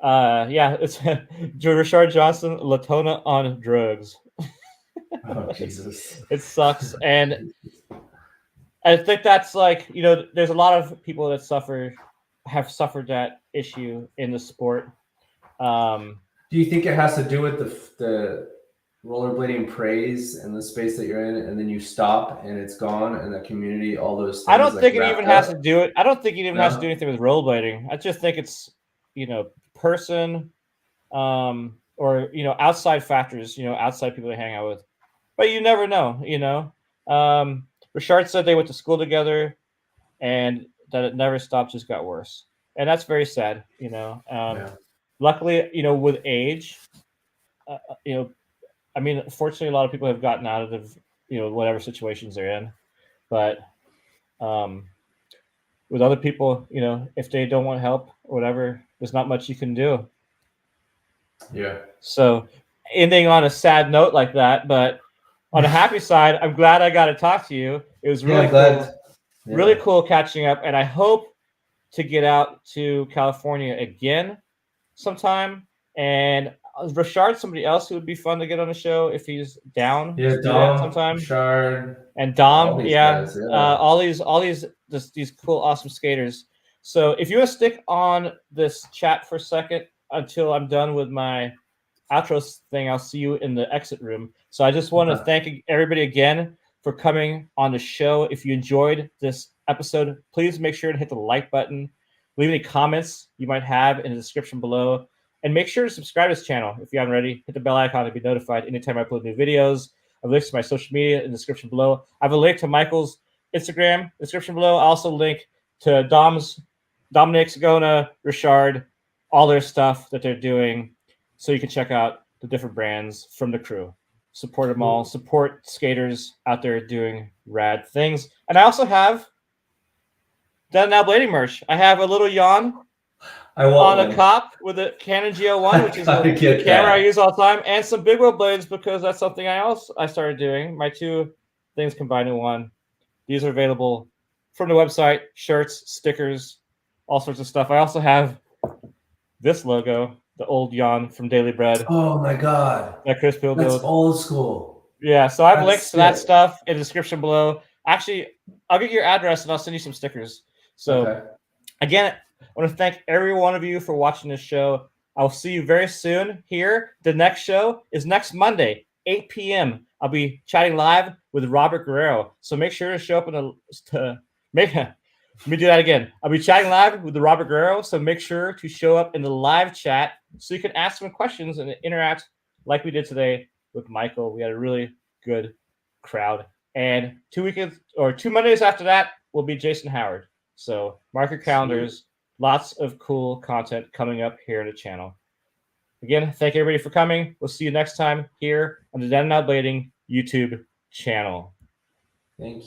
S1: it's Rachard Johnson, Latona on drugs.
S2: Oh, Jesus.
S1: It sucks. And I think that's there's a lot of people that have suffered that issue in the sport.
S2: Do you think it has to do with the rollerblading praise and the space that you're in, and then you stop and it's gone, and the community, all those things?
S1: I don't think it even has to do it. I don't think it even has to do anything with rollerblading. I just think it's person, or outside factors, outside people to hang out with. But you never know, Rachard said they went to school together, and that it never stopped, just got worse, and that's very sad. Luckily, with age, fortunately, a lot of people have gotten out of whatever situations they're in, but with other people, if they don't want help or whatever, there's not much you can do.
S2: Yeah.
S1: So ending on a sad note like that, but on a happy side, I'm glad I got to talk to you. It was really cool. Really cool catching up, and I hope to get out to California again sometime. And Rachard, somebody else who would be fun to get on the show if he's down.
S2: Yeah, Dom,
S1: sometime.
S2: Rachard,
S1: and Dom.
S2: all these
S1: Yeah,
S2: guys,
S1: all these cool, awesome skaters. So if you want to stick on this chat for a second until I'm done with my outro thing, I'll see you in the exit room. So I just want to thank everybody again for coming on the show. If you enjoyed this episode, please make sure to hit the like button. Leave any comments you might have in the description below. And make sure to subscribe to this channel if you haven't already. Hit the bell icon to be notified anytime I upload new videos. I have links to my social media in the description below. I have a link to Michael's Instagram in the description below. I also link to Dominic Sagona, Rachard, all their stuff that they're doing, so you can check out the different brands from the crew. Support them all. Support skaters out there doing rad things. And I also have Done Now Blading merch. I have a little yawn on a cop with a Canon GL1, which is the camera I use all the time, and some big wheel blades because that's something I started doing. My 2 things combined in one. These are available from the website, shirts, stickers, all sorts of stuff. I also have this logo, the old yawn from Daily Bread.
S2: Oh my God.
S1: That Chris Pill build.
S2: That's old school.
S1: Yeah, so I have links to that stuff in the description below. Actually, I'll get your address and I'll send you some stickers. So again, I want to thank every one of you for watching this show. I'll see you very soon here. The next show is next Monday, 8 p.m. I'll be chatting live with Robert Guerrero. So make sure to show up let me do that again. I'll be chatting live with the Robert Guerrero. So make sure to show up in the live chat so you can ask some questions and interact like we did today with Michael. We had a really good crowd. And 2 Mondays after that will be Jason Howard. So mark your calendars. Lots of cool content coming up here on the channel. Again, thank everybody for coming. We'll see you next time here on the Dead and Out Blading YouTube channel.
S2: Thank you.